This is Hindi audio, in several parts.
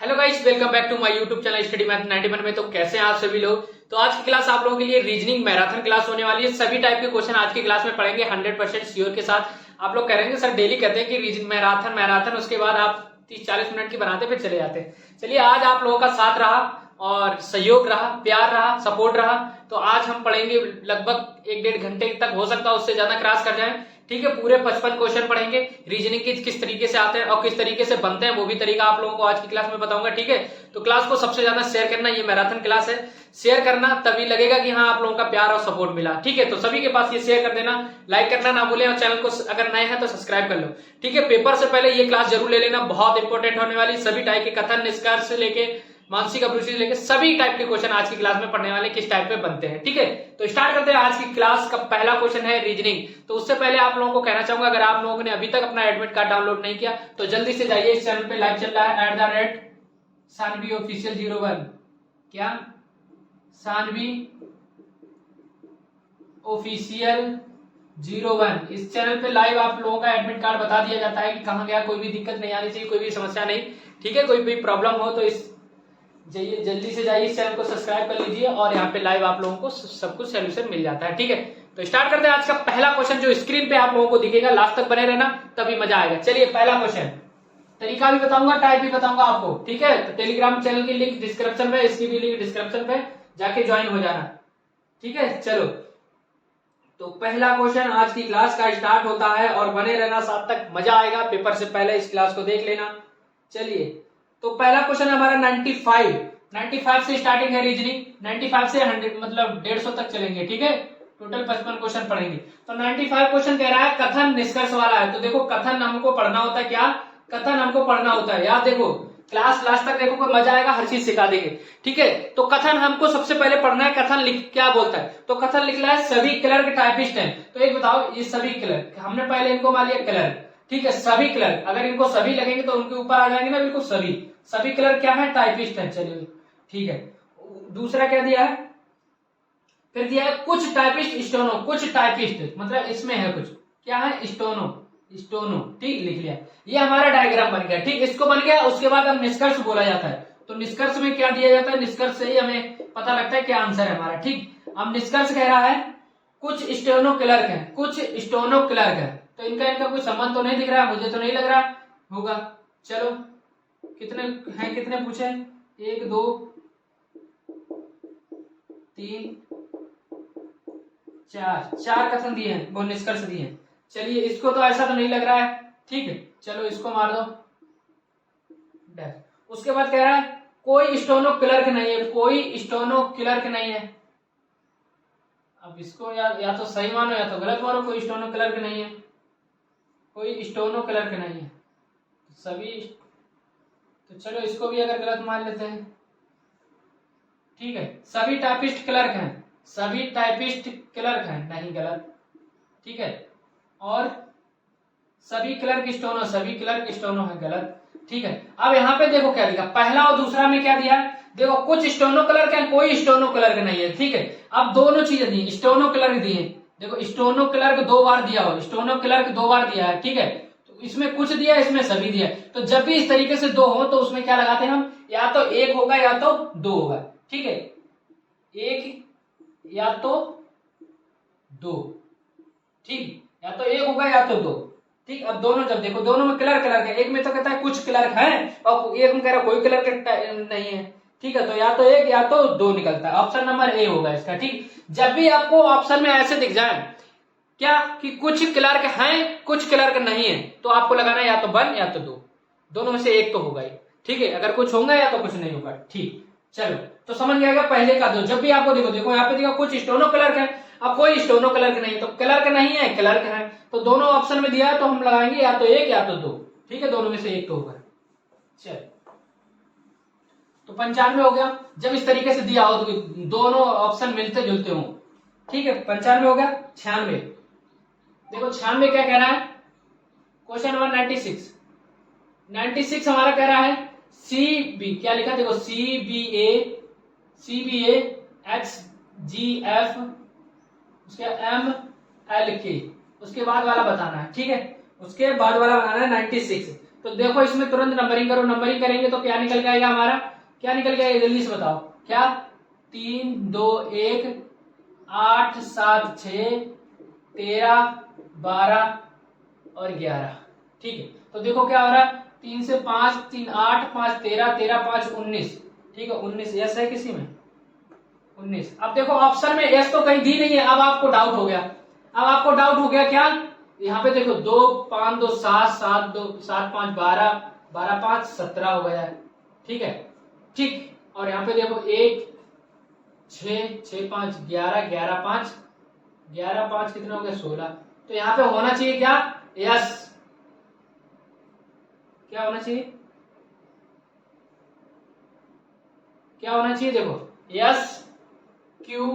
Hello guys, welcome back to my YouTube channel study math 91 में। तो कैसे हैं आप सभी लोग। तो आज की क्लास आप लोगों के लिए रीजनिंग मैराथन क्लास होने वाली है। सभी टाइप के क्वेश्चन आज की क्लास में पढ़ेंगे 100% श्योर के साथ। आप लोग कह रहे हैं सर डेली कहते हैं कि रीजनिंग मैराथन उसके बाद आप 30-40 मिनट की बनाते फिर चले जाते हैं। चलिए आज आप लोगों का साथ रहा और सहयोग रहा, प्यार रहा, सपोर्ट रहा, तो आज हम पढ़ेंगे लगभग 1-1.5 घंटे तक, हो सकता है उससे ज्यादा क्रॉस कर जाए। ठीक है, पूरे 55 क्वेश्चन पढ़ेंगे। रीजनिंग के किस तरीके से आते हैं और किस तरीके से बनते हैं वो भी तरीका आप लोगों को आज की क्लास में बताऊंगा। ठीक है, तो क्लास को सबसे ज्यादा शेयर करना, ये मैराथन क्लास है, शेयर करना, तभी लगेगा कि हाँ आप लोगों का प्यार और सपोर्ट मिला। ठीक है, तो सभी के पास ये शेयर कर देना, लाइक करना ना भूलें और चैनल को अगर नए हैं तो सब्सक्राइब कर लो। ठीक है, पेपर से पहले ये क्लास जरूर ले लेना, बहुत इंपॉर्टेंट होने वाली। सभी टाइप के कथन, निष्कर्ष से लेके मानसिक अभिरुचि से लेके सभी टाइप के क्वेश्चन आज की क्लास में पढ़ने वाले किस टाइप पे बनते हैं। ठीक है, तो स्टार्ट करते हैं। आज की क्लास का पहला क्वेश्चन है रीजनिंग। तो उससे पहले आप लोगों को कहना चाहूंगा, अगर आप लोगों ने अभी तक अपना एडमिट कार्ड डाउनलोड नहीं किया तो जल्दी से जाइए, इस चैनल पे लाइव चल रहा है @सानवी ऑफिशियल 01। क्या सानवी ऑफिशियल 01, इस चैनल पे लाइव आप लोगों का एडमिट कार्ड बता दिया जाता है कि कहां गया। कोई भी दिक्कत नहीं आनी चाहिए, कोई भी समस्या नहीं। ठीक है, कोई भी प्रॉब्लम हो तो इस जाइए, जल्दी से जाइए, इस चैनल को सब्सक्राइब कर लीजिए और यहाँ पे लाइव आप लोगों को सब कुछ सोल्यूशन मिल जाता है। ठीक है, तो स्टार्ट करते हैं। आज का पहला क्वेश्चन जो स्क्रीन पे आप लोगों को दिखेगा, लास्ट तक बने रहना तभी मजा आएगा। चलिए पहला क्वेश्चन, तरीका भी बताऊंगा, टाइप भी बताऊंगा आपको। ठीक है, तो टेलीग्राम चैनल की लिंक डिस्क्रिप्शन में, इसकी भी लिंक डिस्क्रिप्शन पे जाके ज्वाइन हो जाना। ठीक है, चलो तो पहला क्वेश्चन आज की क्लास का स्टार्ट होता है और बने रहना साथ तक, मजा आएगा। पेपर से पहले इस क्लास को देख लेना। चलिए, तो पहला क्वेश्चन हमारा 95 से स्टार्टिंग है रीजनिंग। 95 से 100 मतलब 150 तक चलेंगे। ठीक है, टोटल 55 क्वेश्चन पढ़ेंगे। तो 95 क्वेश्चन कह रहा है कथन निष्कर्ष वाला है। तो देखो कथन हमको पढ़ना होता है, क्या कथन हमको पढ़ना होता है, याद देखो, क्लास लास्ट तक देखो, कोई मजा आएगा, हर चीज सिखा देंगे। ठीक है, तो कथन हमको सबसे पहले पढ़ना है। कथन लिख क्या बोलता है, तो कथन लिख रहा है सभी क्लर्क टाइपिस्ट हैं। तो एक बताओ, ये सभी क्लर्क, हमने पहले इनको मान लिया क्लर्क। ठीक है, सभी क्लर्क, अगर इनको सभी लगेंगे तो उनके ऊपर आ जाएंगे ना, बिल्कुल सभी क्लर्क क्या है, टाइपिस्ट है। चलिए ठीक है, दूसरा क्या दिया है, फिर दिया है कुछ टाइपिस्ट स्टोनो। कुछ टाइपिस्ट मतलब इसमें है कुछ, क्या है, स्टोनो। ठीक, लिख लिया, ये हमारा डायग्राम बन गया। ठीक, इसको बन गया। उसके बाद अब निष्कर्ष बोला जाता है। तो निष्कर्ष में क्या दिया जाता है, निष्कर्ष से ही हमें पता लगता है क्या आंसर है हमारा। ठीक, अब निष्कर्ष कह रहा है कुछ स्टोनो क्लर्क है, कुछ स्टोनो क्लर्क है। तो इनका कोई संबंध तो नहीं दिख रहा है, मुझे तो नहीं लग रहा होगा। चलो कितने हैं, कितने पूछे, 1 2 3 4 कथन दिए हैं, वो निष्कर्ष दिए हैं। चलिए, इसको तो ऐसा तो नहीं लग रहा है। ठीक है, चलो इसको मार दो डैश। उसके बाद कह रहा है कोई स्टोनो क्लर्क नहीं है, कोई स्टोनो क्लर्क नहीं है। अब इसको या तो सही मानो या तो गलत मानो। कोई स्टोनो क्लर्क नहीं है, कोई स्टोनो क्लर्क नहीं है सभी। तो चलो इसको भी अगर गलत मान लेते हैं। ठीक है, सभी टाइपिस्ट क्लर्क हैं, सभी टाइपिस्ट क्लर्क हैं, नहीं गलत। ठीक है, और सभी क्लर्क स्टोनो है, गलत। ठीक है, अब यहाँ पे देखो क्या दिया, पहला और दूसरा में क्या दिया, देखो कुछ स्टोनो क्लर्क है, कोई स्टोनो क्लर्क नहीं है। ठीक है, अब दोनों चीजें दी, स्टोनो क्लर्क दिए, देखो स्टोनो क्लर्क 2 बार दिया हो, स्टोनो क्लर्क 2 बार दिया है। ठीक है, तो इसमें कुछ दिया, इसमें सभी दिया। तो जब भी इस तरीके से 2 हो तो उसमें क्या लगाते हैं हम, या तो 1 होगा या तो 2 होगा। ठीक है, 1 या तो 2, ठीक, या तो 1 होगा या तो 2। ठीक, अब दोनों जब देखो, दोनों में क्लर्क है, एक में तो कहता है कुछ क्लर्क है और एक में कह रहा है कोई क्लर्क नहीं है। ठीक है, तो या तो 1 या तो 2 निकलता है, ऑप्शन नंबर ए होगा इसका। ठीक, जब भी आपको ऑप्शन में ऐसे दिख जाए क्या कि कुछ क्लर्क हैं कुछ क्लर्क नहीं है, तो आपको लगाना है या तो 1 या तो 2, दोनों में से एक तो होगा ही। ठीक है, अगर कुछ होगा या तो कुछ नहीं होगा। ठीक, चलो तो समझ गया पहले का दो। जब भी आपको देखो यहाँ पे देखो कुछ स्टोनो क्लर्क है, अब कोई स्टोनो क्लर्क नहीं है, तो क्लर्क नहीं है क्लर्क है, तो दोनों ऑप्शन में दिया है तो हम लगाएंगे या तो 1 या तो 2। ठीक है, दोनों में से एक तो होगा। चल, तो 95 हो गया। जब इस तरीके से दिया हो तो दोनों ऑप्शन मिलते जुलते हो। ठीक है, 95 हो गया। 96 देखो, 96 क्या कह रहा है, क्वेश्चन नंबर 96 हमारा कह रहा है CB, क्या लिखा देखो, CBA XGF उसके MLK, उसके बाद वाला बताना है। ठीक है, उसके बाद वाला बनाना है 96। तो देखो इसमें तुरंत नंबरिंग करो, नंबरिंग करेंगे तो क्या निकल के आएगा हमारा, क्या निकल के आएगा जल्दी से बताओ, क्या 3 2 1 8 7 6 13 12 और 11। ठीक है, तो देखो क्या हो रहा है, 3 से 5 3 8 5 13 13 5 19। ठीक है 19 यस है किसी में 19। अब देखो ऑप्शन में यस तो कहीं दी नहीं है, अब आपको डाउट हो गया, अब आपको डाउट हो गया क्या, यहाँ पे देखो 2 5 2 7 7 2 7 5 12 12 5 17 हो गया है। ठीक है ठीक, और यहाँ पे देखो 1 6 6 5 11 11 5 11 5 कितना हो गया 16। तो यहाँ पे होना चाहिए क्या, यस, क्या होना चाहिए, क्या होना चाहिए, देखो यस क्यू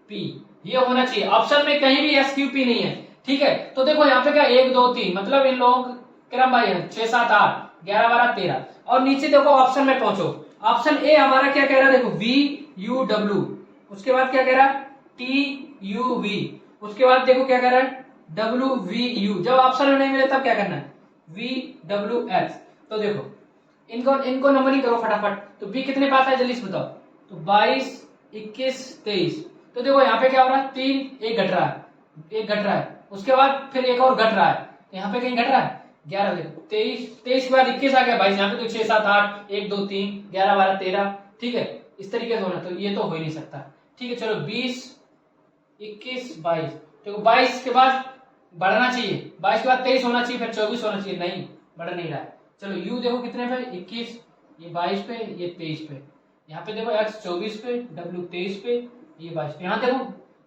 पी, ये होना चाहिए। ऑप्शन में कहीं भी एस क्यू पी नहीं है। ठीक है, तो देखो यहाँ पे क्या 1 2 3 मतलब इन लोगों क्रम भाई है 6 7 8 11 12 13, और नीचे देखो ऑप्शन में पहुंचो, ऑप्शन ए हमारा क्या कह रहा है, देखो वी यू डब्ल्यू, उसके बाद क्या कह रहा है टी यू वी, उसके बाद देखो क्या कह रहा है डब्ल्यू वी यू। जब ऑप्शन में नहीं मिले तब क्या करना है वी डब्ल्यू एक्स। तो देखो इनको नंबरिंग करो फटाफट। तो बी कितने पे आता है जल्दी से बताओ, तो 22 21 23। तो देखो यहाँ पे क्या हो रहा है 3 एक घट रहा है, एक घट रहा है, उसके बाद फिर एक और घट रहा है, तो यहाँ पे कहीं घट रहा है 11, देखो 23 के बाद 21 आ गया 22, यहाँ पे तो 6 7 8 1 2 3 11 12 13। ठीक है, इस तरीके से होना, तो ये तो हो ही नहीं सकता। ठीक है चलो 20 21 22, देखो 22 के बाद बढ़ना चाहिए, 22 के बाद 23 होना चाहिए, फिर 24 होना चाहिए, नहीं बढ़ नहीं रहा है। चलो यू देखो कितने पे 21, ये 22 पे, ये 23 पे, यहाँ पे देखो एक्स 24 पे, डब्ल्यू 23 पे, ये 22 पे। यहाँ देखो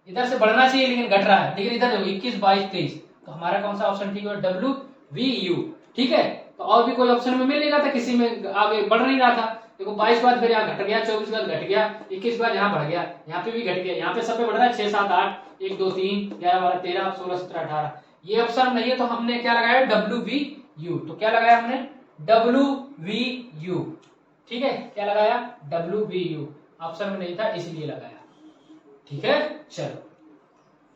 इधर से बढ़ना चाहिए लेकिन घट रहा है, लेकिन इधर देखो 21 22 23, तो हमारा कौन सा ऑप्शन ठीक है डब्ल्यू वी यू। ठीक है, तो और भी कोई ऑप्शन में मिल नहीं रहा था, किसी में आगे बढ़ नहीं रहा था। देखो 22 के बाद फिर यहाँ घट गया, 24 के बाद घट गया, 21 के बाद यहाँ बढ़ गया, यहाँ पे भी घट गया, यहाँ पे सब पे बढ़ रहा है 6 7 8 1 2 3 11 12 13 16 17 18। ये ऑप्शन नहीं है तो हमने क्या लगाया डब्ल्यू वी यू। तो क्या लगाया हमने डब्ल्यू वी यू। ठीक है, क्या लगाया डब्ल्यू वी यू, ऑप्शन में नहीं था इसलिए लगाया। ठीक है चलो,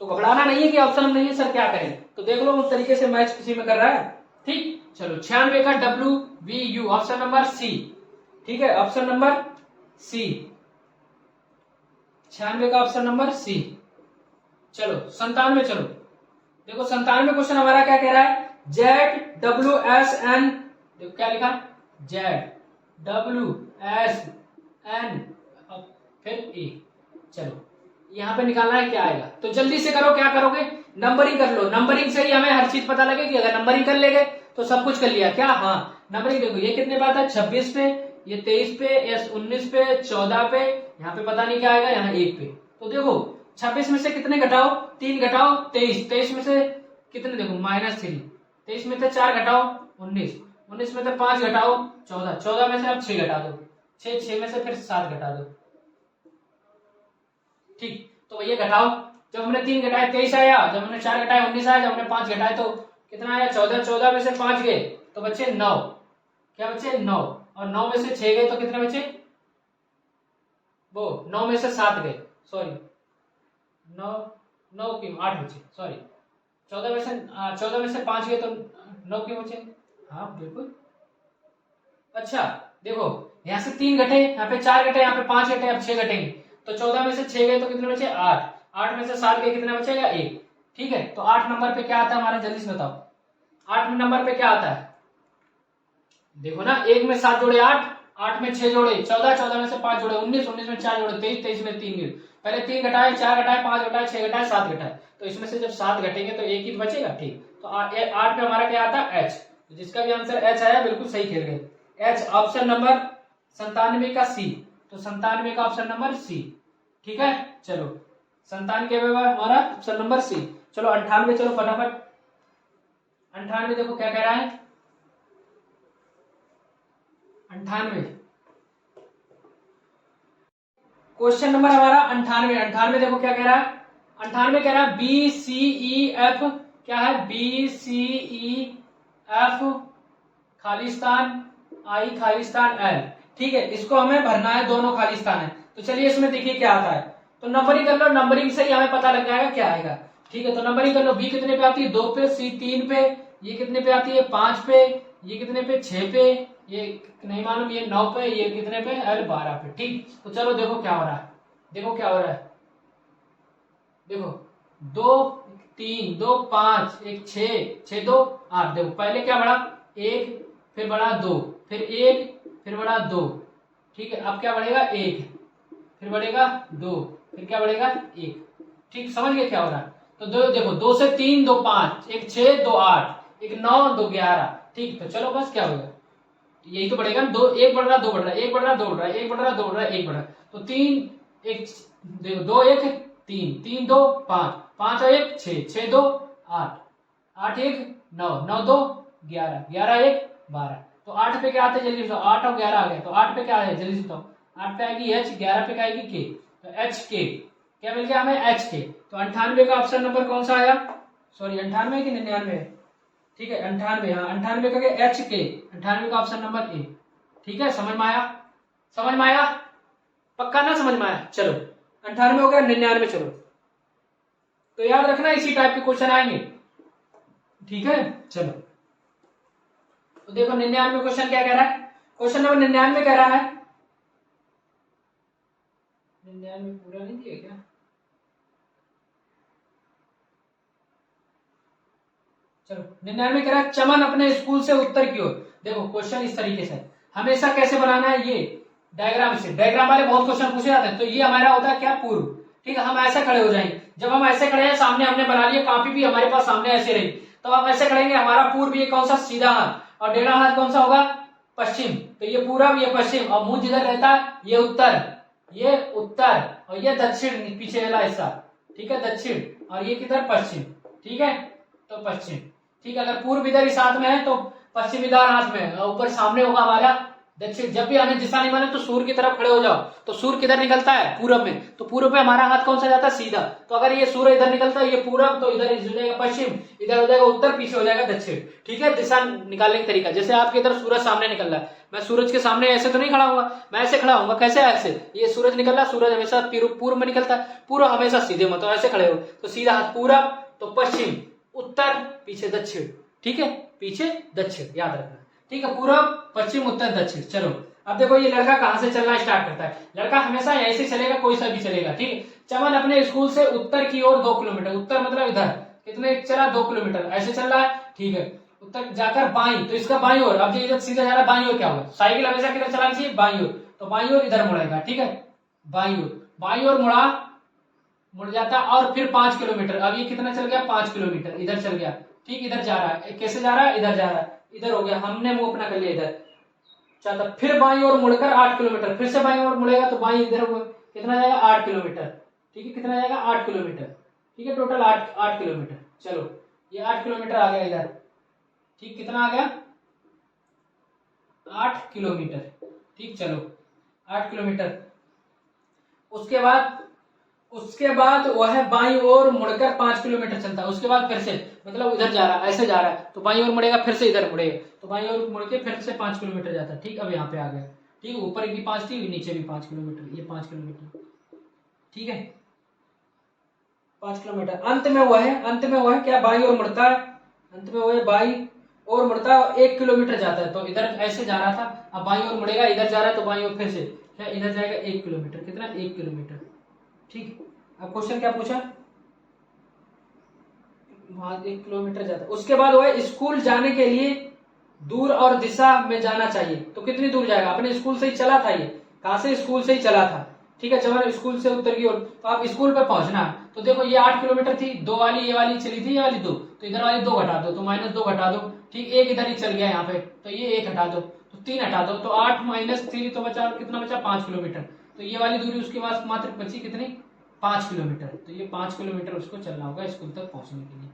तो घबराना नहीं है कि ऑप्शन में नहीं है सर क्या करें, तो देख लो उस तरीके से मैच किसी में कर रहा है। ठीक चलो 96 का W V U option number C. ठीक है ऑप्शन नंबर सी, 96 का ऑप्शन नंबर सी। चलो 97, चलो देखो 97 क्वेश्चन हमारा क्या कह रहा है, जेड डब्ल्यू एस एन, देखो क्या लिखा जेड डब्ल्यू एस एन फिर ए। चलो यहाँ पे निकालना है क्या आएगा, तो जल्दी से करो, क्या करोगे नंबरिंग कर लो, नंबरिंग से ही हमें हर चीज पता लगेगी। अगर नंबरिंग कर लेंगे तो सब कुछ कर लिया क्या, हाँ नंबरिंग देखो ये कितने पे आता है 26 पे, ये 23 पे, एस 19 पे 14 पे, यहाँ पे पता नहीं क्या आएगा, यहाँ 1 पे। तो देखो 26 में से कितने घटाओ 3 घटाओ 23, 23 में से कितने देखो -3, 23 में से 4 घटाओ 19, 19 में से 5 घटाओ 14, 14 में से अब 6 घटा दो, 6 में से फिर 7 घटा दो। ठीक, तो ये घटाओ, जब हमने 3 घटाए 23 आया, जब हमने 4 घटाए 19 आया, जब हमने 5 घटाए तो कितना आया 14, 14 में से 5 गए तो बचे 9, क्या बचे 9, और 9 में से 6 गए तो कितने बचे, वो 9 में से 7 गए, सॉरी 9 क्यों 8 बचे, सॉरी 14 में से 5 गए तो 9 क्यों बचे, हाँ बिल्कुल। अच्छा देखो यहाँ से 3 घटे, यहाँ पे 4 घटे, यहाँ पे 5 घटे, अब 6 घटेंगे, तो 14 में से 6 गए तो कितने बचे 8, 8 में से 7 गए कितना बचेगा 1। ठीक है, तो 8 नंबर पे क्या आता है हमारा, जल्दी से बताओ 8 नंबर पे क्या आता है, देखो ना 1 में 7 जोड़े 8, 8 में 6 जोड़े 14, 14 में से 5 जोड़े 19, 19 में 4 जोड़े 23, 23 में 3 गिर, पहले 3 घटाए 4 घटाए 5 घटाए 6 घटाए 7 घटाए, तो इसमें से जब 7 घटेंगे तो 1 ही बचेगा। ठीक, तो 8 पे हमारा क्या आता है एच, जिसका भी आंसर एच आया बिल्कुल सही खेल गए, एच ऑप्शन नंबर 97 का सी, तो 97 का ऑप्शन नंबर सी। ठीक है चलो 97 हमारा ऑप्शन नंबर सी। चलो 98, चलो फटाफट 98 देखो क्या कह रहा है, 98 क्वेश्चन नंबर हमारा 98, 98 देखो क्या कह रहा है, 98 कह रहा है बी सी ई एफ, क्या है B C E F Khalistan I Khalistan L. ठीक है, इसको हमें भरना है, दोनों खालिस्तान है, तो चलिए इसमें देखिए क्या आता है, तो नंबरिंग कर लो, नंबरिंग से ही हमें पता लग जाएगा क्या आएगा। ठीक है, तो नंबरिंग कर लो, बी कितने पे आती है 2 पे, सी 3 पे, ये कितने पे आती है 5 पे, ये कितने पे 6 पे, ये नहीं मालूम, ये 9 पे, ये कितने पे L 12 पे। ठीक, तो चलो देखो क्या हो रहा है, देखो क्या हो रहा है, देखो 2 3 2 5 1 6 6 2 8। देखो पहले क्या बढ़ा 1, फिर बढ़ा 2, फिर 1, फिर बढ़ा 2। ठीक है, अब क्या बढ़ेगा 1, फिर बढ़ेगा 2, फिर क्या बढ़ेगा 1। ठीक, समझ गए क्या हो रहा है। तो दो देखो 2 से 3 2 5, 1 6 2 8, 1 9 2 11। ठीक, तो चलो बस क्या होगा, यही तो बढ़ेगा ना, 2 1 बढ़ रहा 2 बढ़ रहा 1 बढ़ रहा 2 बढ़ रहा 1 बढ़ रहा 2 बढ़ रहा 1 बढ़ रहा। तो 3 1 देखो 2 1 3 3 2 5 5 और 1 6 6 2 8 8 1 9 9 2 11 11 1 12। तो 8 पे क्या आते जल्दी बताओ, 8 और 11 आ गए, तो 8 पे क्या है जल्दी बताओ, 8 पे आएगी H, 11 पे क्या आएगी K, तो एच के क्या मिल गया हमें HK। तो 98 का ऑप्शन नंबर कौन सा आया, सॉरी 98 कि 99, ठीक है 98, हाँ 98 का HK, 98 का ऑप्शन नंबर ए। ठीक है, समझ में आया, समझ में आया, पक्का ना समझ में आया। चलो 98 हो गया, 99 चलो, तो याद रखना इसी टाइप के क्वेश्चन आएंगे। ठीक है, चलो तो देखो 99 क्वेश्चन क्या कह रहा है, क्वेश्चन नंबर 99 कह रहा है, 99 पूरा नहीं दिया क्या, चलो 99 कह रहा है चमन अपने स्कूल से उत्तर की ओर। देखो क्वेश्चन इस तरीके से हमेशा कैसे बनाना है, ये डायग्राम से, डायग्राम वाले बहुत क्वेश्चन पूछे जाते हैं। तो ये हमारा होता है क्या पूर्व। ठीक है, हम ऐसे खड़े हो जाएंगे, जब हम ऐसे खड़े हैं सामने हमने बना लिया, काफी भी हमारे पास सामने ऐसे रही, तो हम ऐसे खड़ेंगे, हमारा पूर्व ये कौन सा सीधा हाथ और टेढ़ा हाथ कौन सा होगा पश्चिम। तो ये पूरब ये पश्चिम, और मुंह जिधर रहता है ये उत्तर, ये उत्तर, और ये दक्षिण पीछे वाला हिस्सा। ठीक है, दक्षिण, और ये किधर पश्चिम। ठीक है, तो पश्चिम। ठीक है, अगर पूर्व इधर इस हाथ में है तो पश्चिम इधर हाथ में है, ऊपर सामने होगा हमारा दक्षिण। जब भी हमें दिशा नहीं माने तो सूर्य की तरफ खड़े हो जाओ, तो सूर्य किधर निकलता है पूरब में, तो पूरब में हमारा हाथ कौन सा जाता है सीधा। तो अगर ये सूर्य इधर निकलता है ये पूरब, तो इधर हो जाएगा पश्चिम, इधर हो जाएगा उत्तर, पीछे हो जाएगा दक्षिण। ठीक है, दिशा निकालने का तरीका, जैसे आपके इधर सूरज सामने निकल रहा है, मैं सूरज के सामने ऐसे तो नहीं खड़ा हुआ, मैं ऐसे खड़ा हूँ, कैसे ऐसे, ये सूरज निकल रहा है, सूरज हमेशा पूर्व में निकलता है, पूर्व हमेशा सीधे में, तो ऐसे खड़े हो, तो सीधा हाथ पूरब, तो पश्चिम, उत्तर, पीछे दक्षिण। ठीक है, पीछे दक्षिण याद रखना। ठीक है, पूरब पश्चिम उत्तर दक्षिण। चलो अब देखो ये लड़का कहां से चलना स्टार्ट करता है, लड़का हमेशा ऐसे चलेगा, कोई सा भी चलेगा। ठीक है, चमन अपने स्कूल से उत्तर की ओर 2 किलोमीटर, उत्तर मतलब इधर कितने चला 2 किलोमीटर, ऐसे चल रहा है। ठीक है, उत्तर जाकर बाई, तो इसका बाई ओर, अब ये सीधा जा रहा है बाई ओर, क्या होगा साइकिल हमेशा किधर चलानी चाहिए बाई ओर, तो बाई ओर इधर मुड़ेगा। ठीक है, बाई ओर मुड़ा, मुड़ जाता, और फिर 5 किलोमीटर, अब ये कितना चल गया 5 किलोमीटर इधर चल गया। ठीक, इधर जा रहा है, कैसे जा रहा है इधर जा रहा है, इधर हो गया, हमने मुंह अपना कर लिया इधर चलता, फिर बाईं ओर मुड़कर 8 किलोमीटर, फिर से बाईं ओर मुड़ेगा तो बाईं इधर कितना जाएगा 8 किलोमीटर। ठीक है, कितना जाएगा 8 किलोमीटर। ठीक है, टोटल 8 किलोमीटर। चलो ये 8 किलोमीटर आ गया इधर। ठीक, कितना आ गया 8 किलोमीटर। ठीक, चलो 8 किलोमीटर, उसके बाद वह बाईं ओर मुड़कर 5 किलोमीटर चलता है, उसके बाद फिर से मतलब इधर जा रहा है, ऐसे जा रहा है, तो बाईं ओर मुड़ेगा, फिर से इधर मुड़ेगा, तो बाईं ओर मुड़ के फिर से 5 किलोमीटर जाता है। ठीक, अब यहाँ पे आ गया। ठीक, ऊपर भी 5 थी, नीचे भी 5 किलोमीटर, ये 5 किलोमीटर। ठीक है, 5 किलोमीटर, अंत में वह है क्या बाईं ओर मुड़ता है, अंत में वह बाईं ओर मुड़ता है, 1 किलोमीटर जाता है, तो इधर ऐसे जा रहा था, अब बाईं ओर मुड़ेगा, इधर जा रहा है, तो बाईं ओर फिर से क्या इधर जाएगा 1 किलोमीटर, कितना 1 किलोमीटर। ठीक, अब क्वेश्चन क्या पूछा, वहां 1 किलोमीटर जाता है, उसके बाद वह स्कूल जाने के लिए दूर और दिशा में जाना चाहिए, तो कितनी दूर जाएगा, अपने स्कूल से ही चला था, ये कहां से स्कूल से ही चला था। ठीक है, चलो स्कूल से उत्तर की ओर, तो आप स्कूल पे पहुंचना, तो देखो ये 8 किलोमीटर थी, 2 वाली ये वाली चली थी, ये वाली 2, तो इधर वाली 2 घटा दो, तो -2 घटा दो। ठीक, 1 इधर ही चल गया यहाँ पे, तो ये 1 हटा दो, तो 3 हटा दो, तो 8 - 3 तो बचा, कितना बचा 5 किलोमीटर, तो ये वाली दूरी उसके बाद मात्र बची कितनी 5 किलोमीटर, तो ये 5 किलोमीटर उसको चलना होगा स्कूल तक पहुंचने के लिए।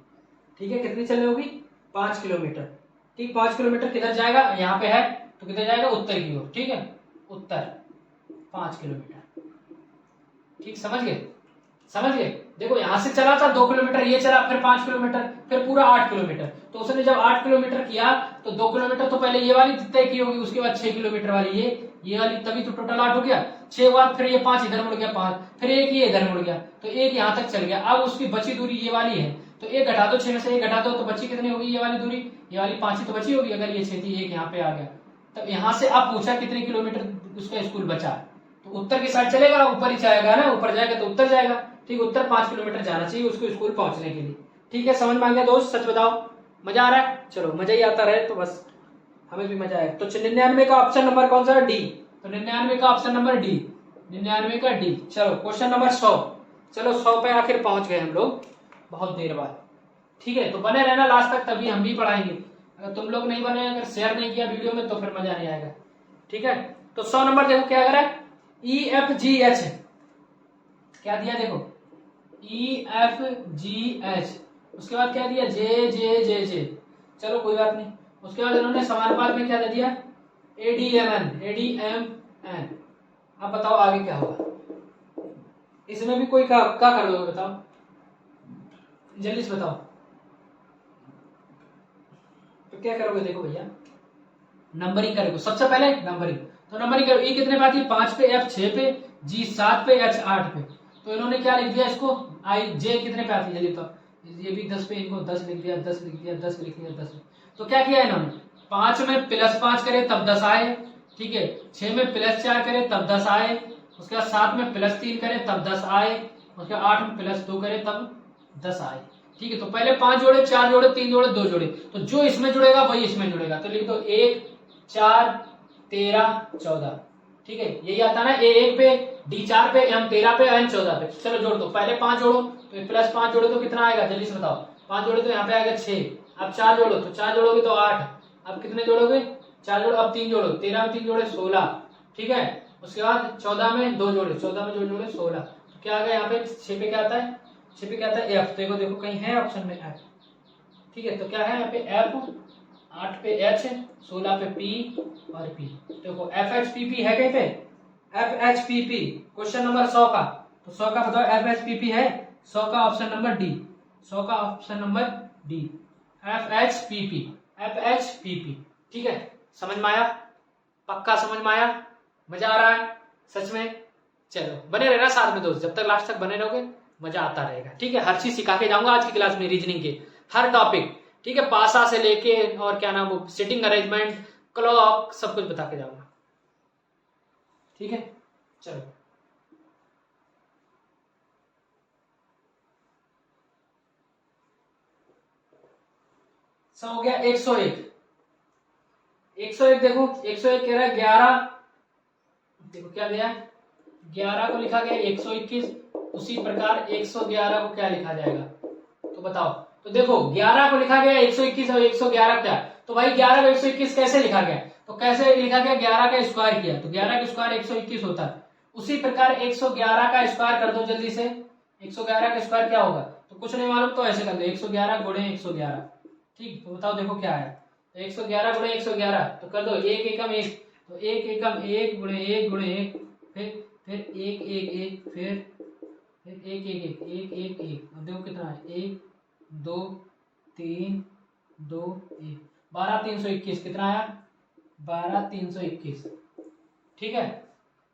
ठीक है, कितनी चलनी होगी 5 किलोमीटर। ठीक, 5 किलोमीटर किधर जाएगा, यहाँ पे है, तो किधर जाएगा उत्तर की ओर। ठीक है, उत्तर 5 किलोमीटर। ठीक, समझ गए। देखो यहां से चला था 2 किलोमीटर, ये चला फिर 5 किलोमीटर, फिर पूरा 8 किलोमीटर, तो उसने जब 8 किलोमीटर किया तो 2 किलोमीटर तो पहले ये वाली तय की होगी, उसके बाद 6 किलोमीटर वाली ये वाली, तभी तो टोटल 8 हो गया। 6 बाद फिर ये 5 इधर मुड़ गया, 5 फिर 1 ये इधर मुड़ गया, तो 1 यहाँ तक चल गया। अब उसकी बची दूरी ये वाली है, तो एक घटा दो, 6 में से एक घटा दो तो बची कितनी होगी, ये वाली दूरी, ये वाली 5 ही तो बची होगी। अगर ये 6 थी, एक यहाँ पे आ गया, तब यहाँ से आप पूछा कितने किलोमीटर उसका स्कूल बचा, तो उत्तर की साइड चलेगा, ऊपर ही जाएगा ना, ऊपर जाएगा तो उत्तर जाएगा। ठीक, उत्तर 5 किलोमीटर जाना चाहिए उसको स्कूल पहुंचने के लिए। ठीक है, समझ में आ गया दोस्त, सच बताओ मजा आ रहा है? चलो मजा ही आता रहे तो बस हमें भी मजा आए। तो 99 का ऑप्शन नंबर कौन सा है? डी। तो 99 का ऑप्शन नंबर डी, 99 का डी। चलो क्वेश्चन नंबर 100। चलो 100 पे आखिर पहुंच गए हम लोग बहुत देर बाद। ठीक है, तो बने रहना लास्ट तक, तभी हम भी पढ़ाएंगे। अगर तुम लोग नहीं बने, अगर शेयर नहीं किया वीडियो में, तो फिर मजा नहीं आएगा। ठीक है, तो 100 नंबर देखो क्या करा है, EFGH क्या दिया देखो, EFGH। उसके बाद क्या दिया, JJJJ। चलो कोई बात नहीं। उसके बाद इन्होंने समानुपात में क्या दे दिया, ADMN। अब बताओ आगे क्या होगा, इसमें भी कोई क्या कर दोगे बताओ, जल्दी से बताओ। तो क्या करोगे देखो भैया, नंबरिंग करोगे सबसे पहले, नंबरिंग। तो नंबरिंग करो, E कितने पे आती है, 5 पे, F 6 पे, G 7 पे, H 8 पे। तो इन्होंने क्या लिख दिया इसको, J कितने पे आती है जल्दी बताओ। ये भी 10 पे, इनको 10 लिख दिया, 10 लिख दिया, 10 लिख दिया, 10। तो क्या किया इन्होंने, 5 में +5 करे तब 10 आए। ठीक है, 6 में +4 करे तब 10 आए। उसके बाद 7 में +3 करे तब 10 आए। उसके बाद 8 में +2 करे तब 10 आए। ठीक है, तो पहले 5 जोड़े, 4 जोड़े, 3 जोड़े, 2 जोड़े, तो जो इसमें जुड़ेगा वही इसमें जुड़ेगा। तो लिख दो 1 4 13 14। ठीक है, यही आता ना, A1 पे, D4 पे, M 13 पे, N 14 पे। चलो जोड़ दो, पहले 5 जोड़ो, तो +5 जोड़े तो कितना आएगा जल्दी से बताओ। 5 जोड़े तो यहाँ पे आएगा 6। अब 4 जोड़ो, तो 4 जोड़ोगे तो 8। अब कितने जोड़ोगे, 4 जोड़ो, अब 3 जोड़ो, 13 में 3 जोड़े 16। ठीक है, उसके बाद 14 में 2 जोड़े, 14 में 2 जोड़े 16। तो क्या आ गया यहाँ पे, 6 पे क्या आता है, 6 पे क्या आता है, F। देखो देखो कहीं है ऑप्शन में F। ठीक है, तो क्या है यहाँ पे F, 8 पे H, 16 पे P और P। देखो FHPP है कहीं पे, FHPP क्वेश्चन नंबर 100 का। तो 100 का बताओ FHPP है, 100 का ऑप्शन नंबर डी, 100 का option number D, FHPP, FHPP। ठीक है, समझ में आया, पक्का समझ में आया, मजा आ रहा है सच में? चलो बने रहना साथ में दोस्त, जब तक लास्ट तक बने रहोगे मजा आता रहेगा। ठीक है, हर चीज सिखा के जाऊंगा आज की क्लास में, रीजनिंग के हर टॉपिक। ठीक है, पासा से लेके और क्या नाम वो सिटिंग अरेंजमेंट, क्लॉक, सब कुछ बता के जाऊंगा। ठीक है, चलो सब हो गया। 101, 101 देखो, 101 कह रहा है 11। देखो क्या दिया, 11 को लिखा गया 121, उसी प्रकार 111 को क्या लिखा जाएगा, तो बताओ। तो देखो 11 को लिखा गया 121 और 111 क्या, तो भाई 11 को 121 कैसे लिखा गया, तो कैसे लिखा गया, 11 का स्क्वायर किया, तो 11 का स्क्वायर 121 होता है। उसी प्रकार 111 का स्क्वायर कर दो जल्दी से, 111 का स्क्वायर क्या होगा, तो कुछ नहीं मालूम तो ऐसे कर दो 111 गुणे 111। ठीक, तो बताओ देखो क्या है, तो 111 गुणे 111, तो कर दो 1 एकम 1, तो 1 एकम 1 गुणे 1 गुणे 1, फिर 1 1 1, फिर 1 1 1 1 1 1, देखो कितना है, 1 2 3 2 1, 12 321 कितना आया, 12 321। ठीक है,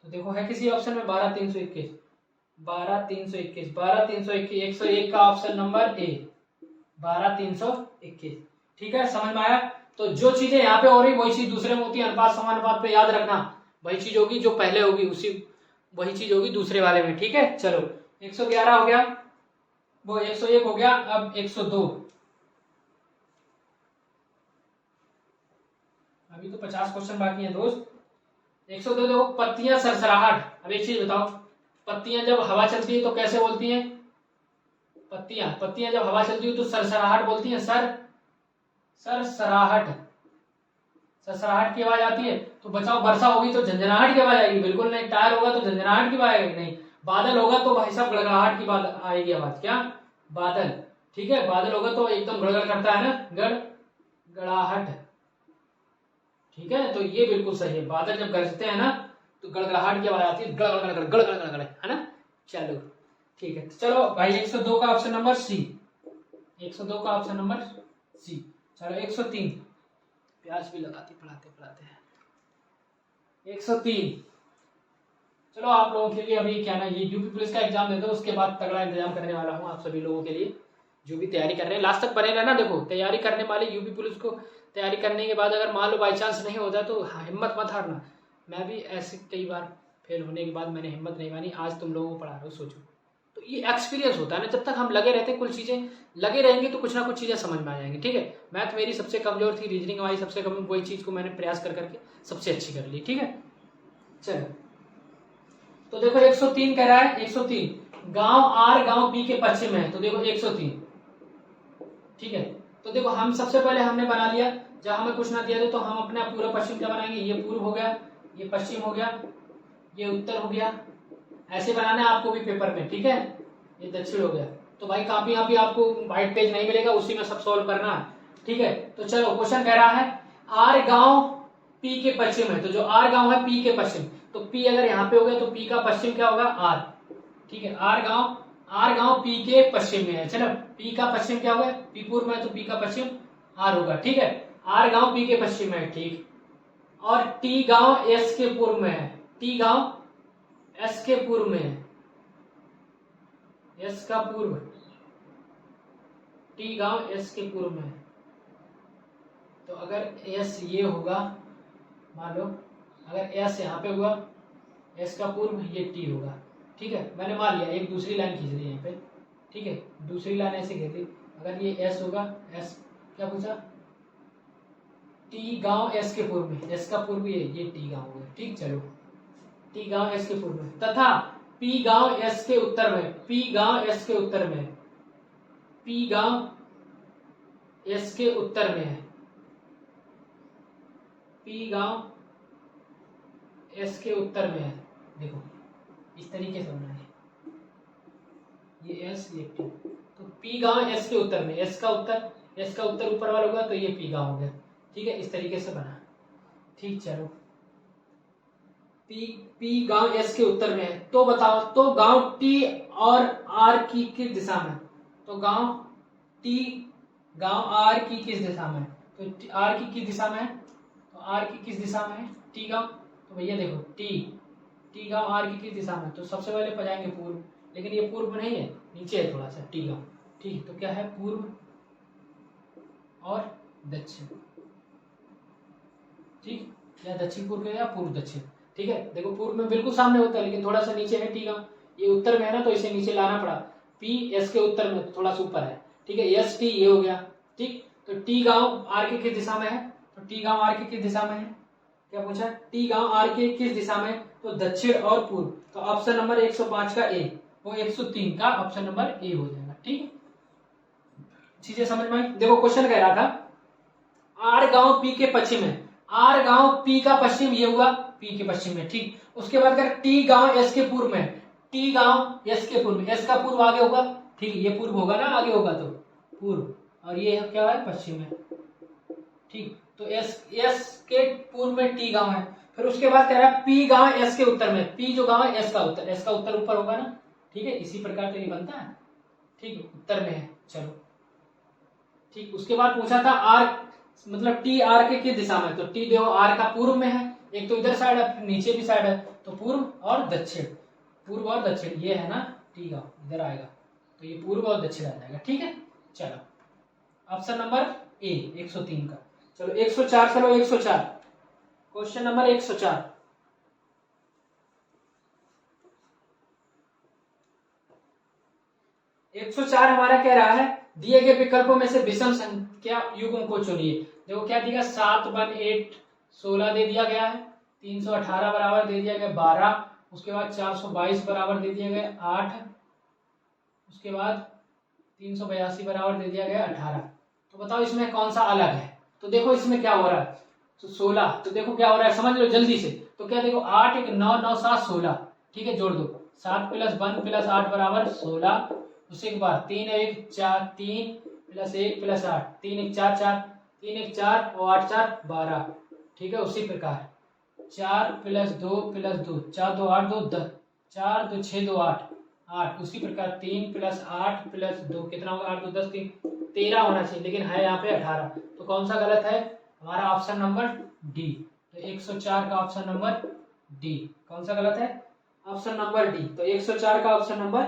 तो देखो है किसी ऑप्शन में 12 321, 12 321, 12 321, 101 का ऑप्शन नंबर ए, 12 321। ठीक है, समझ में आया? तो जो चीजें यहाँ पे हो रही वही चीज दूसरे में होती है, अनुपात समानुपात पे याद रखना, वही चीज होगी जो पहले होगी उसी वही चीज होगी दूसरे वाले में। ठीक है, चलो 111 हो गया, वो 101 हो गया, अब 102। अभी तो 50 क्वेश्चन बाकी है दोस्त। 102 देखो, पत्तियां सरसराहट। अब एक चीज बताओ, पत्तियां जब हवा चलती है तो कैसे बोलती हैं, पत्तियां जब हवा चलती है तो सरसराहट बोलती हैं, सरसराहट, सरसराहट की आवाज आती है। तो बचाओ, वर्षा होगी तो झंझनाहट की आवाज आएगी, बिल्कुल नहीं। टायर होगा तो झंझनाहट की आवाज आएगी, नहीं। बादल होगा तो भाई साहब गड़गड़ाहट की बात आएगी आवाज, क्या, बादल। ठीक है, बादल होगा तो एकदम गड़गड़ करता है ना, गड़गड़ाहट। ठीक है, तो ये बिल्कुल सही है, बादल जब गरजते हैं ना तो गड़गड़ाहट की आवाज आती है, गड़गड़ गड़गड़ गड़गड़ गड़गड़, है ना। चलो ठीक है, चलो भाई 102 का ऑप्शन नंबर सी, 102 का ऑप्शन नंबर सी। चलो 103, प्याज भी लगाते पढ़ाते पढ़ाते हैं। 103, चलो आप लोगों के लिए अभी क्या ना, ये यूपी पुलिस का एग्जाम दे दो, उसके बाद तगड़ा इंतजाम करने वाला हूँ आप सभी लोगों के लिए। जो भी तैयारी कर रहे हैं लास्ट तक बने रहना। देखो तैयारी करने वाले यूपी पुलिस को तैयारी करने के बाद अगर मान लो बाई चांस नहीं होता तो हिम्मत मत हारना। मैं भी ऐसे कई बार फेल होने के बाद मैंने हिम्मत नहीं मानी, आज तुम लोगों को पढ़ा रहा हूँ। सोचो तो ये एक्सपीरियंस होता है ना, जब तक हम लगे रहते हैं कुछ चीज़ें लगे रहेंगे तो कुछ ना कुछ चीज़ें समझ में आ जाएंगी। ठीक है, मैथ मेरी सबसे कमजोर थी, रीजनिंग हमारी सबसे कमजोर, वही चीज़ को मैंने प्रयास कर करके सबसे अच्छी कर ली। ठीक है, चलो तो देखो 103 कह रहा है। 103 गांव आर गांव पी के पश्चिम है, तो देखो 103। ठीक है, तो देखो हम सबसे पहले हमने बना लिया, जब हमें कुछ ना दिया तो हम अपना पूरा पश्चिम क्या बनाएंगे, ये पूर्व हो गया, ये पश्चिम हो गया, ये उत्तर हो गया। ऐसे बनाना है आपको भी पेपर में। ठीक है, ये दक्षिण हो गया। तो भाई कॉपी यहाँ पे आपको व्हाइट पेज नहीं मिलेगा, उसी में सब सॉल्व करना है। ठीक है, तो चलो क्वेश्चन कह रहा है आर गांव पी के पश्चिम है, तो जो आर गांव है पी के पश्चिम, तो पी अगर यहाँ पे हो गया तो पी का पश्चिम क्या होगा, आर। ठीक है, आर गांव पी के पश्चिम में है। चलो पी का पश्चिम क्या होगा, पी पूर्व में, तो पी का पश्चिम आर होगा। ठीक है, आर गांव पी के पश्चिम में है। ठीक, और टी गांव एस के पूर्व में है, टी गांव एस के पूर्व में है, एस का पूर्व, टी गांव एस के पूर्व में है। तो अगर एस ये होगा, मान लो अगर एस यहाँ पे हुआ, एस का पूर्व ये टी होगा। ठीक है, मैंने मान लिया, एक दूसरी लाइन खींच दी यहाँ पे। ठीक है, दूसरी लाइन ऐसे खींच दी, अगर ये एस होगा, एस क्या पूछा, टी गांव एस के पूर्व में, एस का पूर्व ये टी गांव होगा। ठीक, चलो टी गांव एस के पूर्व में, तथा पी गांव एस के उत्तर में, पी गांव एस के उत्तर में, पी गांव एस के उत्तर में है, पी गांव एस के उत्तर में है। देखो इस तरीके से होना है, ये एस ये टी, तो पी गांव एस के उत्तर में, एस का उत्तर ऊपर वाला होगा, तो ये पी गांव हो गया। ठीक है, इस तरीके से बना। ठीक, चलो पी गांव एस के उत्तर में है, तो बताओ तो गांव टी और आर की किस दिशा में, तो गांव आर की किस दिशा में है, तो आर की किस दिशा में है, तो आर की किस दिशा में है, टी गांव। तो भैया देखो टी गांव आर की किस दिशा में, तो सबसे पहले पजाएंगे पूर्व, लेकिन ये पूर्व नहीं है, नीचे है थोड़ा सा टी गांव। ठीक, तो क्या है, पूर्व और दक्षिण। ठीक, या दक्षिण पूर्व या पूर्व दक्षिण। ठीक है, देखो पूर्व में बिल्कुल सामने होता है, लेकिन थोड़ा सा नीचे है टी गांव, ये उत्तर में है ना, तो इसे नीचे लाना पड़ा। पी एस के उत्तर में, थोड़ा सा ऊपर है। ठीक है, एस टी ये हो गया। ठीक, तो टी गांव आर के किस दिशा में है, तो टी गांव आर के किस दिशा में है, क्या पूछा, टी गांव आर के किस दिशा में, तो दक्षिण और पूर्व। तो ऑप्शन नंबर 105 का ए, वो 103 का ऑप्शन नंबर ए हो जाएगा। ठीक, चीजें समझ में आई। देखो क्वेश्चन कह रहा था आर गांव पी के पश्चिम है, आर गांव पी का पश्चिम ये हुआ, पी के पश्चिम में। ठीक, उसके बाद कर टी गांव एस के पूर्व में, टी गांव एस के पूर्व में, एस का पूर्व आगे होगा। ठीक, ये पूर्व होगा ना, आगे होगा तो पूर्व, और ये क्या है, पश्चिम में। ठीक, तो एस के पूर्व में टी गांव है। फिर उसके बाद कह रहा है पी गांव एस के उत्तर में, पी जो गांव है एस का उत्तर, एस का उत्तर ऊपर होगा ना। ठीक है, इसी प्रकार तो ये बनता है। ठीक, उत्तर में है। चलो ठीक, उसके बाद पूछा था आर मतलब टी आर के किस दिशा में, तो टी देखो आर का पूर्व में है, एक तो इधर साइड है, नीचे भी साइड है, तो पूर्व और दक्षिण, पूर्व और दक्षिण ये है ना, टी का इधर आएगा, तो ये पूर्व और दक्षिण आ जाएगा। ठीक है, चलो ऑप्शन नंबर ए 103 का। चलो 104, चलो 104 क्वेश्चन नंबर 104। एक 104 हमारा कह रहा है दिए गए विकल्पों में से विषम संख्या युग्म को चुनिए। देखो क्या दिया, 7 1 8 16 दे दिया गया है, 318 बराबर दे दिया गया 12, उसके बाद 422 बराबर दे दिया गया 8, उसके बाद 382 बराबर दे दिया गया 18। तो बताओ इसमें कौन सा अलग है। तो देखो इसमें क्या हो रहा है, तो 16, तो देखो क्या हो रहा है समझ लो जल्दी से। तो क्या देखो 8 1 9 9 7 16, ठीक है जोड़ दो, 7 + 1 + 8 बराबर 16, उसके बाद 3 1 4 3 + 1 + 8 3 1 4 4 3 1 4 और 8 4 12। ठीक है, उसी प्रकार 4 + 2 + 2 4 2 8 2 10 4 2 6 2 8 8, उसी प्रकार 3 + 8 + 2 कितना होगा, 8 2 10 3 13 होना चाहिए, लेकिन है यहाँ पे 18। तो कौन सा गलत है, हमारा ऑप्शन नंबर डी। तो 104 का ऑप्शन नंबर डी। कौन सा गलत है, ऑप्शन नंबर डी। तो 104 का ऑप्शन नंबर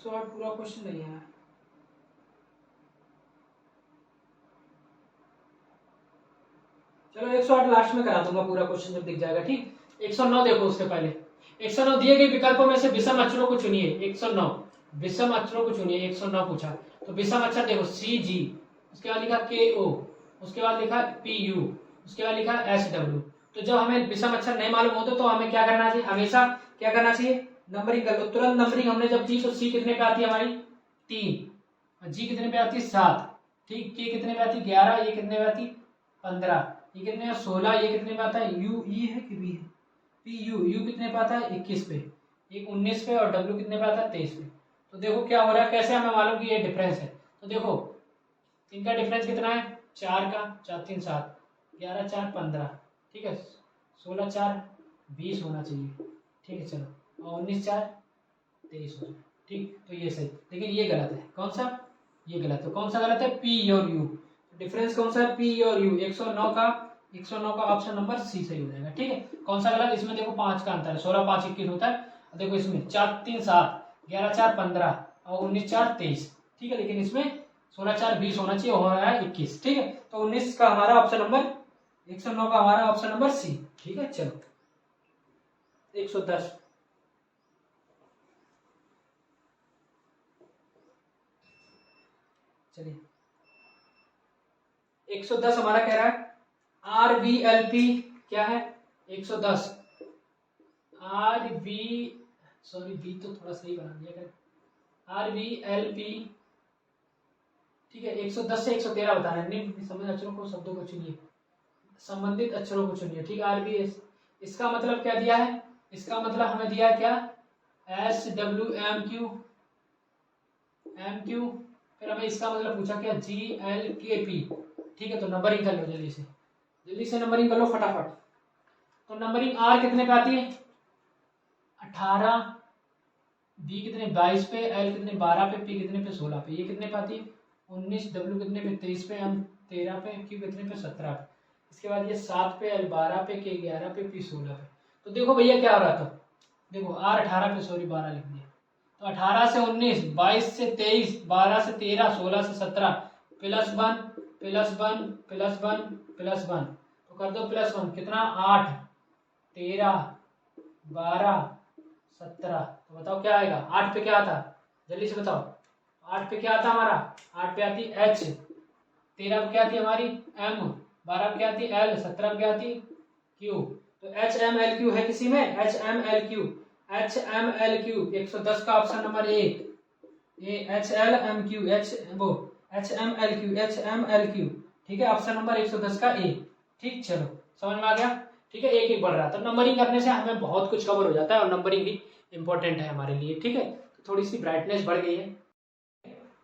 108 पूरा क्वेश्चन नहीं है। चलो 108 लास्ट में करा दूंगा पूरा क्वेश्चन जब दिख जाएगा, ठीक। 109 देखो, उसके पहले 109 दिए गए विकल्पों में से विषम अक्षरों को चुनिए। 109 विषम अक्षरों को चुनिए, 109 पूछा। तो विषम अक्षर देखो सी जी, उसके बाद लिखा के ओ, उसके बाद लिखा पी यू, उसके बाद लिखा एस डब्ल्यू। तो जब हमें विषम अक्षर नहीं मालूम होते तो हमें क्या करना चाहिए, हमेशा क्या करना चाहिए, नंबरिंग कर लो। तुरंत नंबरिंग हमने जब की तो सी कितने पे आती है हमारी 3, जी कितने पे आती है 7, ठीक, के कितने पे आती है 11, ये कितने पे आती 15, ये कितने है 16, ये कितने पे आता है यू, ई है कि बी है, पी यू, यू कितने पे आता है 21 पे, एक 19 पे, और डब्ल्यू कितने पे आता है 23 पे। तो देखो क्या हो रहा है, कैसे हमें मालूम कि ये डिफरेंस है। तो देखो इनका डिफरेंस कितना है 4 का, 4 3 7, 11 4 15, ठीक है, 16 4 20 होना चाहिए, ठीक है चलो, और 19 4 23 हो जाए, ठीक। तो ये सही, लेकिन ये गलत है, कौन सा, ये गलत है। कौन सा गलत है, पी और यू, डिफरेंस कौन सा है पी और यू। 109 का ऑप्शन नंबर सी सही हो जाएगा, ठीक है। कौन सा गलत, इसमें देखो 5 का अंतर है, 16 5 21 होता है, देखो इसमें 4 3 7, 11 4 15 और 19 4 23, ठीक है, लेकिन इसमें 16 4 20 होना चाहिए, हो रहा है 21, ठीक है। तो 19 का हमारा ऑप्शन नंबर, 109 का हमारा ऑप्शन नंबर सी, ठीक है। चलो 110, चलिए 110 हमारा कह रहा है RVLP क्या है 110, RV, सॉरी बी तो थोड़ा सही बना दिया कर, RVLP, ठीक है। 110 से 113 बता रहे हैं, निम्न समझ अक्षरों को, शब्दों को चुनिए, संबंधित अक्षरों को चुनिए, ठीक। RVS, इसका मतलब क्या दिया है, इसका मतलब हमें दिया है क्या, SWMQ, MQ, फिर हमें इसका मतलब पूछा क्या GLKP, ठीक है। तो नंबरिंग कर लो जल्दी से नंबरिंग कर लो फटाफट। तो नंबरिंग R कितने पे आती है 18, B कितने 22 पे, L कितने 12 पे, P कितने पे 16 पे, ये कितने पे आती है 19, W कितने पे 23 पे, M 13 पे, Q कितने पे 17 पे, इसके बाद ये 7 पे, L 12 पे, K 11 पे, P 16 पे। तो देखो भैया क्या हो रहा था, देखो R 18 पे, सॉरी 12 लिख दिया, तो 18 से 19, 22 से 23, 12 से 13, 16 से 17, +1 +1 +1 +1, तो कर दो +1 कितना 8 13 12 17, तो बताओ क्या आएगा, 8 पे क्या आता, जल्दी से बताओ, 8 पे क्या आता हमारा, 8 पे आती H, 13 पे क्या आती हमारी M, 12 पे क्या आती L, 17 पे क्या आती Q। तो HMLQ है किसी में, HMLQ, HMLQ 110 का option number A, HLMQ, HMLQ, ठीक है, ऑप्शन नंबर 110 का ए, ठीक। चलो समझ में आ गया, ठीक है, एक एक बढ़ रहा था। नंबरिंग करने से हमें बहुत कुछ कवर हो जाता है, और नंबरिंग भी इंपॉर्टेंट है हमारे लिए, ठीक है। तो थोड़ी सी ब्राइटनेस बढ़ गई है,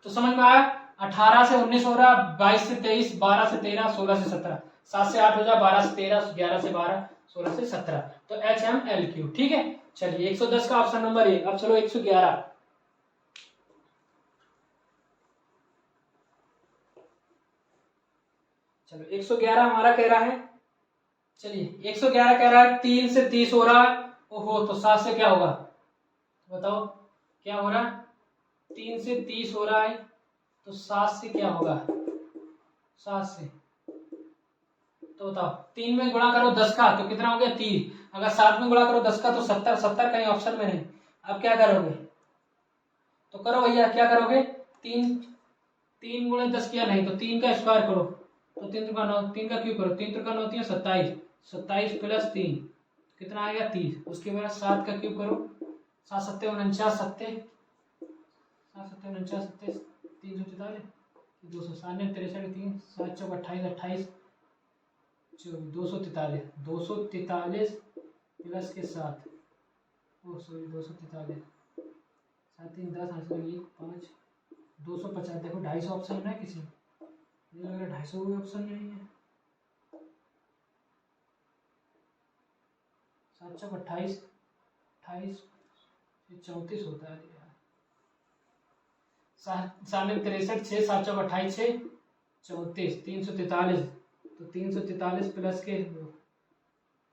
तो समझ में आया। 18 से 19 हो रहा, 22 से 23, 12 से 13, 16 से 17, 7 से 8 हो जाए, 12 से 13, 11 से 12, 16 से 17, तो HMLQ, ठीक है। चलिए 110 का ऑप्शन नंबर ए। अब चलो 111, चलो 111 हमारा कह रहा है, चलिए 111 कह रहा है 3 से 30 हो रहा है, ओहो, तो 7 से क्या होगा, बताओ क्या हो रहा है, 3 से 30 हो रहा है, तो 7 से क्या होगा, 7 से, तो बताओ 3 में गुणा करो 10 का, तो कितना हो गया 30, अगर 7 में गुणा करो 10 का तो 70, 70 कहीं ऑप्शन में नहीं। अब क्या करोगे, तो करो भैया क्या करोगे, 3 गुणे 10 किया नहीं, तो 3 का स्क्वायर करो, तो 3 का 9, 3 का क्यूब करो, 3 का 9 3 27, 27 + 3 कितना आएगा 30, उसके बाद 7 का क्यूब करो, 7 7 49, 7 7 49 7 343, 297 63 3 7 4 28 28 243, 243 प्लस के साथ, ओ सॉरी 243, 7 3 10 8 1 5 250, देखो 250 ऑप्शन है किसी में, मुझे लग रहा है 250 कोई ऑप्शन नहीं है, 7 4 28 28 34 होता है यार, 63 6 7 4 28 6 34 343, तो 343 प्लस के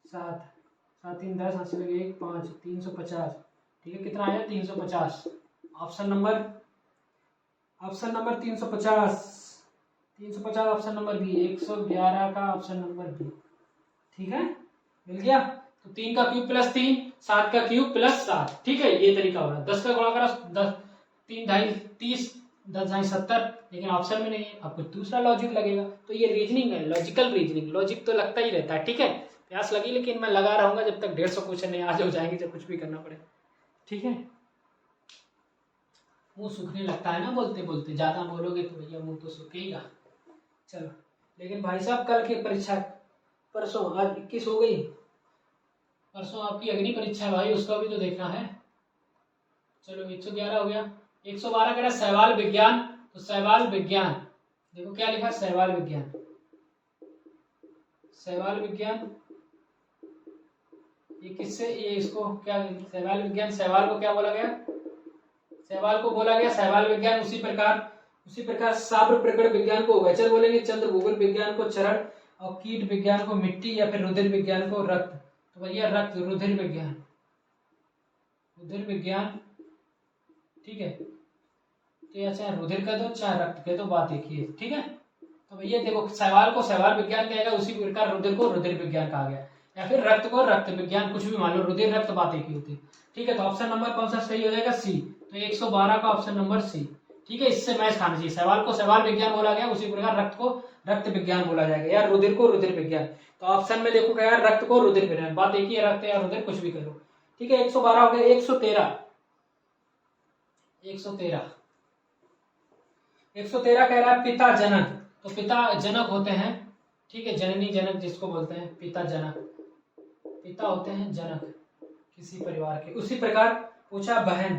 7 7 3 10 8 1 5 350, ठीक है, कितना आया 350, option number 350 option number B, 111 का ऑप्शन नंबर बी। ठीक है, मिल गया। तो 3 का क्यूब प्लस 3, 7 का क्यूब प्लस 7। ठीक है, ये तरीका हो रहा है। 10 का गुणा करा 10, 3 ढाई 30, 10 ढाई 70, लेकिन ऑप्शन में नहीं है। आपको दूसरा लॉजिक लगेगा। तो ये रीजनिंग है, लॉजिकल रीजनिंग। लॉजिक तो लगता ही रहता है। ठीक है, प्यास लगी, लेकिन मैं लगा रहूंगा जब तक 150 क्वेश्चन नहीं आज हो जाएंगे, जब कुछ भी करना पड़े। ठीक है, मुंह सूखने लगता है ना बोलते बोलते, ज्यादा बोलोगे तो भैया मुंह तो सूखेगा। चलो, लेकिन भाई साहब कल की परीक्षा, परसों, आज 21 हो गई, परसों आपकी अग्नि परीक्षा है भाई, उसका भी तो देखना है। चलो 111 हो गया। 112 कह रहा है शैवाल विज्ञान। तो शैवाल विज्ञान, देखो क्या लिखा है, शैवाल विज्ञान। शैवाल विज्ञान ये किससे, ये इसको क्या, शैवाल विज्ञान, शैवाल को क्या बोला गया, शैवाल को बोला गया शैवाल विज्ञान। उसी प्रकार साब्र प्रकट विज्ञान को उभयचर बोलेंगे, चंद्र भूगोल विज्ञान को चरण, और कीट विज्ञान को मिट्टी, या फिर रुधिर विज्ञान को रक्त। तो भैया रक्त, रुधिर विज्ञान, रुधिर विज्ञान। ठीक है, तो या चाहे रुधिर कह दो चाहे रक्त कह दो, बात एक ही है। ठीक है, तो भैया देखो शैवाल को शैवाल विज्ञान कहेगा, उसी प्रकार रुधिर को रुधिर विज्ञान कहा गया, या फिर रक्त को रक्त विज्ञान, कुछ भी मान लो, रुधिर रक्त बात एक ही होती है। ठीक है, तो ऑप्शन नंबर कौन सा सही हो जाएगा, सी। तो 112 का ऑप्शन नंबर सी। ठीक है, इससे मैच खाना चाहिए। शैवाल को शैवाल विज्ञान बोला गया, उसी प्रकार रक्त को रक्त विज्ञान बोला जाएगा, या रुधिर को रुधिर विज्ञान। तो ऑप्शन में देखो क्या, रक्त को रुधिर विज्ञान, बात एक ही है, रक्त या रुधिर कुछ भी करो। ठीक है, 112 हो गया। 113 कह रहा है पिता जनक। तो पिता जनक होते हैं, ठीक है, जननी जनक जिसको बोलते हैं, पिता जनक, पिता होते हैं जनक किसी परिवार के। उसी प्रकार पूछा बहन,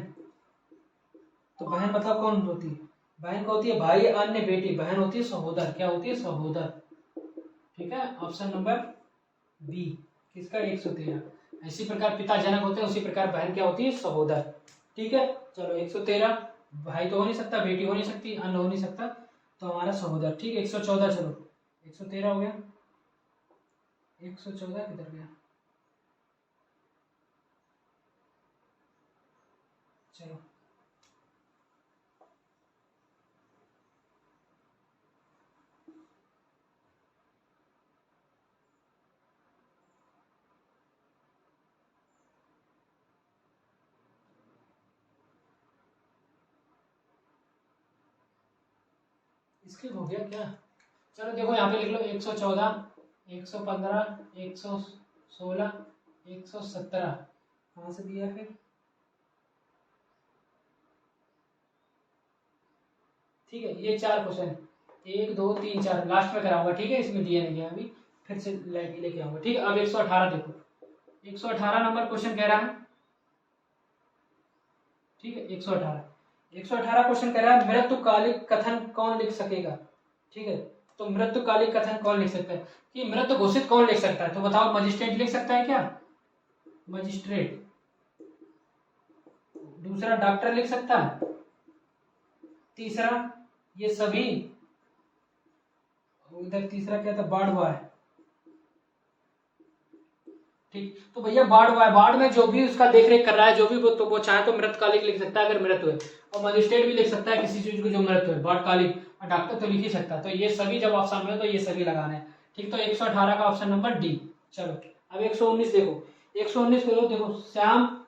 तो बहन मतलब कौन होती है, बहन को होती है भाई, अन्य बेटी, बहन होती है सहोदर, क्या होती है, सहोदर। ठीक है, ऑप्शन नंबर बी किसका, 113। इसी प्रकार पिता जनक होते हैं, उसी प्रकार बहन क्या होती है, सहोदर। ठीक है, चलो 113, भाई तो हो नहीं सकता, बेटी हो नहीं सकती, अन्न हो नहीं सकता, तो हमारा सहोदर। ठीक है, 114, चलो 113 हो गया। 114 किधर गया, चलो इसके हो गया क्या। चलो देखो यहाँ पे लिख लो 114, 115, 116, 117, कहाँ से दिया फिर। ठीक है, ये 4 क्वेश्चन, 1 2 3 4 लास्ट में कराऊंगा। ठीक है, इसमें दिया नहीं गया, अभी फिर से लेके आऊंगा। ठीक है, अब 118 देखो, 118 नंबर क्वेश्चन कह रहा है। ठीक है, 118 क्वेश्चन कह रहा है मृत्युकालिक कथन कौन लिख सकेगा। ठीक है, तो मृत्युकालिक कथन कौन लिख सकता है, कि मृत्यु घोषित कौन लिख सकता है, तो बताओ, मजिस्ट्रेट लिख सकता है क्या, मजिस्ट्रेट। दूसरा डॉक्टर लिख सकता है, तीसरा ये सभी, उधर तीसरा क्या था, बाढ़ हुआ है। ठीक, तो भैया बाढ़ हुआ है, बाढ़ में जो भी उसका देख रेख कर रहा है, जो भी वो चाहे तो मृतकालिक लिख सकता है अगर मृत्यु है, और मजिस्ट्रेट भी लिख सकता है किसी चीज को जो मृत्यु है, बाढ़कालिक, और डॉक्टर तो लिख ही सकता है। तो ये सभी जब ऑप्शन में, तो ये सभी लगाना है। ठीक, तो 118 का ऑप्शन नंबर डी। चलो अब 119 देखो, 119 करो, देखो श्याम,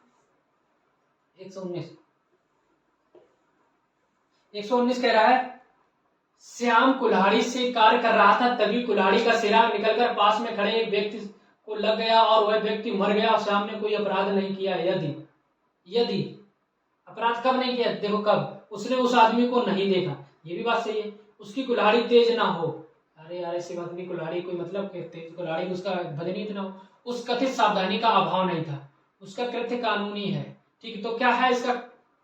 119 कह रहा है श्याम कुल्हाड़ी से कार्य कर रहा था, तभी कुल्हाड़ी का सिरा निकलकर पास में खड़े एक व्यक्ति को लग गया और वह व्यक्ति मर गया, और श्याम ने कोई अपराध नहीं किया। यदि अपराध कब नहीं किया, देखो कब, उसने उस आदमी को नहीं देखा, ये भी बात सही है, उसकी कुल्हाड़ी तेज ना हो, अरे यार ऐसी बात नहीं, कुल्हाड़ी कोई मतलब तेज कुल्हाड़ी, उसका वजन इतना हो, उस कथित सावधानी का अभाव नहीं था, उसका कृत्य कानूनी है। ठीक, तो क्या है इसका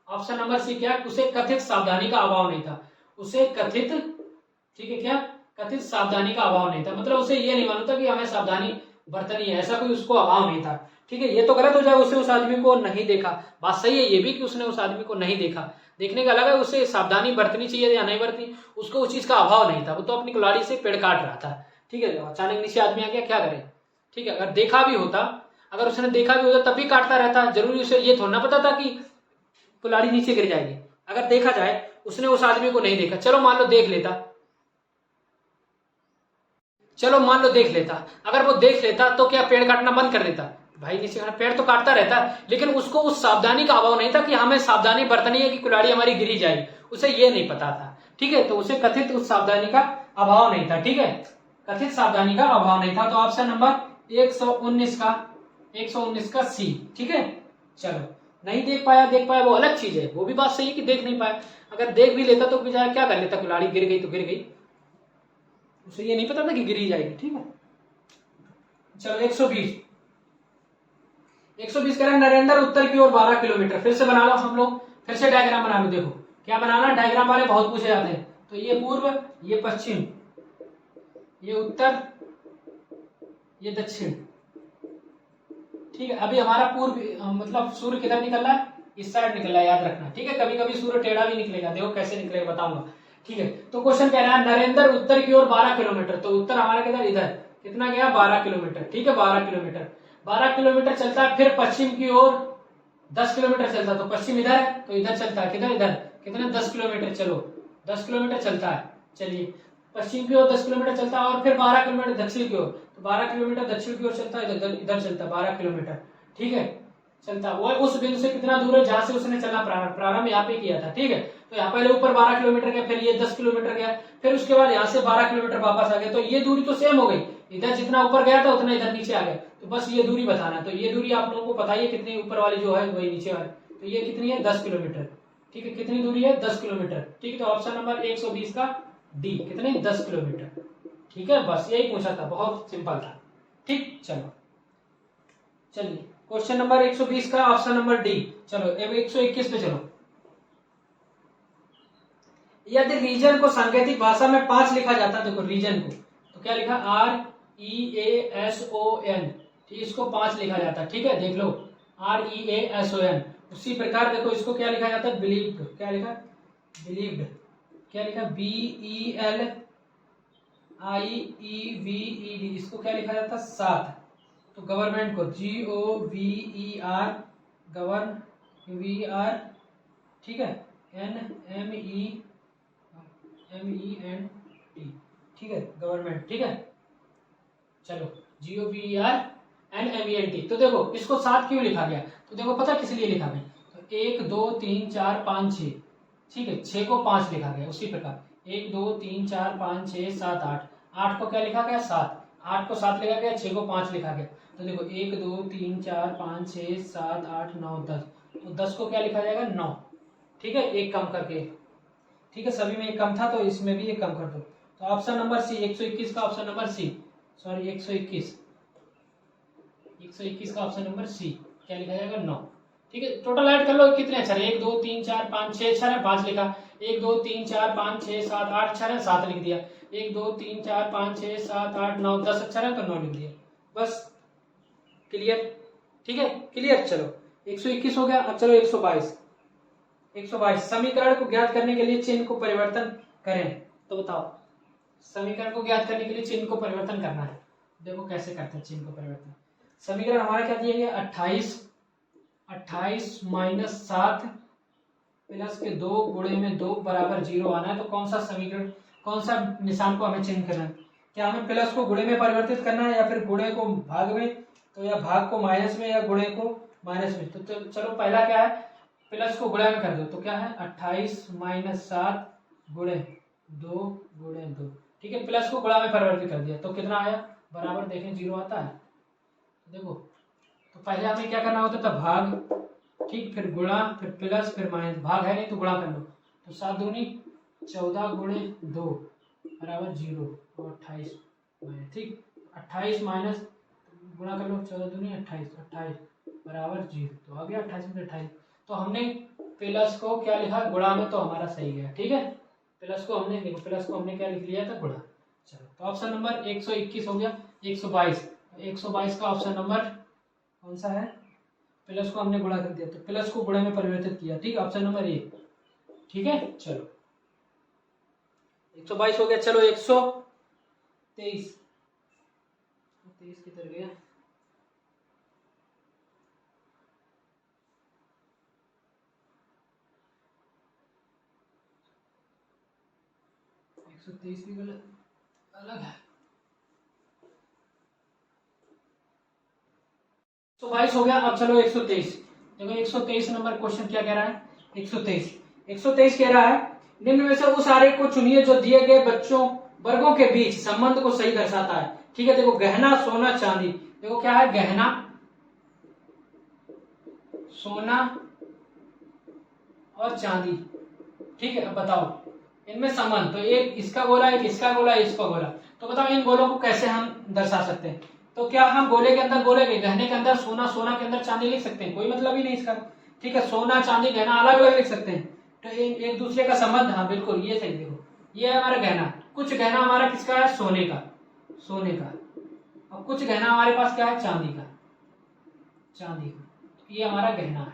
ऑप्शन नंबर सी, क्या, उसे कथित सावधानी का अभाव नहीं था, उसे कथित, ठीक है, क्या, कथित सावधानी का अभाव नहीं था, मतलब उसे ये नहीं मालूम था कि हमें सावधानी बरतनी है, ऐसा कोई उसको अभाव नहीं था। ठीक है, ये तो गलत हो जाए, उसने उस आदमी को नहीं देखा, बात सही है ये भी कि उसने उस आदमी को नहीं देखा, देखने का अलग है, उसे सावधानी बरतनी चाहिए या नहीं बरतनी, उसको उस चीज का अभाव नहीं था, वो तो अपनी कुल्हाड़ी से पेड़ काट रहा था। ठीक है, अचानक नीचे आदमी आ गया, क्या करे। ठीक है, अगर देखा भी होता, अगर उसने देखा भी होता तब भी काटता रहता, जरूरी उसे ये थोड़ा ना पता था कि कुल्हाड़ी नीचे गिर जाएगी। अगर देखा जाए उसने उस आदमी को नहीं देखा, चलो मान लो देख लेता, चलो मान लो देख लेता, अगर वो देख लेता तो क्या पेड़ काटना बंद कर देता? भाई नीचे खड़ा पेड़ तो काटता रहता, लेकिन उसको उस सावधानी का अभाव नहीं था कि हमें सावधानी बरतनी है कि कुल्हाड़ी हमारी गिरी जाएगी, उसे ये नहीं पता था। ठीक है, तो उसे कथित उस सावधानी का अभाव नहीं था। ठीक है, कथित सावधानी का अभाव नहीं था। तो ऑप्शन नंबर 119 का सी। ठीक है, चलो नहीं देख पाया, देख पाया वो अलग चीज है, वो भी बात सही है कि देख नहीं पाया। अगर देख भी लेता तो बेचारा क्या कर लेता, कुल्हाड़ी गिर गई तो गिर गई, उसे ये नहीं पता था कि गिरी जाएगी। ठीक है, चलो 120 कह रहे हैं नरेंद्र उत्तर की ओर 12 किलोमीटर। फिर से बना लो हम लोग, फिर से डायग्राम बना लो। देखो क्या बनाना, डायग्राम वाले बहुत पूछे जाते हैं। तो ये पूर्व, ये पश्चिम, ये उत्तर, ये दक्षिण। ठीक है, अभी हमारा पूर्व मतलब सूर्य किधर निकल रहा है, इस साइड निकल रहा है, याद रखना। ठीक है, कभी कभी सूर्य टेढ़ा भी निकलेगा, देखो कैसे निकलेगा बताऊंगा। ठीक है, तो क्वेश्चन कह रहा है नरेंद्र उत्तर की ओर 12 किलोमीटर। तो उत्तर हमारा किधर, इधर कितना गया 12 किलोमीटर। ठीक है, 12 किलोमीटर, 12 किलोमीटर चलता है। फिर पश्चिम की ओर 10 किलोमीटर चलता है, तो पश्चिम इधर है तो इधर चलता है, किधर इधर, कितने 10 किलोमीटर, चलो 10 किलोमीटर चलता है। चलिए पश्चिम की ओर 10 किलोमीटर चलता है, और फिर 12 किलोमीटर दक्षिण की ओर, तो 12 किलोमीटर दक्षिण की ओर चलता है, इधर इधर चलता है 12 किलोमीटर। ठीक है, चलता वो उस बिंदु से कितना दूर है जहां से उसने चलना प्रारंभ यहाँ पे किया था। ठीक है, तो यहाँ पहले ऊपर 12 किलोमीटर गया, फिर ये 10 किलोमीटर गया, फिर उसके बाद यहाँ से 12 किलोमीटर वापस आ गया। तो ये दूरी तो सेम हो गई, इधर जितना ऊपर गया था उतना इधर नीचे आ गया। तो बस ये दूरी बताना है। तो ये दूरी आप लोगों को पता ही है कितनी, ऊपर वाली जो है वही नीचे वाली, तो ये कितनी है 10 किलोमीटर। ठीक है, कितनी दूरी है 10 किलोमीटर। ठीक है, तो ऑप्शन नंबर 120 का डी, कितने 10 किलोमीटर। ठीक है, बस यही पूछा था, बहुत सिंपल था। ठीक, चलो चलिए क्वेश्चन नंबर 120 का ऑप्शन नंबर डी। चलो अब 121 पे चलो। यदि रीजन को सांकेतिक भाषा में 5 लिखा जाता, देखो रीजन को तो क्या लिखा, REASON, ठीक, इसको 5 लिखा जाता। ठीक है, देख लो REASON। उसी प्रकार देखो इसको क्या लिखा जाता है, बिलीव्ड, क्या लिखा, बिलीव्ड, क्या लिखा, BELIEVED, इसको क्या लिखा जाता, 7। तो गवर्नमेंट को GOVER, गवर्न, VR, ठीक है, NMENT, ठीक है, गवर्नमेंट। ठीक है, चलो GOVERNMENT। तो देखो इसको 7 क्यों लिखा गया, तो देखो पता किस लिए लिखा गया, तो 1 2 3 4 5 6, ठीक है, 6 को 5 लिखा गया। उसी प्रकार 1 2 3 4 5 6 7 8, 8 को क्या लिखा गया 7, 8 को 7 लिखा गया, 6 को 5 लिखा गया। तो देखो 1 2 3 4 5 6 7 8 9 10, तो 10 को क्या लिखा जाएगा 9। ठीक है, एक कम करके, ठीक है, सभी में एक कम था तो इसमें भी एक कम कर दो। तो ऑप्शन नंबर सी, 121 का ऑप्शन नंबर सी, सॉरी 121 का ऑप्शन नंबर सी, क्या लिखा जाएगा 9। ठीक है, टोटल ऐड कर लो कितने अक्षर है, 1 2 3 4 5 6 अक्षर है, 5 लिखा, 1 2 3 4 5 6 7 8 अक्षर है, 7 लिख दिया, 1 2 3 4 5 6 7 8 9 10 अक्षर है तो 9 लिख दिया, बस क्लियर। ठीक है, क्लियर। चलो 121 हो गया। अब चलो 122 समीकरण को ज्ञात करने के लिए चिन्ह को परिवर्तन करें। तो बताओ, समीकरण को ज्ञात करने के लिए चिन्ह को परिवर्तन करना है। देखो कैसे करते हैं चिन्ह को परिवर्तन। समीकरण हमारा क्या दिया गया, 28 माइनस 7 प्लस के 2 गुणे में 2 बराबर 0 आना है। तो कौन सा समीकरण, कौन सा निशान को हमें चिन्ह करना है, क्या हमें प्लस को गुणे में परिवर्तित करना है या फिर गुणे को भाग में, तो या भाग को माइनस में या गुणे को माइनस में। तो चलो पहला क्या है, प्लस को गुणा में कर दो, तो क्या है 28 माइनस 7 गुणे 2 गुणे 2। ठीक है, प्लस को गुणा में परिवर्तित कर दिया तो कितना आया, बराबर देखें 0 आता है। देखो तो पहले हमें क्या करना होता था, भाग, ठीक, फिर गुणा, फिर प्लस, फिर माइनस, भाग है नहीं तो गुणा कर लो। तो 7 दूनी 14 गुणे 2 बराबर 0 और 28 माइनस, ठीक, 28 माइनस गुणा कर लो, 14 दूनी 28 बराबर 0, तो आ गया 28 में 28। तो हमने प्लस को क्या लिखा गुणा में, तो हमारा सही गया। ठीक है, प्लस को हमने, देखो प्लस को हमने क्या लिख लिया था, गुणा। चलो तो ऑप्शन नंबर 121 हो गया। 122 का ऑप्शन नंबर कौन सा है, प्लस को हमने गुणा कर दिया तो प्लस को गुणा में परिवर्तित किया। ठीक, ऑप्शन नंबर ए। ठीक है, चलो 122 हो गया। चलो 123 किधर गया, 123 भी गलत अलग है। 122 हो गया। अब चलो 123। देखो 123 नंबर क्वेश्चन क्या कह रहा है। 123 कह रहा है निम्न में से उस आरेख को चुनिए जो दिए गए बच्चों वर्गों के बीच संबंध को सही दर्शाता है। ठीक है, देखो गहना, सोना, चांदी। देखो क्या है, गहना, सोना और चांदी। ठीक है, अब बताओ इनमें संबंध। तो एक इसका गोला, एक इसका गोला, इसका गोला। तो बताओ इन गोलों को कैसे हम दर्शा सकते हैं। तो क्या हम गोले के अंदर गोले के, गहने के अंदर सोना, सोना के अंदर चांदी लिख सकते हैं? कोई मतलब ही नहीं इसका। ठीक है, सोना, चांदी, गहना अलग अलग लिख सकते हैं। तो एक दूसरे का संबंध, हाँ बिल्कुल ये सही। देखो ये है हमारा गहना, कुछ गहना हमारा किसका है, सोने का, सोने का। और कुछ गहना हमारे पास क्या है, चांदी का, चांदी का। ये हमारा गहना है।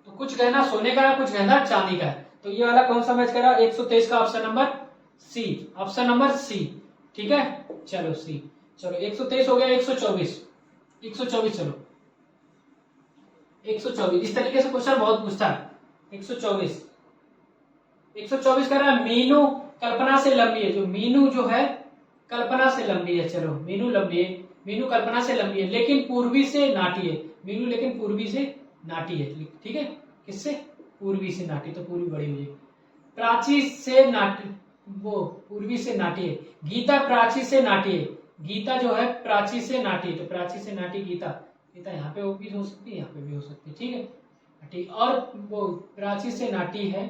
तो कुछ गहना सोने का है, कुछ गहना चांदी का है। तो ये वाला कौन सा मैच करा, 123 का option number C, option number C. ठीक है, चलो सी। चलो 123 हो गया। 124 चलो 124 इस तरीके से क्वेश्चन बहुत पूछता है। 124 कह रहा है मीनू कल्पना से लंबी है। जो मीनू जो है कल्पना से लंबी है। चलो मीनू लंबी है, मीनू कल्पना से लंबी है लेकिन पूर्वी से नाटी है। मीनू लेकिन पूर्वी से नाटी है। ठीक है, किससे, पूर्वी से नाटी, तो पूर्वी बड़ी हो जाएगी। प्राची से नाटी, वो पूर्वी से नाटी है। गीता प्राची से नाटी है। गीता जो है प्राची से नाटी है। तो प्राची से नाटी गीता, गीता यहाँ पे भी हो सकती है, यहाँ पे भी हो सकती है। ठीक है, ठीक। और वो प्राची से नाटी है,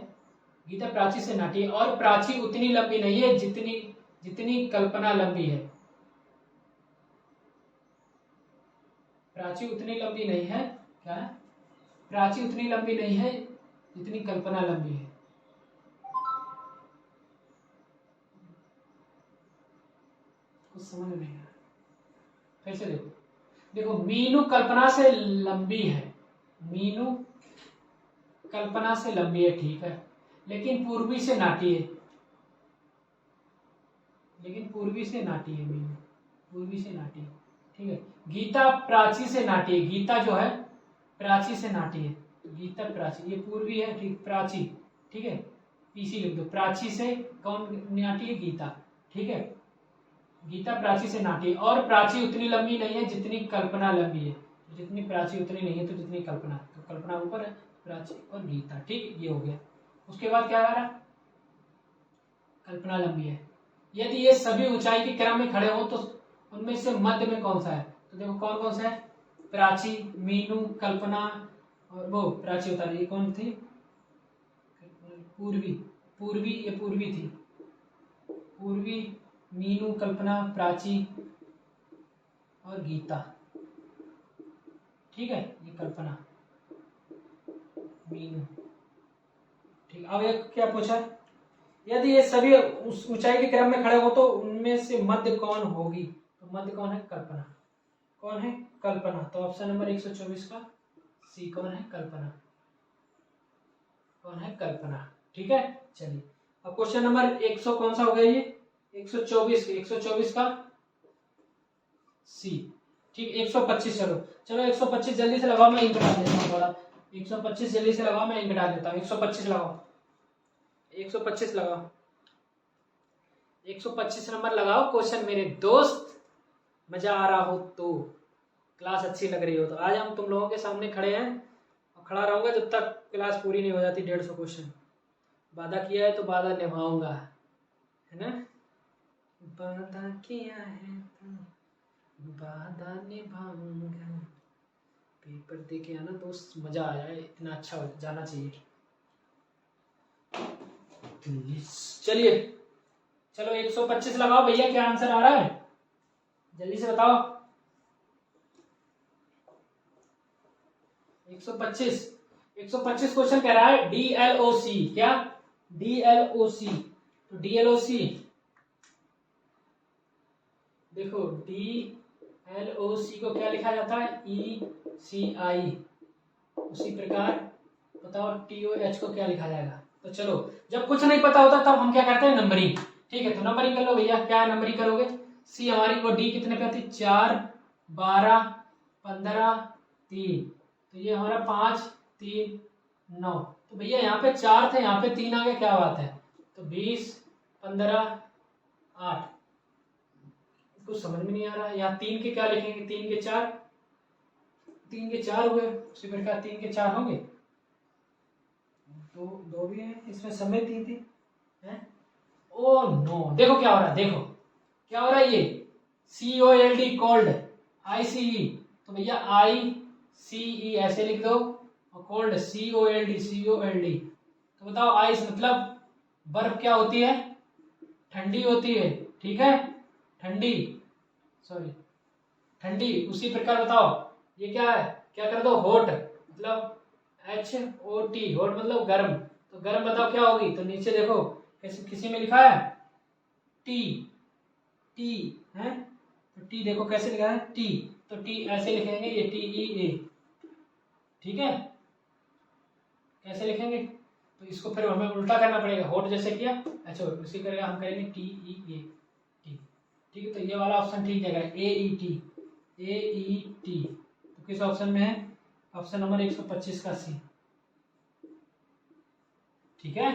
गीता प्राची से नाटी है। और प्राची उतनी लंबी नहीं है जितनी जितनी कल्पना लंबी है। प्राची उतनी लंबी नहीं है, क्या है, प्राची उतनी लंबी नहीं है जितनी कल्पना लंबी है। कुछ समझ नहीं आ रहा, फिर से देखो। देखो मीनू कल्पना से लंबी है, मीनू कल्पना से लंबी है, ठीक है, लेकिन पूर्वी से नाटी है, लेकिन पूर्वी से नाटी है मीनू, पूर्वी से नाटी है। ठीक है, गीता प्राची से नाटी है। गीता जो है प्राची से नाटी है। गीता प्राची, ये पूर्वी है, ठीक, प्राची। ठीक है, पीसी लिख दो। प्राची से कौन नाटी है, गीता। ठीक है, गीता प्राची से नाटी है। और प्राची उतनी लंबी नहीं है जितनी कल्पना लंबी है। जितनी प्राची उतनी नहीं है तो जितनी कल्पना, तो कल्पना ऊपर है, प्राची और गीता। ठीक, ये हो गया। उसके बाद क्या आ रहा, कल्पना लंबी है। यदि ये सभी ऊंचाई के क्रम में खड़े हो तो उनमें से मध्य में कौन सा है। तो देखो कौन कौन सा है, प्राची, मीनू, कल्पना और वो प्राची बता रही, कौन थी, पूर्वी। पूर्वी, ये पूर्वी थी, पूर्वी, मीनू, कल्पना, प्राची और गीता। ठीक है, ये कल्पना, मीनू। ठीक, अब एक क्या पूछा, यदि ये सभी उस ऊंचाई के क्रम में खड़े हो तो उनमें से मध्य कौन होगी। तो मध्य कौन है, कल्पना। कौन है, कल्पना। तो ऑप्शन नंबर 124 का सी, कौन है, कल्पना। कौन है, कल्पना। ठीक है, चलिए अब क्वेश्चन नंबर 100 कौन सा हो गया, ये 124 का सी। ठीक, 125 चलो चलो 125 जल्दी से लगाओ, मैं इंक डाल देता हूँ थोड़ा। 125 जल्दी से लगाओ, मैं इंक डाल देता हूँ। 125 लगाओ, 125 लगाओ, 125 नंबर लगाओ क्वेश्चन मेरे दोस्त। मजा आ रहा हो तो, क्लास अच्छी लग रही हो तो आज हम तुम लोगों के सामने खड़े हैं और खड़ा रहूंगा जब तक क्लास पूरी नहीं हो जाती 150 क्वेश्चन। वादा किया है तो वादा निभाऊंगा, है ना। वादा किया है तो वादा निभाऊंगा। पेपर दे के आना दोस्त, मजा आ जाए, इतना अच्छा हो जाना चाहिए। चलिए चलो 125 लगाओ भैया, क्या आंसर आ रहा है जल्दी से बताओ। 125 क्वेश्चन कह रहा है DLOC, क्या DLOC। तो DLOC देखो, DLOC को क्या लिखा जाता है, ECI। उसी प्रकार बताओ TOH को क्या लिखा जाएगा। तो चलो जब कुछ नहीं पता होता तब हम क्या करते हैं, नंबरिंग। ठीक है, तो नंबरिंग कर लो भैया, क्या नंबरिंग करोगे। सी हमारी को डी कितने पे आती, 4, 12, 15, 3। तो ये हमारा 5, 3, 9। तो भैया यहाँ पे 4 थे, यहाँ पे 3 आ गया, क्या बात है। तो 20, 15 8, कुछ समझ में नहीं आ रहा है। यहाँ 3 के क्या लिखेंगे, 3 के 4, 3 के 4 हुए, उसी प्रकार 3 के 4 होंगे, तो 2 भी है, इसमें समय 3 थी है। ओ नो, देखो क्या हो रहा है, देखो क्या हो रहा है, ये COLD कोल्ड, ICE, तो भैया ICE ऐसे लिख दो, और कोल्ड COLD, तो बताओ आइस मतलब बर्फ क्या होती है, ठंडी होती है, ठीक है, ठंडी, सॉरी ठंडी। उसी प्रकार बताओ ये क्या है, क्या कर दो, हॉट, मतलब HOT, हॉट मतलब गर्म, तो गर्म बताओ क्या होगी, तो नीचे देखो किसी में लिखा है टी, टी है, तो टी देखो कैसे लिखा है, टी, तो टी ऐसे लिखेंगे, ये TEA, ठीक है, कैसे लिखेंगे, तो इसको फिर हमें उल्टा करना पड़ेगा, हॉट जैसे किया, अच्छा उसी करेगा, हम करेंगे TEA, टी, ठीक है, तो ये वाला ऑप्शन ठीक है, AET, तो किस ऑप्शन में है, ऑप्शन नंबर 125 का सी, ठीक है,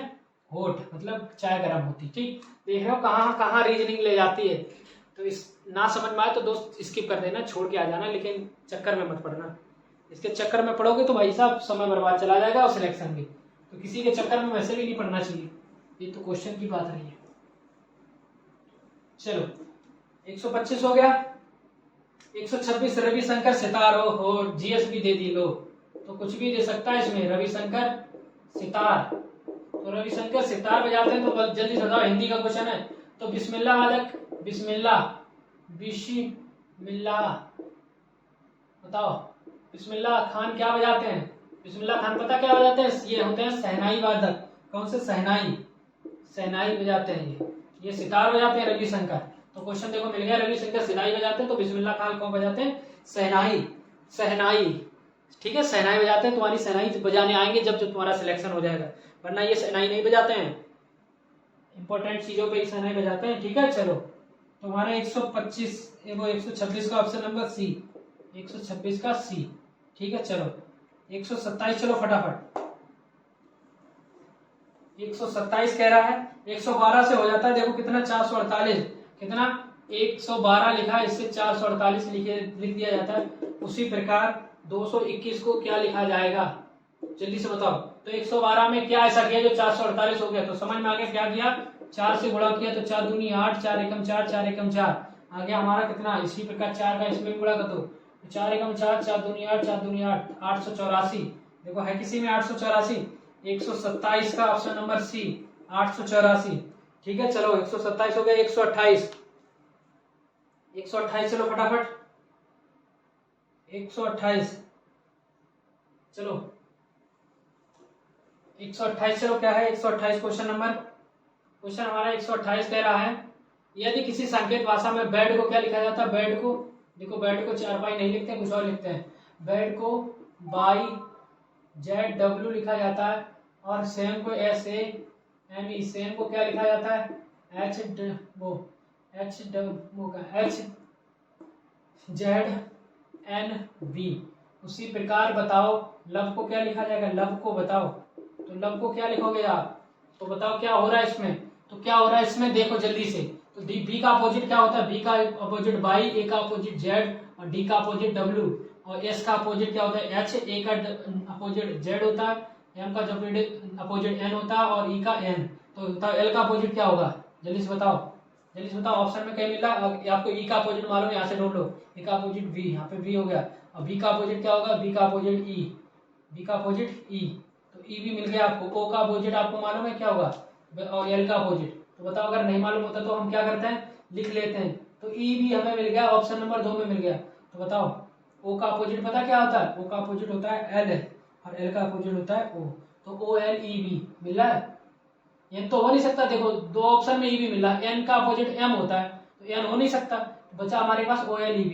हॉट मतलब चाय गर्म होती, ठीक, देख रहे हो कहाँ कहाँ रीजनिंग ले जाती है, तो इस ना समझ में आए तो दोस्त स्किप कर देना, छोड़ के आ जाना, लेकिन चक्कर में मत पड़ना, इसके चक्कर में पड़ोगे तो भाई साहब समय बर्बाद चला जाएगा और सिलेक्शन भी, तो किसी के चक्कर में वैसे भी नहीं पढ़ना चाहिए, ये तो क्वेश्चन की बात रही है। चलो 125 हो गया, 126 रविशंकर सितार हो, GS भी दे दी लो, तो कुछ भी दे सकता है इसमें, रविशंकर सितार, तो रविशंकर सितार बजाते हैं, तो जल्दी से बताओ, हिंदी का क्वेश्चन है, तो बिस्मिल्लाह वादक, बिस्मिल्लाह, बिस्मिल्लाह, बताओ बिस्मिल्लाह खान क्या बजाते हैं, बिस्मिल्लाह खान पता क्या बजाते हैं, ये होते हैं शहनाई वादक, कौन से, शहनाई, शहनाई बजाते हैं, ये सितार बजाते हैं रविशंकर, तो क्वेश्चन देखो मिल गया, रविशंकर शहनाई बजाते हैं, तो बिस्मिल्लाह खान कौन बजाते हैं, शहनाई, शहनाई, ठीक है, शहनाई बजाते हैं, तुम्हारी शहनाई बजाने आएंगे जब तुम्हारा सिलेक्शन हो जाएगा, वरना ये शहनाई नहीं बजाते हैं, इंपॉर्टेंट चीजों पे शहनाई बजाते हैं, ठीक है। चलो तुम्हारा 125 वो 126 का ऑप्शन नंबर सी, 126 का सी, ठीक है। चलो 127, चलो फटाफट, 127 कह रहा है, 112 से हो जाता है, देखो कितना 448, कितना 112 लिखा है, इससे 448 लिख दिया जाता है, उसी प्रकार 221 को क्या लिखा जाएगा, जल्दी से बताओ, तो 112 में क्या ऐसा किया जो 448 हो गया, तो समझ में आ गया क्या किया, 4 से गुणा किया, तो 4 दूनी 8, 4 एकम 4, 4 एकम 4, आ गया हमारा कितना, इसी प्रकार 4 का इसमें भी गुणा कर दो, 4 एकम 4, 4 दूनी 8, 4 दूनी 8, 884, देखो है किसी में 884, 127 का ऑप्शन नंबर सी, 884, ठीक है। चलो 127 हो गया, 128, 128 चलो फटाफट, 128, चलो 128, चलो क्या है 128, क्वेश्चन हमारा 128 कह रहा है, यदि किसी संकेत भाषा में बेड को क्या लिखा जाता है, बेड को, देखो बेड को चारपाई नहीं लिखते, कुछ और लिखते हैं, बेड को बाई ZW लिखा जाता है, और सेम को SAME, सेम को क्या लिखा जाता है, HZNV, उसी प्रकार बताओ लब को क्या लिखा जाएगा, लब को बताओ, तो लब को क्या लिखोगे आप, तो बताओ क्या हो रहा है इसमें, तो क्या हो रहा है इसमें, देखो जल्दी से, तो बी का अपोजिट क्या होता है, बी का अपोजिट बाई, ए का अपोजिट जेड, और डी का अपोजिट डब्ल्यू, और एस का अपोजिट क्या होता है एच, ए का अपोजिट जेड होता है, एम का अपोजिट एन होता है, और ई का एन, तो बताओ एल का अपोजिट क्या होगा, जल्दी से बताओ, जल्दी से बताओ, ऑप्शन में कहीं मिला आपको, ई का अपोजिट मालूम है, यहाँ से ढूंढ लो, ए का अपोजिट बी, यहाँ पे बी हो गया, और बी का अपोजिट क्या होगा, बी का अपोजिट ई, बी का अपोजिट ई, तो ई भी मिल गया आपको, ओ का अपोजिट आपको मालूम है क्या होगा, और एल का अपोजिट, तो बताओ अगर नहीं मालूम होता तो हम क्या करते हैं, लिख लेते हैं, तो ई भी हमें मिल गया, ऑप्शन नंबर 2 में मिल गया, तो बताओ ओ का अपोजिट पता क्या होता है, ओ का अपोजिट होता है एल, और एल का अपोजिट होता है ओ, तो OLEB मिल रहा है, एन तो हो नहीं सकता, देखो दो ऑप्शन में ई भी मिल रहा है, एन का अपोजिट एम होता है, तो एन हो नहीं सकता, तो बचा हमारे पास OLEB,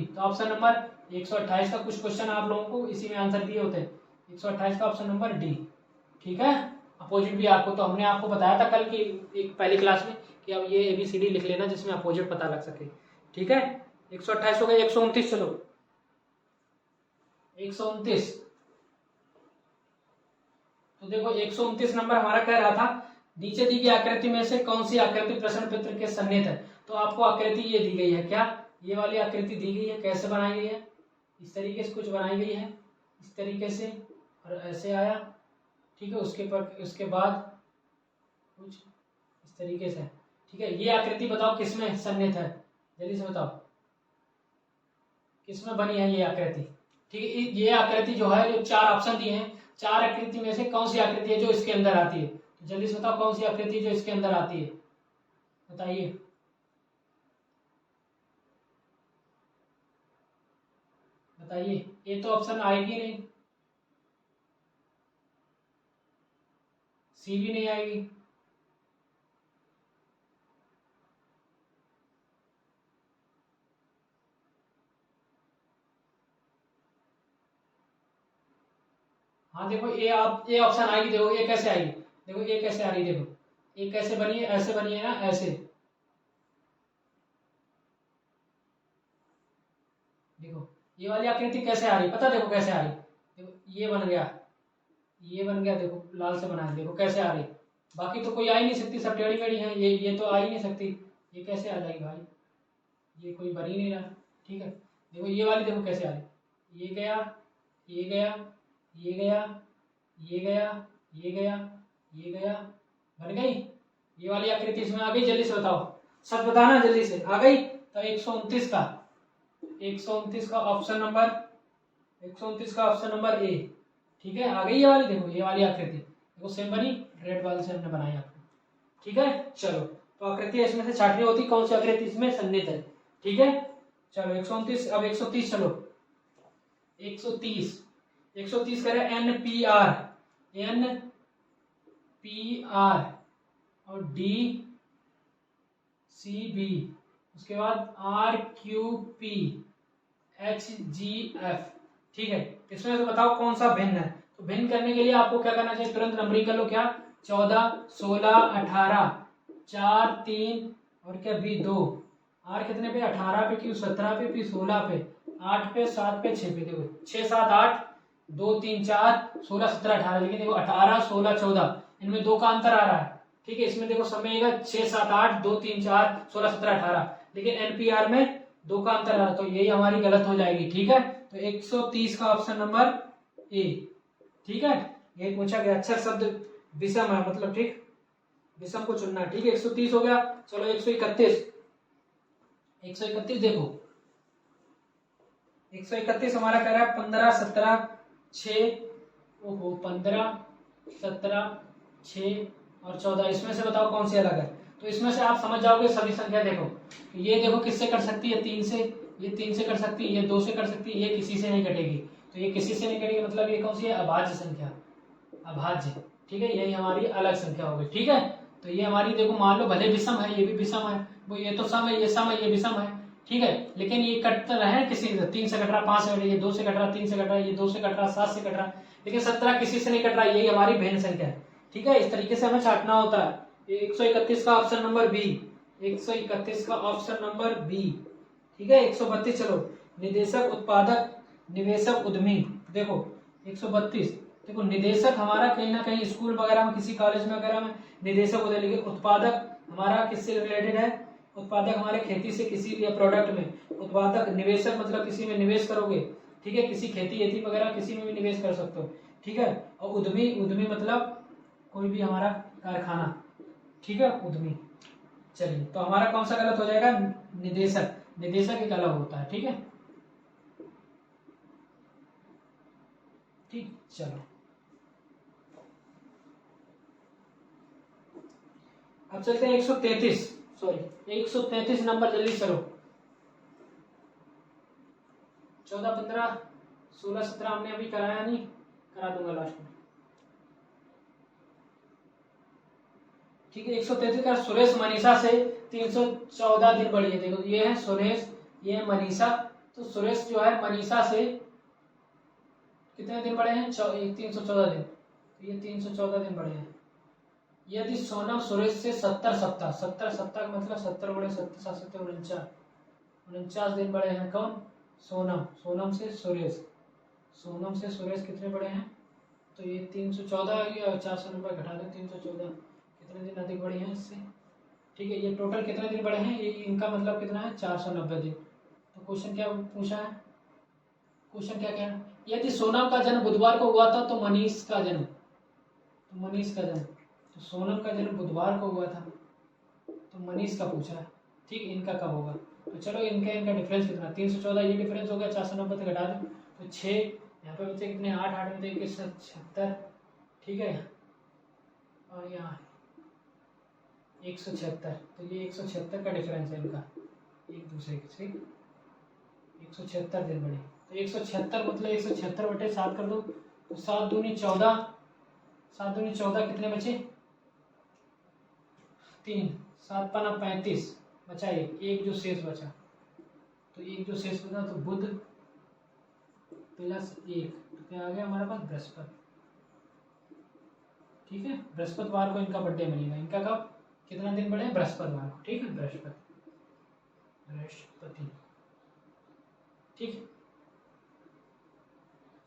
तो ऑप्शन नंबर 128 का कुछ क्वेश्चन आप लोगों को इसी में आंसर दिए होते हैं, 128 का ऑप्शन नंबर डी, ठीक है। अपोजिट भी आपको, तो हमने आपको बताया था कल की एक पहली क्लास में कि अब ये ABCD लिख लेना जिसमें अपोजिट पता लग सके, ठीक है। 128 हो गया, 129 चलो, 129, तो देखो 129 नंबर हमारा कह रहा था, नीचे दी गई आकृति में से कौन सी आकृति प्रश्न पत्र के सन्निहित है? तो आपको आकृति ये दी गई है, क्या ये वाली आकृति दी गई है? कैसे बनाई गई है? इस तरीके से कुछ बनाई गई है, इस तरीके से, और ऐसे आया, ठीक है। उसके बाद कुछ इस तरीके से, ठीक है। ये आकृति बताओ किसमें सन्निहित है, जल्दी से बताओ किसमें बनी है ये आकृति, ठीक है। ये आकृति जो है, जो 4 ऑप्शन दिए हैं, 4 आकृति में से कौन सी आकृति है जो इसके अंदर आती है? तो जल्दी से बताओ कौन सी आकृति जो इसके अंदर आती है, बताइए। बताइए, ये तो ऑप्शन आएगी नहीं, सी भी नहीं आएगी। हाँ देखो, ये ऑप्शन आएगी, देखो ये कैसे आएगी, देखो ये कैसे आ रही है, देखो ये कैसे बनी है, ऐसे बनी है ना, ऐसे। देखो ये वाली आकृति कैसे आ रही, पता देखो कैसे आ रही, देखो ये बन गया, ये बन गया, देखो लाल से बना है, देखो कैसे आ रही। बाकी तो कोई आ ही नहीं सकती, सब टेढ़ी मेढ़ी है, ये तो आ ही नहीं सकती, ये कैसे आ जाएगी भाई, ये कोई बन ही नहीं रहा, ठीक है। देखो ये वाली देखो कैसे आ रही, ये गया, ये गया, ये गया, ये गया, ये गया, ये गया, बन गई ये वाली आकृति इसमें आ गई। जल्दी से बताओ, सच बताना जल्दी से, आ गई? तो 129 का, 129 का ऑप्शन नंबर, 129 का ऑप्शन नंबर ए, ठीक है, आ गई ये वाली। देखो ये वाली आकृति देखो सेम बनी, रेड वाले से हमने बनाई आपको, ठीक है। चलो, तो आकृति इसमें से छाटनी होती, कौन सी आकृति इसमें सन्निहित है, ठीक है। चलो 129, अब 130, चलो 130, 130 करे NPR, NPR और DCB, उसके बाद RQP HGF, ठीक है। इसमें से बताओ कौन सा भिन्न है? तो भिन्न करने के लिए आपको क्या करना चाहिए, तुरंत नंबरिंग कर लो, क्या 14, 16, 18, 4, 3 और क्या बी 2, आर कितने पे, 18 पे, क्यू 17 पे, पी 16 पे, 8 पे, 7 पे, 6 पे, देखो 6, 7, 8, 2, 3, 4, 16, 17, 18, लेकिन देखो 18, 16, 14 इनमें 2 का अंतर आ रहा है, ठीक है। इसमें देखो समय 6, 7, 8, 2, 3, 4, 16, 17, 18, लेकिन एनपीआर में 2 का अंतर आ रहा है, तो यही हमारी गलत हो जाएगी, ठीक है। तो 130 का ऑप्शन नंबर ए, ठीक है। ये पूछा गया, अक्षर शब्द विषम है मतलब, ठीक, विषम को चुनना है, ठीक है। 130 हो गया। चलो 131, 131 देखो, 131 हमारा कह रहा है 15, 17, 6, ओहो 15, 17, 6 और 14, इसमें से बताओ कौन सी अलग है? तो इसमें से आप समझ जाओगे सभी संख्या, देखो तो ये देखो किससे कट सकती है, 3 से, ये 3 से कट सकती है, ये 2 से कट सकती है, ये किसी से नहीं कटेगी, तो ये किसी से नहीं कटेगी, मतलब ये कौन सी है, अभाज्य संख्या, अभाज्य, ठीक है, यही हमारी अलग संख्या होगी, ठीक है। तो ये हमारी देखो, मान लो भले विषम है, ये भी विषम है, वो ये तो सम है, ये सम है, ये विषम है, ठीक है, लेकिन ये कटता रहे किसी से, 3 से कट रहा, 5 से कट रहा, ये 2 से कट रहा, 3 से कट रहा, ये 2 से कट रहा, 7 से कट रहा, लेकिन 17 किसी से नहीं कट रहा, यही हमारी भिन्न संख्या है, ठीक है। इस तरीके से हमें छाटना होता है। 131 का ऑप्शन नंबर बी, 131 का ऑप्शन नंबर बी, ठीक है। 132, चलो निदेशक, उत्पादक, निवेशक, उद्यमी, देखो 132, देखो निदेशक हमारा कहीं ना कहीं स्कूल वगैरह में, किसी कॉलेज में वगैरह में निदेशक होता है, लेकिन उत्पादक हमारा किससे रिलेटेड है, उत्पादक हमारे खेती से, किसी या प्रोडक्ट में, उत्पादक, निवेशक मतलब किसी में निवेश करोगे, ठीक है, किसी खेती वगैरह किसी में भी निवेश कर सकते हो, ठीक है। और उद्यमी, उद्यमी मतलब कोई भी हमारा कारखाना, ठीक है, उद्यमी। चलिए, तो हमारा कौन सा गलत हो जाएगा, निदेशक, निदेशक एक अलग होता है, ठीक है, ठीक। चलो अब चलते हैं 133, सॉरी 133 नंबर, जल्दी चलो। 14, 15, 16, 17 हमने अभी कराया नहीं, करा दूंगा लास्ट में, ठीक है। 133 का सुरेश मनीषा से 314 दिन बढ़ी है, देखो ये है सुरेश, ये है मनीषा, तो सुरेश जो है मनीषा से कितने दिन बढ़े हैं, 314 दिन, तो ये 314 दिन बढ़े हैं। यदि सोनम सुरेश से 70 सप्ताह, 70 सप्ताह का मतलब 70 बड़े 70, 7 7 49, 49 दिन बढ़े हैं, कौन, सोनम, सोनम से सुरेश, सोनम से सुरेश कितने बड़े हैं, तो ये 314 आ गया, 490 घटा दो, 314 कितने दिन अधिक बढ़े हैं इससे, ठीक है। ये टोटल कितने दिन बढ़े हैं, ये इनका मतलब कितना है 490 दिन। तो क्वेश्चन क्या पूछा है, क्वेश्चन क्या कह, यदि सोनम का जन्म बुधवार को हुआ था तो मनीष का जन्म, तो मनीष का जन्म, तो सोनम का जन्म बुधवार को हुआ था तो मनीष का पूछा है, ठीक। इनका कब होगा, तो चलो इनका डिफरेंस कितना 314, ये डिफरेंस हो गया, 490 से घटा दो तो 6, यहाँ पे बच्चे कितने 8 8 में 176, ठीक है। और यहाँ 176, तो ये 176 का डिफरेंस है इनका एक दूसरे से, 176 दिन बढ़े। तो 176 मतलब 176/7 कर दो, तो 7 दूनी 14, 7 दूनी 14 कितने बचे 3, 7 पना 35 बचा एक जो शेष बचा, तो एक जो शेष बचा तो बुध प्लस 1, तो क्या आ गया हमारे पास बृहस्पति, ठीक है। बृहस्पतिवार को इनका बर्थडे मिलेगा, इनका कब कितना दिन बढ़े बृहस्पतिवार को, ठीक है। बृहस्पति, ठीक।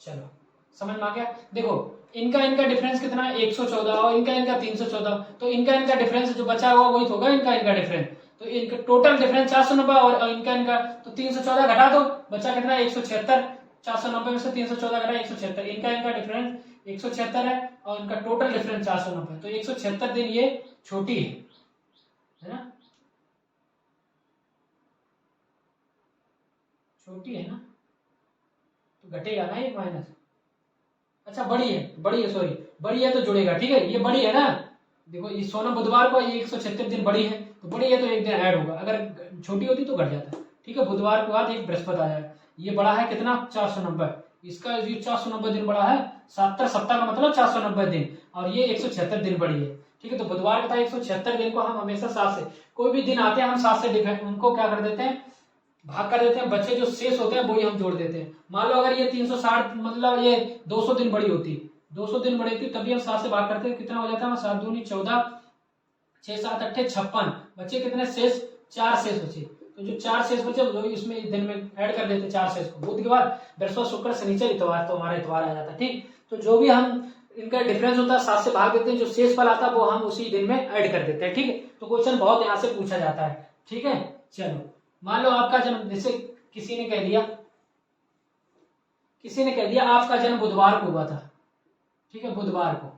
चलो समझ में आ गया। देखो इनका डिफरेंस कितना है 114 और इनका 314, तो इनका डिफरेंस जो बचा हुआ वही तो होगा इनका डिफरेंस, तो इनका टोटल डिफरेंस 490 और इनका तो 314 घटा दो, बचा कितना 176, 490 में से 314 घटा 176, इनका डिफरेंस 176 है और इनका टोटल डिफरेंस 490, तो 176 दिन ये छोटी है ना, छोटी है ना, तो घटेगा ना एक माइनस, अच्छा बड़ी है सॉरी, बड़ी है तो जुड़ेगा, ठीक है। ये बड़ी है ना, देखो ये सोनम बुधवार को, ये 176 दिन बड़ी है, तो बड़ी है तो एक दिन ऐड होगा, अगर छोटी होती तो घट जाता है, ठीक है। बुधवार के बाद एक बृहस्पति आ जाएगा, ये बड़ा है कितना 490, इसका ये 490 दिन बड़ा है, 70 सप्ताह का मतलब 490 दिन, और ये 176 दिन बड़ी है, ठीक है। तो बुधवार का 176 दिन को हम हमेशा 7 से, कोई भी दिन आते हैं हम 7 से डिफरेंट उनको क्या कर देते हैं भाग कर देते हैं, बच्चे जो शेष होते हैं वही हम जोड़ देते हैं। मान लो अगर ये 360 मतलब ये 200 दिन बड़ी होती, 200 दिन बड़ी थी तभी हम 7 से भाग करते हैं, कितना हो जाता है 7 दूनी 14, 6 7 8 56, बच्चे कितने शेष 4 शेष बचे, तो जो 4 शेष बचे वो इसमें दिन में ऐड कर देते 4 शेष को, बुध के बाद बृहस्पति शुक्र शनिचर इतवार, तो हमारा इतवार आ जाता है, ठीक। तो जो भी हम इनका डिफरेंस होता है 7 से भाग देते हैं, जो शेष फल आता है वो हम उसी दिन में ऐड कर देते हैं, ठीक है। तो क्वेश्चन बहुत यहाँ से पूछा जाता है, ठीक है। चलो मान लो आपका जन्म, जैसे किसी ने कह दिया आपका जन्म बुधवार को हुआ था, ठीक है, बुधवार को,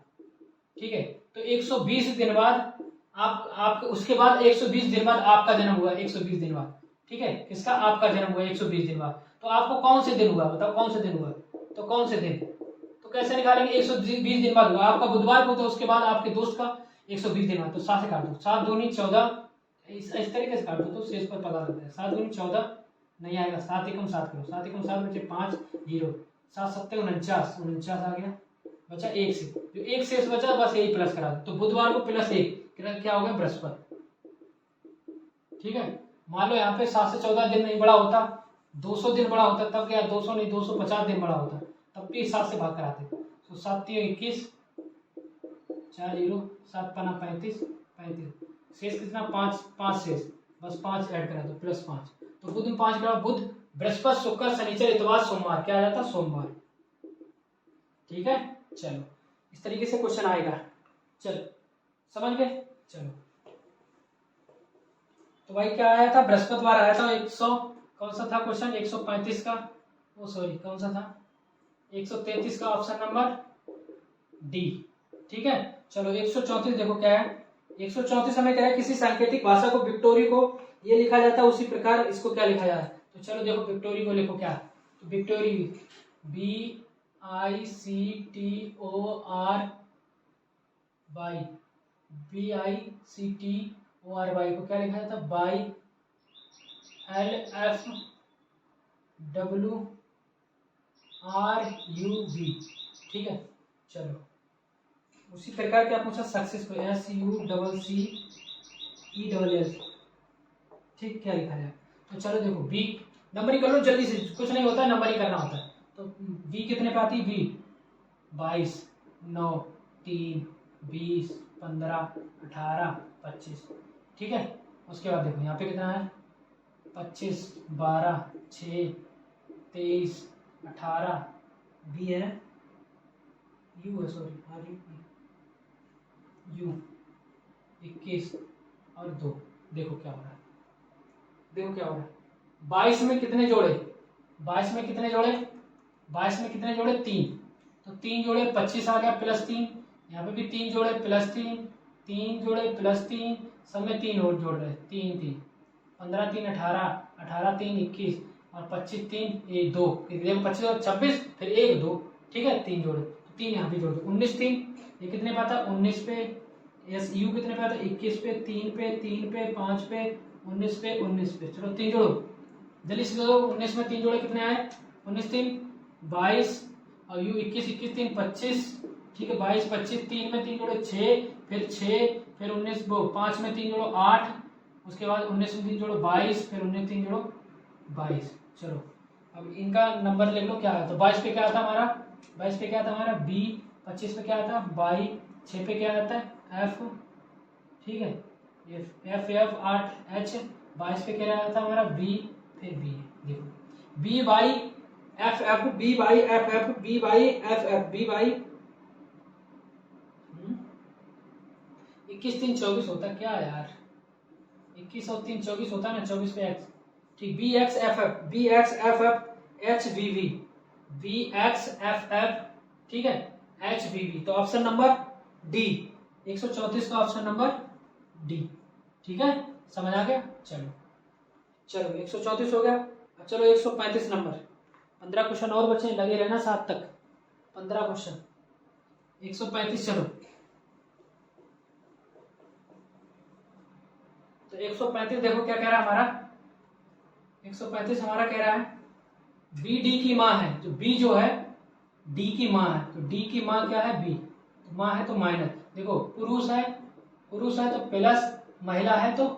ठीक है। तो 120 दिन बाद आप उसके बाद 120 दिन बाद आपका जन्म हुआ, 120 दिन बाद, ठीक है। किसका आपका जन्म हुआ 120 दिन बाद, तो आपको कौन से दिन हुआ बताओ, कौन से दिन हुआ, तो कौन से दिन, तो कैसे निकालेंगे 120 दिन बाद हुआ आपका बुधवार को, तो उसके बाद आपके दोस्त का 120 दिन बाद, तो 7 से काट दो, 7 दूनी 14, इस तरीके से काट दो तो शेष पर पता लगता है, 7 दूनी 14 नहीं आएगा, 7 एकम 7 करो, 7 एकम 7 बचे 5 0, 7 7 49 49 आ गया, बचा एक से, जो एक शेष बचा बस यही प्लस करा दो, तो बुधवार को प्लस 1 क्या हो गया बृहस्पति, ठीक है। मान लो यहाँ पे 7 से 14 दिन नहीं बड़ा होता, 200 दिन बड़ा होता, तब क्या 200 नहीं 250 दिन बड़ा होता, तब भी 7 से भाग कराते, तो 7 3 21 4 0, 7 पना 35 35, शेष कितना 5 शेष, बस 5 ऐड करा दो प्लस 5, तो बुध में 5 ग्राम, बुध बृहस्पति शुक्र शनिचर इतवार सोमवार, क्या आ जाता सोमवार, ठीक है। चलो इस तरीके से क्वेश्चन आएगा, चलो समझ गए। चलो तो भाई क्या आया था बृहस्पतिवार आया था 100, कौन सा था क्वेश्चन 135 का, वो सॉरी कौन सा था 133 का, ऑप्शन नंबर डी, ठीक है। चलो 134 देखो क्या है, 134 हमें कह रहा है किसी सांकेतिक भाषा को विक्टोरी को ये लिखा जाता है उसी प्रकार इसको क्या लिखा जाता है, तो चलो देखो विक्टोरी को लिखो क्या, तो विक्टोरी BICTORY को क्या लिखा जाता है बाई LFWRUB, ठीक है। चलो उसी प्रकार क्या पूछा सक्सेसफुल SUCCELL, ठीक क्या लिखा जाए, तो चलो देखो बी नंबर ही कर लो जल्दी से, कुछ नहीं होता है नंबर ही करना होता है, तो बी कितने पे आती है बी 22 9 3 20 15 18 25, ठीक है। उसके बाद देखो यहाँ पे कितना है 25 12 6 23 18 बी है यू है सॉरी यू 21 और 2, देखो क्या हो रहा है, देखो क्या हो रहा है। 22 में कितने जोड़े, 22 में कितने जोड़े, 22 में कितने जोड़े 3, तो 3 जोड़े 25 आ गया प्लस 3, यहाँ पे भी 3 जोड़े प्लस 3, 3 जोड़े प्लस 3, सब में 3 और जोड़ रहे, 3 3, 15 3 18, 18 3 21 और 25 3 1 2, देखो 25 और 26 फिर 1 2, ठीक है 3 जोड़े, तो 3 यहाँ भी जोड़ दो, 19 3, ये कितने पे आता है 19 पे, यस यू कितने पे आता है 21 पे, 3 पे, 3 पे, 5 पे, 19 पे, 19 पे, चलो 3 जोड़ो जल्दी से जोड़ो, 19 में 3 जोड़े कितने आए 19 3 22 और यू 21 21 3 25, ठीक है 22 25, 3 में 3 जोड़े 6, फिर 6, फिर 19 वो 5 में 3 जोड़ो 8, उसके बाद 19 में 3 जोड़ो 22, फिर 19 3 जोड़ो 22। चलो अब इनका नंबर ले लो क्या है, तो 22 पे क्या आता है हमारा, 22 पे क्या आता है हमारा बी, 25 पे क्या आता है बाई, 6 पे क्या आता है एफ, ठीक है एफ एफ 8 एच, 22 पे क्या आता है हमारा बी, फिर बी, देखो B by F F, B by F F, B by F F, B by 21 3 24 होता क्या है यार, 21 और 3 24 होता है ना, 24 पे एक्स, ठीक B X F F, B X F F H V V, B X F F, ठीक है एच वी वी, तो ऑप्शन नंबर डी, 134 का ऑप्शन नंबर डी, ठीक है समझ आ गया। चलो चलो 134 हो गया, अब चलो 135 नंबर, 15 क्वेश्चन और बचे, लगे रहना 7 तक, 15 क्वेश्चन, 135 चलो, तो 135 देखो क्या कह रहा है हमारा, 135 हमारा कह रहा है बी डी की माँ है, जो बी जो है डी की माँ है, तो डी की माँ क्या है बी, तो माँ है तो माइनस, देखो पुरुष है तो प्लस, महिला है तो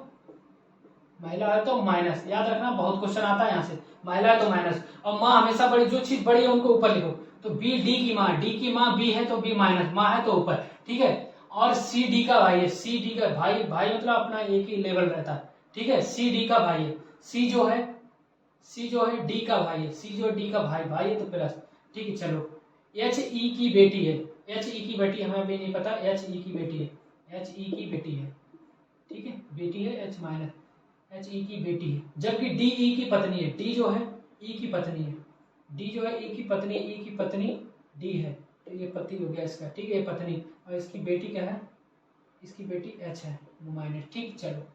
माइनस, याद रखना बहुत क्वेश्चन आता है यहाँ से, महिला है तो माइनस, और माँ हमेशा बड़ी, जो चीज बड़ी है उनको ऊपर लिखो, तो बी डी की माँ बी है तो बी माइनस, माँ है तो ऊपर, ठीक है और सी डी का भाई है, सी डी का भाई मतलब अपना एक ही लेवल रहता है, ठीक है सी डी का भाई है, सी जो है डी का भाई है, सी जो डी का भाई है तो प्लस, ठीक है चलो एच ई की बेटी है, एच ई की बेटी हमें भी नहीं पता, एच ई की बेटी है, एच ई की बेटी है, ठीक है बेटी है एच माइनस, एच ई की बेटी है, जबकि डी ई की पत्नी है, डी जो है ई की पत्नी है, डी जो है ई की पत्नी, ई की पत्नी डी है, तो ये पति हो गया इसका, ठीक है ये पत्नी, और इसकी बेटी क्या है, इसकी बेटी एच है माइनस, ठीक चलो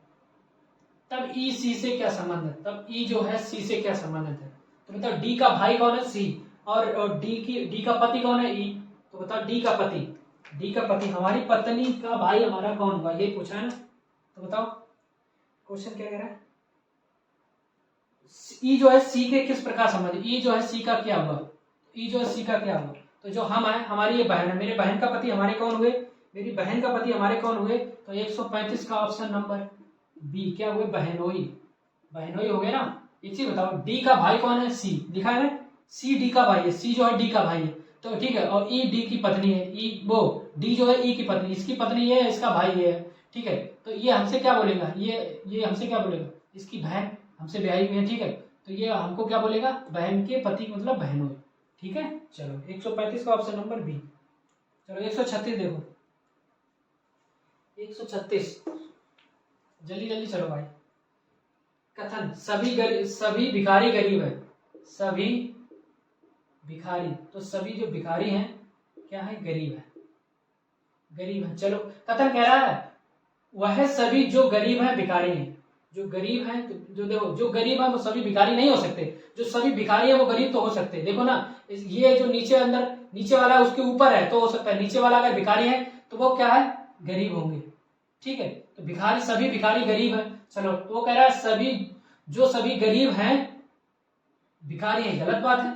तब ई सी से क्या संबंध है, तब ई जो है सी से क्या संबंध है, तो मतलब डी का भाई कौन है सी, और डी का पति कौन है ई, तो बताओ डी का पति हमारी पत्नी का भाई हमारा कौन हुआ, यही पूछा है ना, तो बताओ क्वेश्चन क्या कह रहा है, ई जो है सी के किस प्रकार संबंध, ई जो है सी का क्या हुआ, ई जो है सी का क्या हुआ, तो जो हम है हमारी ये बहन है, मेरे बहन का पति हमारे कौन हुए, मेरी बहन का पति हमारे कौन हुए, तो 135 का ऑप्शन नंबर बी क्या हुए बहनोई हो गए ना। एक चीज बताओ डी का भाई कौन है सी, लिखा है ना सी डी का भाई है, सी जो है डी का भाई है, तो ठीक है और ई डी की पत्नी है, ई वो डी जो है ई की पत्नी, इसकी पत्नी ये है इसका भाई ये है, ठीक है तो ये हमसे क्या बोलेगा, ये हमसे क्या बोलेगा, इसकी बहन हमसे ब्याही हुई है, ठीक है तो ये हमको क्या बोलेगा बहन के पति मतलब बहनोई, ठीक है चलो 135 का ऑप्शन नंबर बी। चलो 136 देखो, 136 जल्दी चलो भाई, कथन सभी भिखारी गरीब है, सभी भिखारी, तो सभी जो भिखारी हैं क्या है गरीब है, चलो कथन कह रहा है वह सभी जो गरीब हैं भिखारी हैं, जो गरीब हैं जो देखो जो गरीब है वो सभी भिखारी नहीं हो सकते, जो सभी भिखारी है वो गरीब तो हो सकते हैं, देखो ना ये जो नीचे वाला है उसके ऊपर है तो हो सकता है, नीचे वाला अगर भिखारी है तो वो क्या है गरीब होंगे, ठीक है तो सभी भिखारी गरीब है, चलो तो वो कह रहा है सभी गरीब हैं भिखारी है, गलत बात है,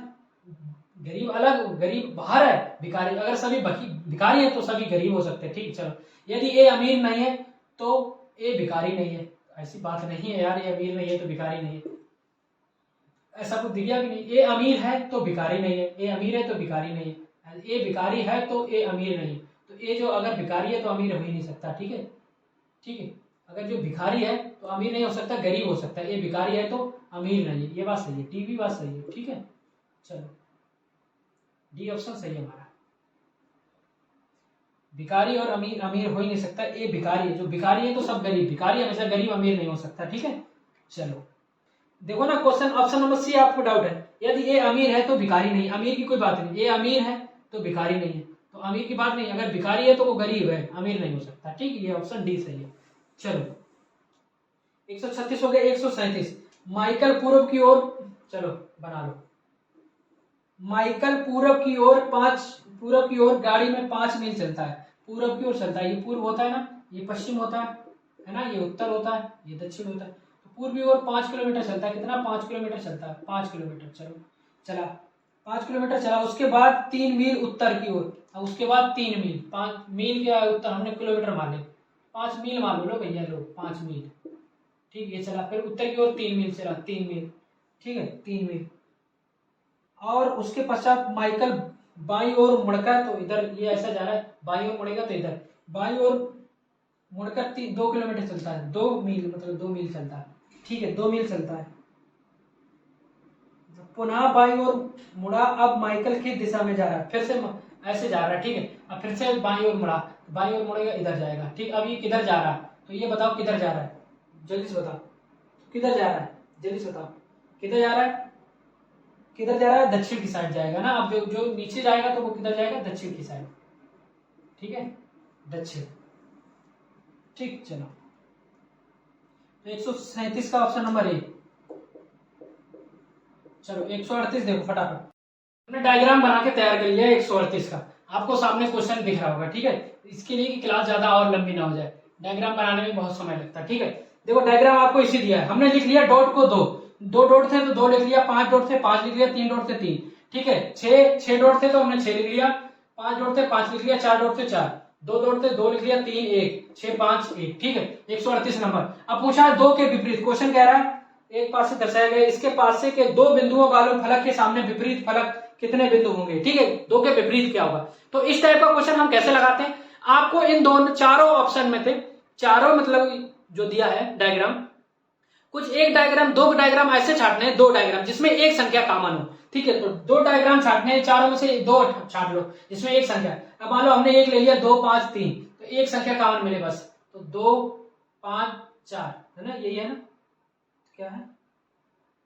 गरीब अलग गरीब बाहर है, भिखारी अगर सभी भिखारी है तो सभी गरीब हो सकते हैं, ठीक चलो यदि ए अमीर नहीं है तो ए भिखारी नहीं है, ऐसी बात नहीं है यार, ये अमीर नहीं है तो भिखारी नहीं है, ऐसा कुछ दिया भी नहीं, ए अमीर है तो भिखारी नहीं है, ए अमीर है तो भिखारी नहीं है, ए भिखारी है तो ए अमीर नहीं, तो ए जो अगर भिखारी है तो अमीर हो ही नहीं सकता, ठीक है अगर जो भिखारी है तो अमीर नहीं हो सकता गरीब हो सकता है, ए भिखारी है तो अमीर नहीं है, ये बात सही है, टी भी बात सही है, ठीक है चलो डी ऑप्शन सही है हमारा। भिखारी और अमीर अमीर हो ही नहीं सकता, ये भिखारी है, जो भिखारी है तो सब गरीब, भिखारी हमेशा गरीब, अमीर नहीं हो सकता, ठीक है। चलो देखो ना क्वेश्चन ऑप्शन नंबर सी आपको डाउट है, यदि ये अमीर है तो भिखारी नहीं, अमीर की कोई बात नहीं, ये अमीर है तो भिखारी नहीं है, तो अमीर की बात नहीं, अगर भिखारी है तो वो गरीब है, अमीर नहीं हो सकता, ठीक है, ये ऑप्शन डी सही है। चलो 136 हो गया। 137 माइकल पूर्व की ओर, चलो बना लो, माइकल पूरब की ओर गाड़ी में 5 मील चलता है, पूरब की ओर चलता है, ये पूर्व होता है ना, ये पश्चिम होता है ना, ये उत्तर होता है, ये दक्षिण होता है, तो पूर्व की ओर 5 किलोमीटर चलता है, कितना 5 किलोमीटर चलता है, 5 किलोमीटर, चलो चला 5 किलोमीटर चला, उसके बाद 3 मील उत्तर की ओर, उसके बाद 3 मील, 5 मील के उत्तर हमने किलोमीटर मान ले, 5 मील मान लो भैया, लो 5 मील, ठीक, ये चला, फिर उत्तर की ओर 3 मील चला, 3 मील, ठीक है, 3 मील, और उसके पश्चात माइकल बाई ओर मुड़कर, तो इधर ये ऐसा जा रहा है, बाई ओर मुड़ेगा तो इधर, बाई ओर मुड़कर 2 किलोमीटर चलता है, 2 मील मतलब 2 मील चलता है, ठीक है, 2 मील चलता है, पुनः बाई ओर मुड़ा, अब माइकल किस दिशा में जा रहा है, फिर से ऐसे जा रहा है, ठीक है, अब फिर से बाई ओर मुड़ा, बाई ओर मुड़ेगा इधर जाएगा, ठीक, अब ये किधर जा रहा है, तो ये बताओ किधर जा रहा है, जल्दी से बताओ किधर जा रहा है, जल्दी से बताओ किधर जा रहा है, किधर जा रहा है, दक्षिण की साइड जाएगा ना, अब जो नीचे जाएगा तो वो किधर जाएगा, दक्षिण की साइड, ठीक है, दक्षिण, ठीक। चलो तो 137 का ऑप्शन नंबर ए। चलो 138 देखो फटाफट, हमने डायग्राम बना के तैयार कर लिया 138 का, आपको सामने क्वेश्चन दिख रहा होगा, ठीक है, इसके लिए कि क्लास ज्यादा और लंबी ना हो जाए, डायग्राम बनाने में बहुत समय लगता है, ठीक है। देखो डायग्राम आपको इसी दिया है, हमने लिख लिया डॉट को 2 डॉट थे तो 2 लिख लिया, 5 डॉट थे 5 लिख लिया, 3 डॉट थे 3, ठीक है, 6 डॉट थे तो हमने 6 लिख लिया, 5 डॉट थे 5 लिख लिया, 4 डॉट थे 4, 2 डॉट थे 2 लिख लिया, 3 1 6 5 1, ठीक है। 138 नंबर। अब पूछा 2 के विपरीत, क्वेश्चन कह रहा है एक पास से दर्शाया गया इसके पास से के 2 बिंदुओं वाले फलक के सामने विपरीत फलक कितने बिंदु होंगे, ठीक है, 2 के विपरीत क्या होगा। तो इस टाइप का क्वेश्चन हम कैसे लगाते हैं, आपको इन दोनों चारों ऑप्शन में थे, चारों मतलब जो दिया है डायग्राम, कुछ एक डायग्राम 2 डायग्राम ऐसे छाटने हैं, 2 डायग्राम जिसमें एक संख्या कॉमन हो, ठीक है, तो 2 डायग्राम छाटने हैं, चारों में से 2 छाट लो जिसमें एक संख्या, अब मान लो हमने एक ले लिया 2 5 3, तो एक संख्या कॉमन मिले बस, तो 2 5 4 है ना, यही है ना, क्या है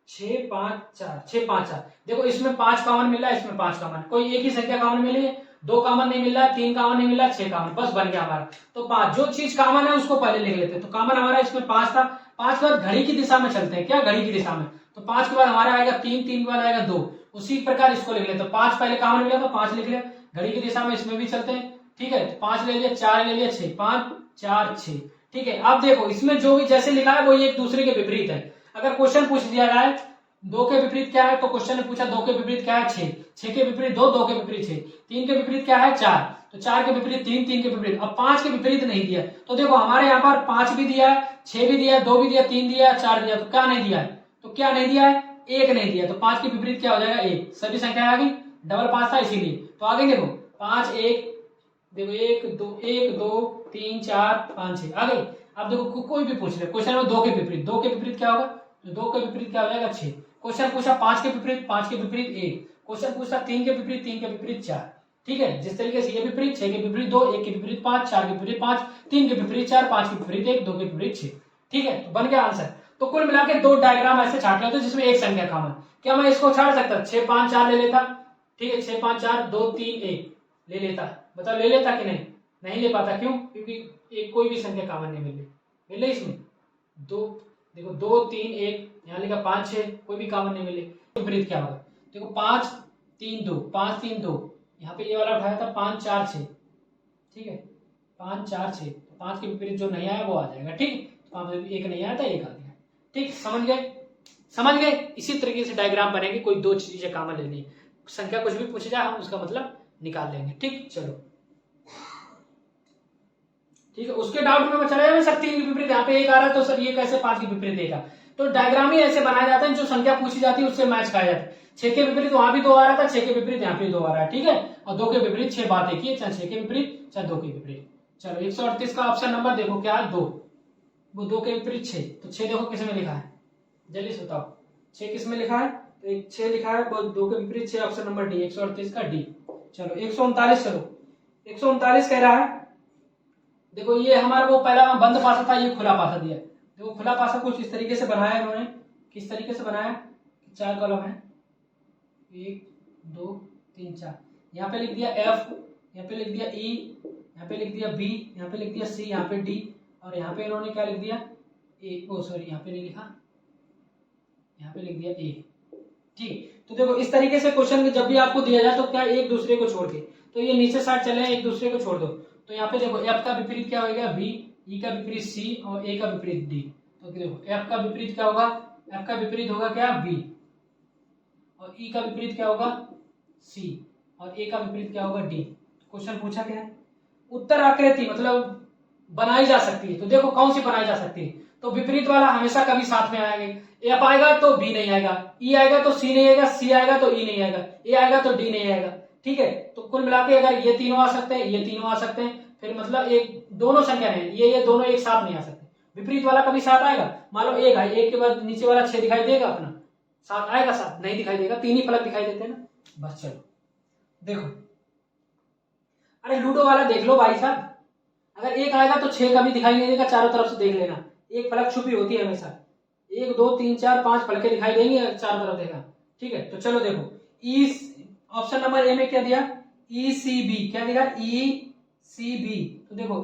6 5 4 6 5 4, देखो इसमें 5 कॉमन मिल रहा है, इसमें 5 कॉमन, कोई एक ही संख्या कॉमन मिली है, 2 कॉमन नहीं मिल रहा है, 3 कॉमन नहीं मिल रहा है, 6 कॉमन, बस बन गया हमारा। तो 5 जो चीज कॉमन है उसको पहले लिख लेते हैं, तो कॉमन हमारा इसमें 5 था, 5 के बाद घड़ी की दिशा में चलते हैं, क्या घड़ी की दिशा में, तो 5 के बाद हमारा आएगा 3 3 के बाद आएगा 2, उसी प्रकार इसको लिख लेते, तो 5 पहले कॉमन मिला तो 5 लिख लिया, घड़ी की दिशा में इसमें भी चलते हैं, ठीक है, 5 ले लिया 4 ले लिया 6 5 4 6, ठीक है। अब देखो इसमें जो भी जैसे लिखा है वो एक दूसरे के विपरीत है, अगर क्वेश्चन पूछ दिया जाए 2 के विपरीत क्या है, तो क्वेश्चन ने पूछा 2 के विपरीत क्या है 6, 6 के विपरीत 2, 2 के विपरीत 6, 3 के विपरीत क्या है 4, तो 4 के विपरीत 3, 3 के विपरीत, अब 5 के विपरीत नहीं दिया, तो देखो हमारे यहाँ पर 5 भी दिया है, 6 भी दिया है, 2 भी दिया, 3 दिया है, 4 दिया, तो क्या नहीं दिया है, तो क्या नहीं दिया है, 1 नहीं दिया, तो 5 के विपरीत क्या हो जाएगा 1, सभी संख्या आ गई, डबल 5 था इसीलिए, तो आगे देखो 5 1, देखो 1 2 3 4 5 6 आ गई। अब देखो कोई भी पूछ ले क्वेश्चन में 2 के विपरीत, 2 के विपरीत क्या होगा, तो 2 के विपरीत क्या हो जाएगा 6, क्वेश्चन पूछा 5 के विपरीत, 5 के विपरीत 1, क्वेश्चन पूछा 3 के विपरीत, 3 के विपरीत 4, ठीक है, जिस तरीके से ये विपरीत 6 के विपरीत 2, 1 के विपरीत 5, 4 के विपरीत 5, 3 के विपरीत 4, 5 के विपरीत 1, 2 के विपरीत 6, ठीक है, तो बन गया आंसर। तो कुल मिला के 2 डायग्राम ऐसे छाट लेते जिसमें एक संख्या कॉमन, क्या मैं इसको छाट सकता 6 5 4 ले लेता, ठीक है, 6 5 4 2 3 1 ले लेता, बताओ ले लेता कि नहीं, नहीं ले पाता, क्यों, क्योंकि एक कोई भी संख्या कॉमन नहीं मिले इसमें, 2 देखो 2 3 1 यहाँ लिखा 5 6 कोई भी कॉमन नहीं मिले, विपरीत क्या होगा, देखो 5 3 2 5 3 2, यहाँ पे ये वाला उठाया था 5 4 6, ठीक है 5 4 6, तो 5 के विपरीत जो नहीं आया वो आ जाएगा, ठीक, तो 5 में एक नहीं आया था एक आ गया, ठीक, समझ गए, इसी तरीके से डायग्राम बनेगी, कोई 2 चीजें कॉमन लेनी, संख्या कुछ भी पूछी जाए हम उसका मतलब निकाल लेंगे, ठीक। चलो ठीक है, उसके डाउट में चला जाए सर 3 के विपरीत यहाँ पे 1 आ रहा है, तो सर ये कैसे 5 के विपरीत 1 आ, तो डायग्राम ही ऐसे बनाया जाता है जो संख्या पूछी जाती है उससे मैच खाया जाता है, 6 के विपरीत वहां भी 2 आ रहा था, 6 के विपरीत यहाँ पे 2 आ रहा है, ठीक है, और 2 के विपरीत 6 बात एक ही है, चाहे 6 के विपरीत चाहे 2 के विपरीत। चलो 138 का ऑप्शन नंबर देखो क्या है 2, वो 2 के विपरीत 6, तो 6 देखो किसमें लिखा है, जल्दी से बताओ 6 किसमें लिखा है, तो एक 6 लिखा है, 2 के विपरीत 6, ऑप्शन नंबर डी 138 का डी। चलो 139 करो, 139 कह रहा है देखो ये हमारा वो पहला बंद पासा था, ये खुला पासा दिया है। देखो खुला पासा कुछ इस तरीके से बनाया है इन्होंने। किस तरीके से बनाया? 4 कॉलम है, 1 2 3 4। यहाँ पे लिख दिया एफ, यहाँ पे लिख दिया ई, यहाँ पे लिख दिया बी, यहाँ पे लिख दिया सी, यहाँ पे डी, और यहाँ पे इन्होंने क्या लिख दिया? ए। ओ सॉरी, यहाँ पे नहीं लिखा, यहाँ पे लिख दिया ए। ठीक, तो देखो इस तरीके से क्वेश्चन जब भी आपको दिया जाए तो क्या एक दूसरे को छोड़ के, तो ये नीचे साइड चले एक दूसरे को छोड़ दो। तो यहाँ पे देखो एफ का विपरीत क्या होगा? बी, ई का विपरीत सी, और ए का विपरीत डी। तो देखो एफ का विपरीत क्या होगा? एफ का विपरीत होगा क्या? बी, और ई का विपरीत क्या होगा? सी, और ए का विपरीत क्या होगा? डी। क्वेश्चन पूछा क्या है? उत्तर आकृति मतलब बनाई जा सकती है, तो देखो कौन सी बनाई जा सकती है? तो विपरीत वाला हमेशा कभी साथ में आएगा। एफ आएगा तो बी नहीं आएगा, ई आएगा तो सी नहीं आएगा, सी आएगा तो ई नहीं आएगा, ए आएगा तो डी नहीं आएगा। ठीक है, तो कुल मिला के अगर ये तीनों आ सकते हैं, ये तीनों आ सकते हैं, फिर मतलब एक दोनों संख्या है, ये दोनों एक साथ नहीं आ सकते। विपरीत वाला कभी साथ आएगा? मान लो एक है, एक के बाद नीचे वाला 6 दिखाई देगा, अपना साथ आएगा? साथ नहीं दिखाई देगा, 3 ही फलक दिखाई देते हैं ना। बस चलो देखो, अरे लूडो वाला देख लो भाई साहब, अगर एक आएगा तो 6 कभी दिखाई नहीं देगा, चारों तरफ से देख लेना, एक फलक छुपी होती है हमेशा। 1 2 3 4 5 फलके दिखाई देंगे, चारों तरफ देखा। ठीक है, तो चलो देखो ई, ऑप्शन नंबर ए में क्या दिया? ई सी बी। क्या दिया? ई सी बी। तो देखो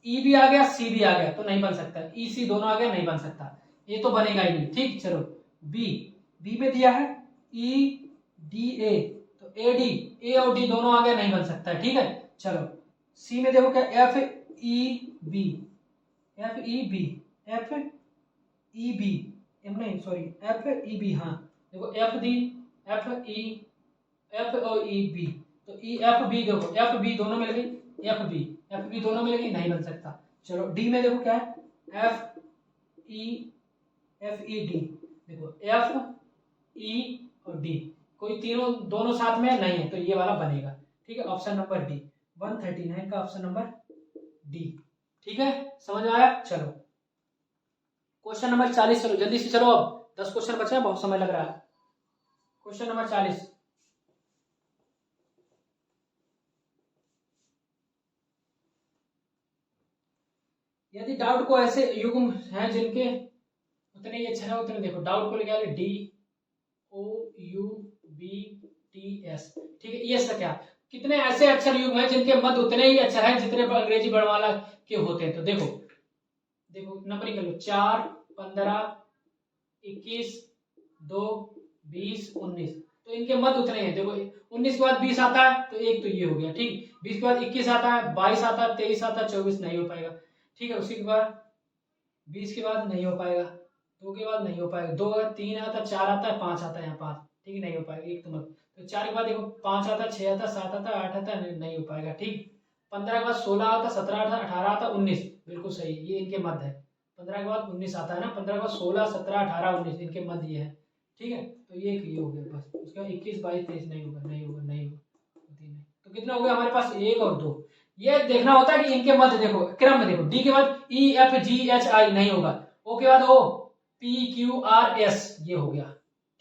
ई भी आ गया, सी भी आ गया, तो नहीं बन सकता। ई सी दोनों आ गया, नहीं बन सकता, ये तो बनेगा ही नहीं। ठीक, चलो बी, बी में दिया है ई डी ए, तो ए डी, ए और डी दोनों आ गया, नहीं बन सकता है। ठीक है, चलो सी में देखो क्या? F E B, F E B, F E B, नहीं सॉरी एफ ई बी। हाँ देखो F D, F E, F और ई बी, तो ई एफ बी, देखो एफ बी दोनों मिल गई, एफ बी, एफ बी दोनों मिल गई, नहीं बन सकता। चलो डी में देखो क्या है? F E, F E D, देखो एफ ई और डी, कोई तीनों दोनों साथ में नहीं है, तो ये वाला बनेगा। ठीक है, ऑप्शन नंबर डी, 139 का ऑप्शन नंबर डी। ठीक है, समझ में आया? चलो क्वेश्चन नंबर 40, चलो जल्दी से चलो, अब 10 क्वेश्चन बचे हैं, बहुत समय लग रहा है। क्वेश्चन नंबर 40, यदि डाउट को ऐसे युग्म हैं जिनके उतने ही अक्षर है उतने, देखो डाउट को लिखा है D O U B T S. ठीक है, ये सब क्या? कितने ऐसे अक्षर युग्म हैं जिनके मध्य उतने ही अक्षर हैं जितने अंग्रेजी वर्णमाला के होते हैं। तो देखो देखो नंबरिंग कर लो, 4 15 21 2 20 19, तो इनके मध्य उतने हैं। देखो 19 के बाद 20 आता है, तो एक तो ये हो गया। ठीक, 20 के बाद 21 आता है, 22 आता है, 23 आता है, 24 नहीं हो पाएगा। ठीक है, उसी के बाद 20 के बाद नहीं हो पाएगा, 2 के बाद नहीं हो पाएगा, 2 3 आता है, 4 आता है, 5 आता है, यहाँ 5। ठीक है, नहीं हो पाएगा, एक तो मत। तो 4 के बाद देखो 5 आता है, 6 आता है, 7 आता है, 8 आता है, नहीं हो पाएगा। ठीक, 15 के बाद 16 आता है, 17 आता है, 18 आता है, 19, बिल्कुल सही, ये इनके मध्य है। 15 के बाद 19 आता है ना, 15 के बाद 16 17 18 19, इनके मध्य ये है। ठीक है, तो ये हो गया बस। उसके बाद 21 22 23 नहीं होगा, नहीं होगा, नहीं होगा, तो कितने हो गए हमारे पास? 1 और 2। ये देखना होता है कि इनके मध्य देखो क्रम में, देखो डी के बाद E F G H I नहीं होगा, ओ के बाद O P Q R S, ये हो गया।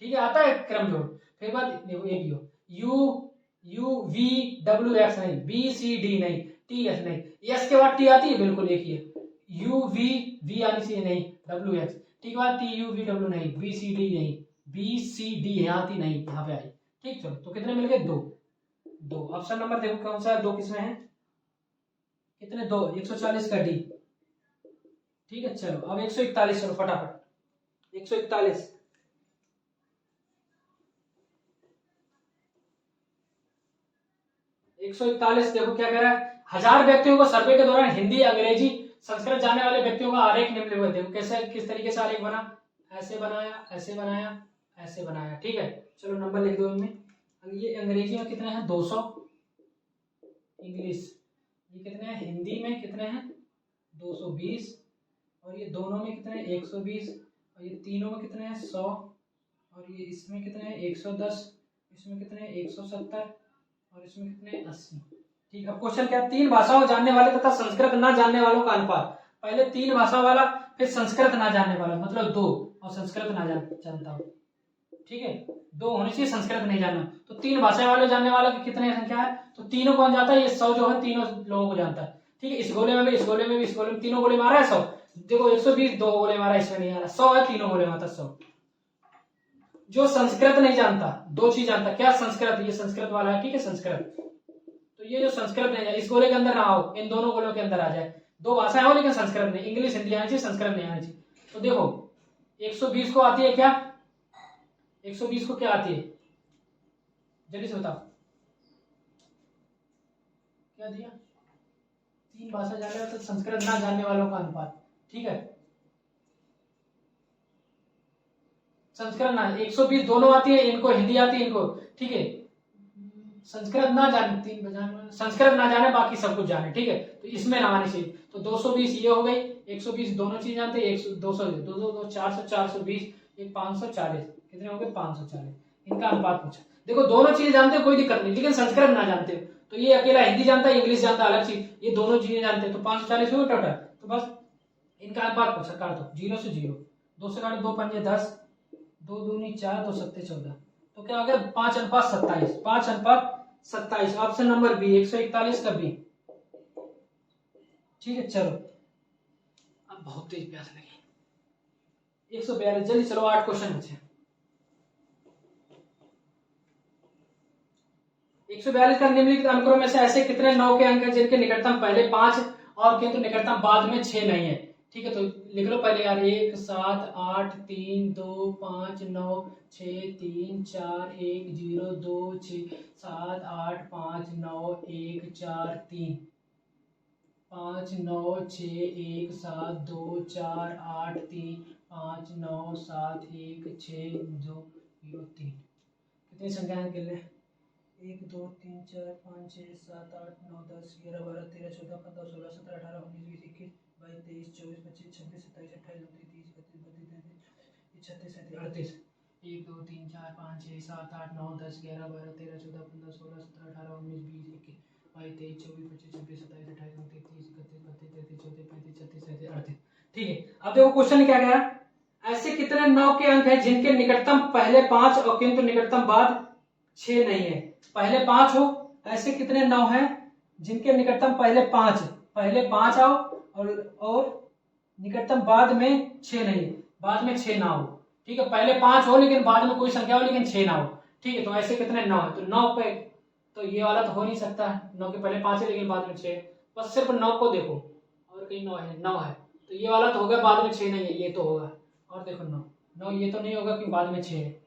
ठीक है, आता है क्रम जोड़। फिर बाद देखो एक you you V W x नहीं, बी सी डी नहीं, टी एस नहीं, एस के बाद टी आती है, बिल्कुल एक ही है। यू वी वी आनी चाहिए नहीं, डब्ल्यू एक्स। ठीक है, टी यू वी डब्ल्यू नहीं, बी सी डी नहीं, बी सी डी यहाँ आती नहीं, यहाँ पे आई। ठीक, चलो तो कितने मिल गए? 2 2। ऑप्शन नंबर देखो कौन सा है? 2 किसमें है? कितने? 2, 140 का डी। ठीक है, चलो अब 141, चलो फटाफट 141। 141 देखो क्या कह रहा है? 1000 व्यक्तियों को सर्वे के दौरान हिंदी अंग्रेजी संस्कृत जानने वाले व्यक्तियों का आरेख निम्नलिखित। देखो कैसे, किस तरीके से आरेख बना? ऐसे बनाया, ऐसे बनाया, ऐसे बनाया। ठीक है, चलो नंबर लिख दो इनमें। ये अंग्रेजी में कितने हैं? 200, इंग्लिश ये कितने हैं? हिंदी में कितने हैं? 220, और ये दोनों में कितने हैं? 120, और ये तीनों में कितने हैं? 100, और ये इसमें कितने हैं? 110, इसमें कितने हैं? 170, और इसमें कितने हैं? 80। ठीक, अब क्वेश्चन क्या है? 3 भाषाओं जानने वाले तथा संस्कृत ना जानने वालों का अनुपात। पहले 3 भाषा वाला, फिर संस्कृत ना जानने वाला, मतलब 2, और संस्कृत ना जानता हो। ठीक है, 2 होने चाहिए, संस्कृत नहीं जानना। तो 3 भाषा वाले जानने वाला की कितने संख्या है? तो तीनों कौन जानता है? ये 100 जो है तीनों लोगों को जानता है। ठीक है, इस गोले में भी, इस गोले में भी, इस गोले में, तीनों गोले में आ रहा है 100। देखो 120 दो गोले में आ रहा है, इसमें नहीं आ रहा, 100 है, तीनों गोले में आता 100। जो संस्कृत नहीं जानता, दो चीज जानता, क्या संस्कृत, ये संस्कृत वाला है, ठीक है, संस्कृत। तो ये जो संस्कृत नहीं है, इस गोले के अंदर ना हो, इन दोनों गोलों के अंदर आ जाए। दो भाषाएं हो लेकिन संस्कृत नहीं, इंग्लिश हिंदी आनी चाहिए, संस्कृत नहीं आनी चाहिए। तो देखो 120 को आती है क्या, 120 को क्या आती है, जल्दी से बताओ, क्या दिया, तीन भाषा जाने वाला तो संस्कृत ना जानने वालों का अनुपात, ठीक है, संस्कृत ना, 120 दोनों आती है, इनको हिंदी आती है, इनको, ठीक है, संस्कृत ना जाने, तीन बजाने, संस्कृत ना जाने बाकी सब कुछ जाने, ठीक है, तो इसमें ना आनी चाहिए। तो 220 ये हो गई, 120 दोनों चीज जानते हैं, 200 200 400 420 एक 540, कितने हो गए 540, इनका अनुपात पूछा। देखो दोनों चीजें जानते हो कोई दिक्कत नहीं, लेकिन संस्कृत ना जानते हो तो ये अकेला हिंदी जानता है, इंग्लिश जानता है अलग चीज, ये दोनों चीजें जानते हैं, तो 540 हो टोटल। तो बस इनका अनुपात पूछा, काट दो, 0 से 0, 2 से काटो, 2 पंजे 10, 2 दूनी 4, 2 सत्ते 14, तो क्या हो गया 5:27, 5:27, ऑप्शन नंबर बी, 141 का बी, ठीक है। चलो अब बहुत तेज प्यास लगी, 142, जल्दी चलो, 8 क्वेश्चन बचे। 142 का निम्नलिखित अंकों में से ऐसे कितने 9 के अंक हैं जिनके निकटतम पहले 5 और किंतु निकटतम बाद में 6 नहीं है, ठीक है, तो लिख लो पहले यार, 1 7 8 3 2 5 9 6 3 4 1 0 2 6 7 8 5 9 1 4 3 5 9 6 1 7 2 4 8 3 5 9 7 1 6 2 0 3, कितनी संख्याएं गिन लें, 1 2 3 4 5 6 7 8 9 10 11 12 13 14 15 16 17 18 19 20 21 22 23 24 25 26 27 28 29 30 31 32 33 36 37 38 1 2 3 4 5 6 7 8 9 10 11 12 13 14 15 16 17 18 19 20 21 22 23 24 25 26 27 28 29 30 31 32 33 34 35 36 37 38, ठीक है। अब देखो क्वेश्चन क्या कह रहा है, ऐसे कितने 9 के अंक हैं जिनके निकटतम पहले 5 और किंतु निकटतम बाद 6 नहीं है। पहले 5 हो, ऐसे कितने 9 हैं जिनके निकटतम पहले 5 आओ और निकटतम बाद में 6 नहीं, बाद में 6 ना हो, ठीक है, पहले 5 हो लेकिन बाद में कोई संख्या हो लेकिन 6 ना हो, ठीक है, तो ऐसे कितने 9 है, तो 9 पे तो ये वाला तो हो नहीं सकता, 9 के पहले 5 है लेकिन बाद में 6, बस सिर्फ 9 को देखो, और कहीं 9 है, तो ये वाला तो होगा, बाद में 6 नहीं है, ये तो होगा, और देखो 9 ये तो नहीं होगा कि बाद में 6 है,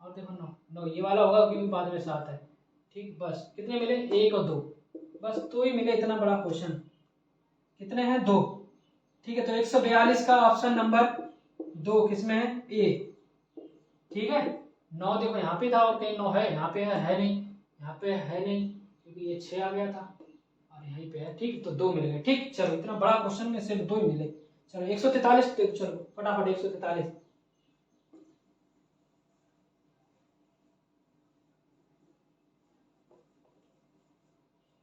और देखो 9 ये वाला होगा क्योंकि बाद में 7 है, ठीक, बस कितने मिले 1 और 2, बस 2 ही मिले, इतना बड़ा क्वेश्चन, कितने हैं 2, ठीक है, तो 142 का ऑप्शन नंबर 2 किसमें है, ए, ठीक है। 9 देखो यहाँ पे था और कहीं 9 है, यहाँ पे है नहीं, यहाँ पे है नहीं क्योंकि ये 6 आ गया था और यहीं पे है, ठीक, तो 2 मिल गए, ठीक। चलो इतना बड़ा क्वेश्चन में सिर्फ 2 ही मिले। चलो 143, चलो फटाफट 143,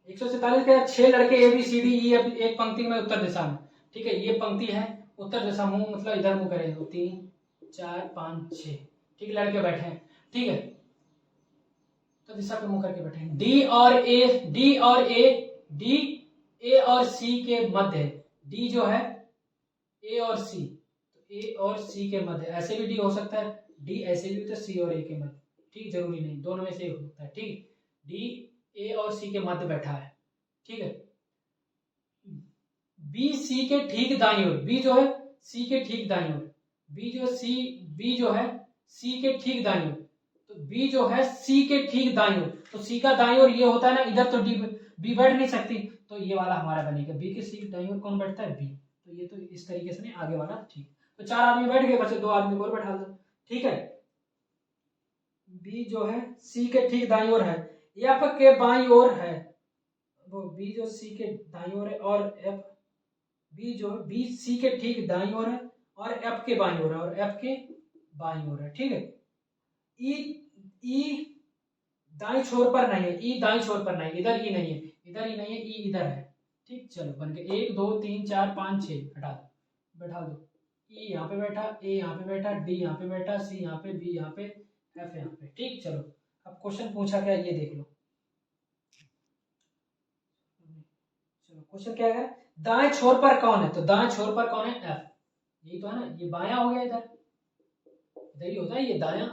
147 का 6 लड़के A B C D E एक पंक्ति में उत्तर दिशा में, ठीक है, ये पंक्ति है उत्तर दिशा, मुंह मतलब इधर मुंह करें, 2 3 4 5 6, ठीक, लड़के बैठे हैं, ठीक है, तो दिशा पे मुंह करके बैठे हैं, डी ए और सी के मध्य है, डी जो है ए और सी, तो ए और सी के मध्य, ऐसे भी डी हो सकता है, डी ऐसे भी होता है, सी और ए के मध्य, ठीक, जरूरी नहीं, दोनों में से एक होता है, ठीक, डी ए और सी के मध्य बैठा है, ठीक है, बी सी के ठीक दाईं ओर, बी जो है सी के ठीक दाईं ओर, बी जो है सी के ठीक दाईं ओर, तो बी जो है सी के ठीक दाईं ओर, तो सी का दाईं ओर ये होता है ना, इधर तो डी बी बैठ नहीं सकती, तो ये वाला हमारा बनेगा, बी के सी के दाईं ओर कौन बैठता है, बी, तो ये तो इस तरीके से नहीं, आगे वाला, ठीक, तो 4 आदमी बैठ गए, बचे 2 आदमी को और बैठा दो, ठीक है, बी जो है सी के ठीक दाईं ओर है, एफ के बाईं ओर है, वो बी जो सी के दाईं ओर है, और एफ बी जो है बी सी के ठीक दाईं ओर है और एफ के बाईं ओर है, और एफ के बाईं ओर है, ठीक है, ई दाईं छोर पर नहीं है, ई दाईं छोर पर नहीं, इधर ई नहीं है, इधर ई नहीं है, ई इधर है, ठीक, चलो बन गए 1 2 3 4 5 6, हटा दो, बैठा दो, ई यहाँ पे बैठा, ए यहाँ पे बैठा, डी यहाँ पे बैठा, सी यहाँ पे, बी यहाँ पे, एफ यहाँ पे, ठीक। चलो अब क्वेश्चन पूछा क्या ये देख लो, चलो क्वेश्चन क्या है, दाएं छोर पर कौन है, तो दाएं छोर पर कौन है, एफ, यही तो है ना, ये बायां हो गया, इधर इधर ही होता है ये दायां,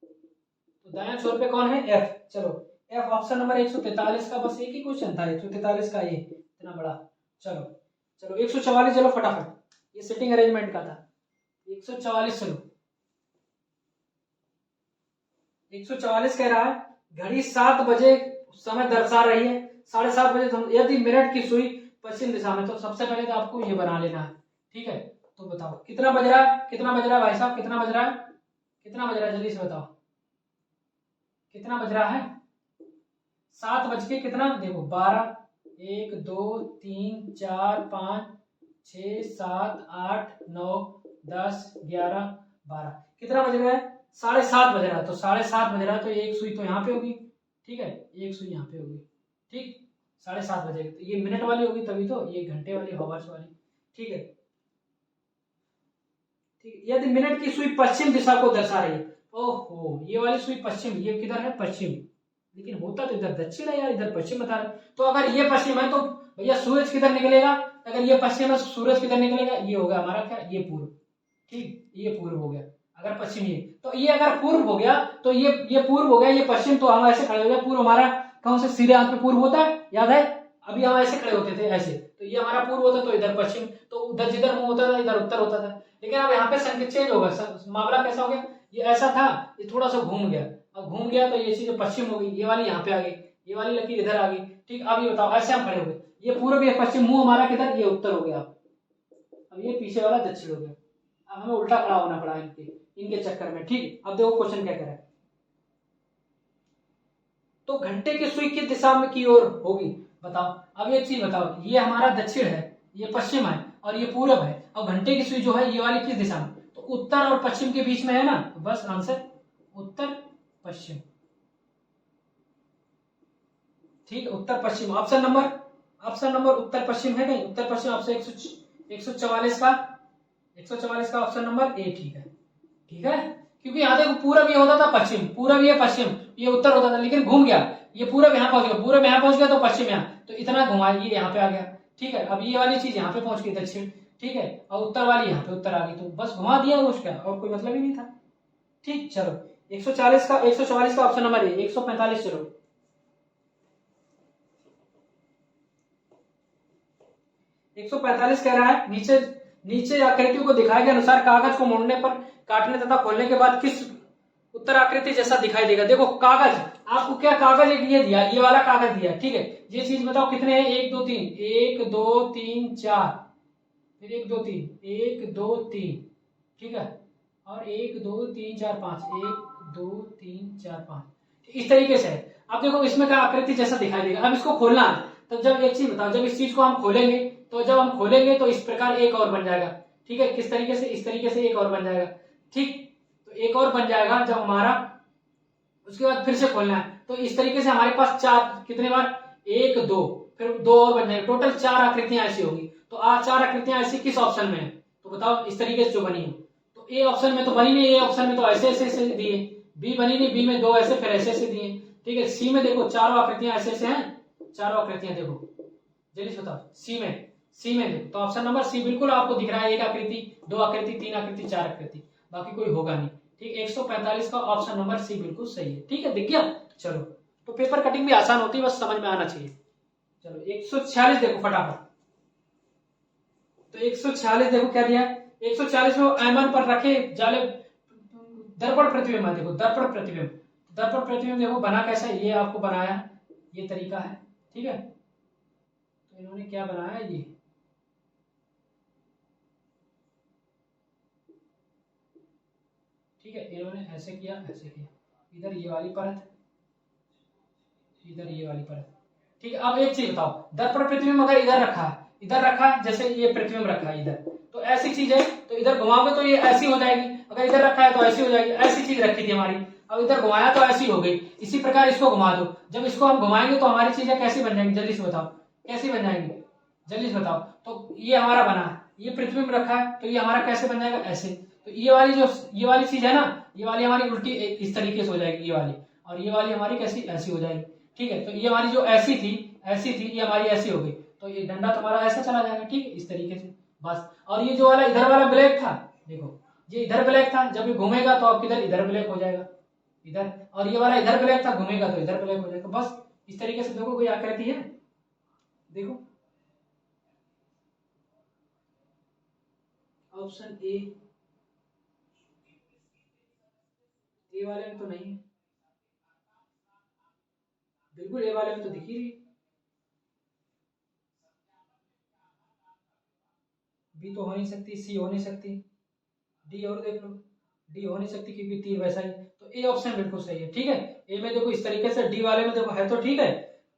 तो दायां छोर पे कौन है, एफ। चलो एफ ऑप्शन नंबर 143 का बस एक ही क्वेश्चन था, 143 का, ये इतना बड़ा। चलो चलो 144, चलो फटाफट, ये सिटिंग अरेंजमेंट का था। 144, चलो 144 कह रहा है घड़ी 7 बजे समय दर्शा रही है, 7:30 बजे यदि मिनट की सुई पश्चिम दिशा में, तो सबसे पहले तो आपको ये बना लेना है, ठीक है। तो बताओ कितना बज रहा है, कितना बज रहा है भाई साहब, कितना बज रहा है, कितना बज रहा है, जल्दी से बताओ कितना बज रहा है, 7 बज के कितना, देखो 12, 1 2 3 4 5 6 7 8 9 10 11 12, कितना बज रहा है, 7:30 बज रहा है, तो 7:30 बज रहा है, तो एक सुई तो यहाँ पे होगी, ठीक है, एक सुई यहाँ पे होगी, ठीक, 7:30 बजेगी, तो ये मिनट वाली होगी, तभी तो ये घंटे वाली, हॉवर्स वाली, ठीक है। ठीक, यदि मिनट की सुई पश्चिम दिशा को दर्शा रही है, ओहो ये वाली सुई पश्चिम, ये किधर है, पश्चिम, लेकिन होता तो इधर दक्षिण है यार, इधर पश्चिम बता रहे, तो अगर ये पश्चिम है तो भैया सूरज किधर निकलेगा, अगर ये पश्चिम है सूरज किधर निकलेगा, ये होगा हमारा क्या, ये पूर्व, ठीक, ये पूर्व हो गया, अगर पश्चिम ये, तो ये अगर पूर्व हो गया, तो ये पूर्व हो गया, ये पश्चिम, तो हम ऐसे खड़े हो गए, पूर्व हमारा कौन से सीधे हाथ में पूर्व होता है, याद है, अभी हम ऐसे खड़े होते थे ऐसे, तो ये हमारा पूर्व होता, तो इधर पश्चिम, तो उधर जिधर मुंह होता था इधर उत्तर होता था, लेकिन अब यहाँ पे संकेत चेंज होगा, मामला कैसा हो गया, ये ऐसा था, ये थोड़ा सा घूम गया, अब घूम गया तो ये चीज पश्चिम हो गई, ये वाली यहाँ पे आ गई, ये वाली लकीर इधर आ गई, ठीक। अब ये बताओ ऐसे हम खड़े हो गए, ये पूर्व ये पश्चिम, मुंह हमारा किधर, ये उत्तर हो गया, अब ये पीछे वाला दक्षिण हो गया, अब हमें उल्टा खड़ा होना पड़ा इनके चक्कर में, ठीक। अब देखो क्वेश्चन क्या कह रहा है, तो घंटे की सुई किस दिशा में की ओर होगी, बताओ। अब एक चीज बताओ, ये हमारा दक्षिण है, ये पश्चिम है, और ये पूरब है, और घंटे की सुई जो है ये वाली किस दिशा में, तो उत्तर और पश्चिम के बीच में है ना, तो बस आंसर उत्तर पश्चिम, ठीक, उत्तर पश्चिम, ऑप्शन नंबर उत्तर पश्चिम है नहीं, उत्तर पश्चिम ऑप्शन 144 का, 144 का ऑप्शन नंबर ए, ठीक है, ठीक है, क्योंकि यहाँ देखो पूरब ये होता था पश्चिम, पूरब ये पश्चिम, ये उत्तर होता था, लेकिन घूम गया, ये पूरब यहाँ पहुंच गया, पूरब यहाँ पहुंच गया, तो पश्चिम यहाँ, तो इतना घुमा, ये यहाँ पे आ गया, ठीक है। अब ये वाली चीज यहाँ पे पहुंच गई दक्षिण, ठीक है, और उत्तर वाली यहाँ पे उत्तर आ गई, तो बस घुमा दिया उसका, और कोई मतलब ही नहीं था, ठीक। चलो 144 का ऑप्शन नंबर ए। 145, चलो 145 कह रहा है नीचे आकृतियों को दिखाए गए अनुसार कागज को मोड़ने पर, काटने तथा खोलने के बाद किस उत्तर आकृति जैसा दिखाई देगा। देखो कागज, आपको क्या कागज एक ये दिया, ये वाला कागज दिया, ठीक है, ये चीज बताओ कितने हैं, 1 2 3, 1 2 3 4, फिर 1 2 3, 1 2 3, ठीक है, और 1 2 3 4 5, 1 2 3 4 5, इस तरीके से। अब देखो इसमें क्या आकृति जैसा दिखाई देगा, अब इसको खोलना है, तो जब एक चीज बताओ, जब इस चीज को हम खोलेंगे, तो जब हम खोलेंगे तो इस प्रकार एक और बन जाएगा, ठीक है, किस तरीके से, इस तरीके से एक और बन जाएगा, ठीक, तो एक और बन जाएगा जब हमारा, उसके बाद फिर से खोलना है, तो इस तरीके से हमारे पास 4, कितने बार, 1 2, फिर 2 और बन जाएगा, टोटल 4 आकृतियां ऐसी होगी। तो आज 4 आकृतियां ऐसी किस ऑप्शन में है, तो बताओ इस तरीके से जो बनी हो, तो ए ऑप्शन में तो बनी नहीं, ए ऑप्शन में तो ऐसे ऐसे दिए, बी बनी नहीं, बी में 2 ऐसे, फिर ऐसे ऐसे दिए, ठीक है, सी में देखो चारों आकृतियां ऐसे ऐसे हैं, चारों आकृतियां देखो, जल्दी से बताओ, सी में देखो, तो ऑप्शन नंबर सी बिल्कुल आपको दिख रहा है, 1 आकृति, 2 आकृति, 3 आकृति, 4 आकृति, बाकी कोई होगा नहीं, ठीक। 145 का ऑप्शन नंबर सी बिल्कुल सही है, ठीक है, दिख गया। चलो, तो पेपर कटिंग भी आसान होती है, बस समझ में आना चाहिए। चलो 146 देखो फटाफट, तो 146 देखो क्या दिया है, 140 में एमन पर रखे जाले दर्पण प्रतिबिंब, देखो दर्पण प्रतिबिंब देखो बना कैसा है, ये आपको बनाया, ये तरीका है, ठीक है, तो इन्होंने क्या बनाया, ये ठीक है, इन्होंने ऐसे किया, इधर ये वाली परत, इधर ये वाली परत, ठीक है। अब एक चीज बताओ, दर्पण प्रतिबिंब अगर इधर रखा है, जैसे ये प्रतिबिंब रखा है इधर, तो ऐसी चीज है, तो इधर घुमाओगे तो ये ऐसी हो जाएगी, अगर इधर रखा है तो ऐसी हो जाएगी, ऐसी चीज रखी थी हमारी, अब इधर घुमाया तो ऐसी हो गई, इसी प्रकार इसको घुमा दो, जब इसको हम घुमाएंगे तो हमारी चीजें कैसी बन जाएंगी, जल्दी से बताओ, कैसी बन जाएंगी, जल्दी से बताओ। तो ये हमारा बना, ये प्रतिबिंब रखा है, तो ये हमारा कैसे बन जाएगा, ऐसे, तो ये वाली चीज है ना, ये वाली हमारी उल्टी इस तरीके से हो जाएगी, ये वाली, और ये वाली हमारी कैसी, ऐसी हो जाएगी, ठीक है। तो ये हमारी जो ऐसी थी, ये हमारी ऐसी हो गई, तो ये डंडा तुम्हारा ऐसा चला जाएगा, ठीक है, इस तरीके से बस। और ये जो वाला इधर वाला ब्लैक था, देखो ये इधर ब्लैक था, जब ये घूमेगा तो आप किधर इधर ब्लैक हो जाएगा इधर, और ये वाला इधर ब्लैक था, घूमेगा तो इधर ब्लैक हो जाएगा, बस इस तरीके से। देखो कोई आकृति है, देखो ऑप्शन ए वाले में तो नहीं है, बिल्कुल ए वाले में तो दिख ही रही, बी तो हो नहीं सकती, सी हो नहीं सकती, डी और देख लो, डी हो नहीं सकती क्योंकि तीर वैसा ही, तो ए ऑप्शन बिल्कुल सही है, ठीक है। ए में देखो इस तरीके से, डी वाले में देखो है तो ठीक है,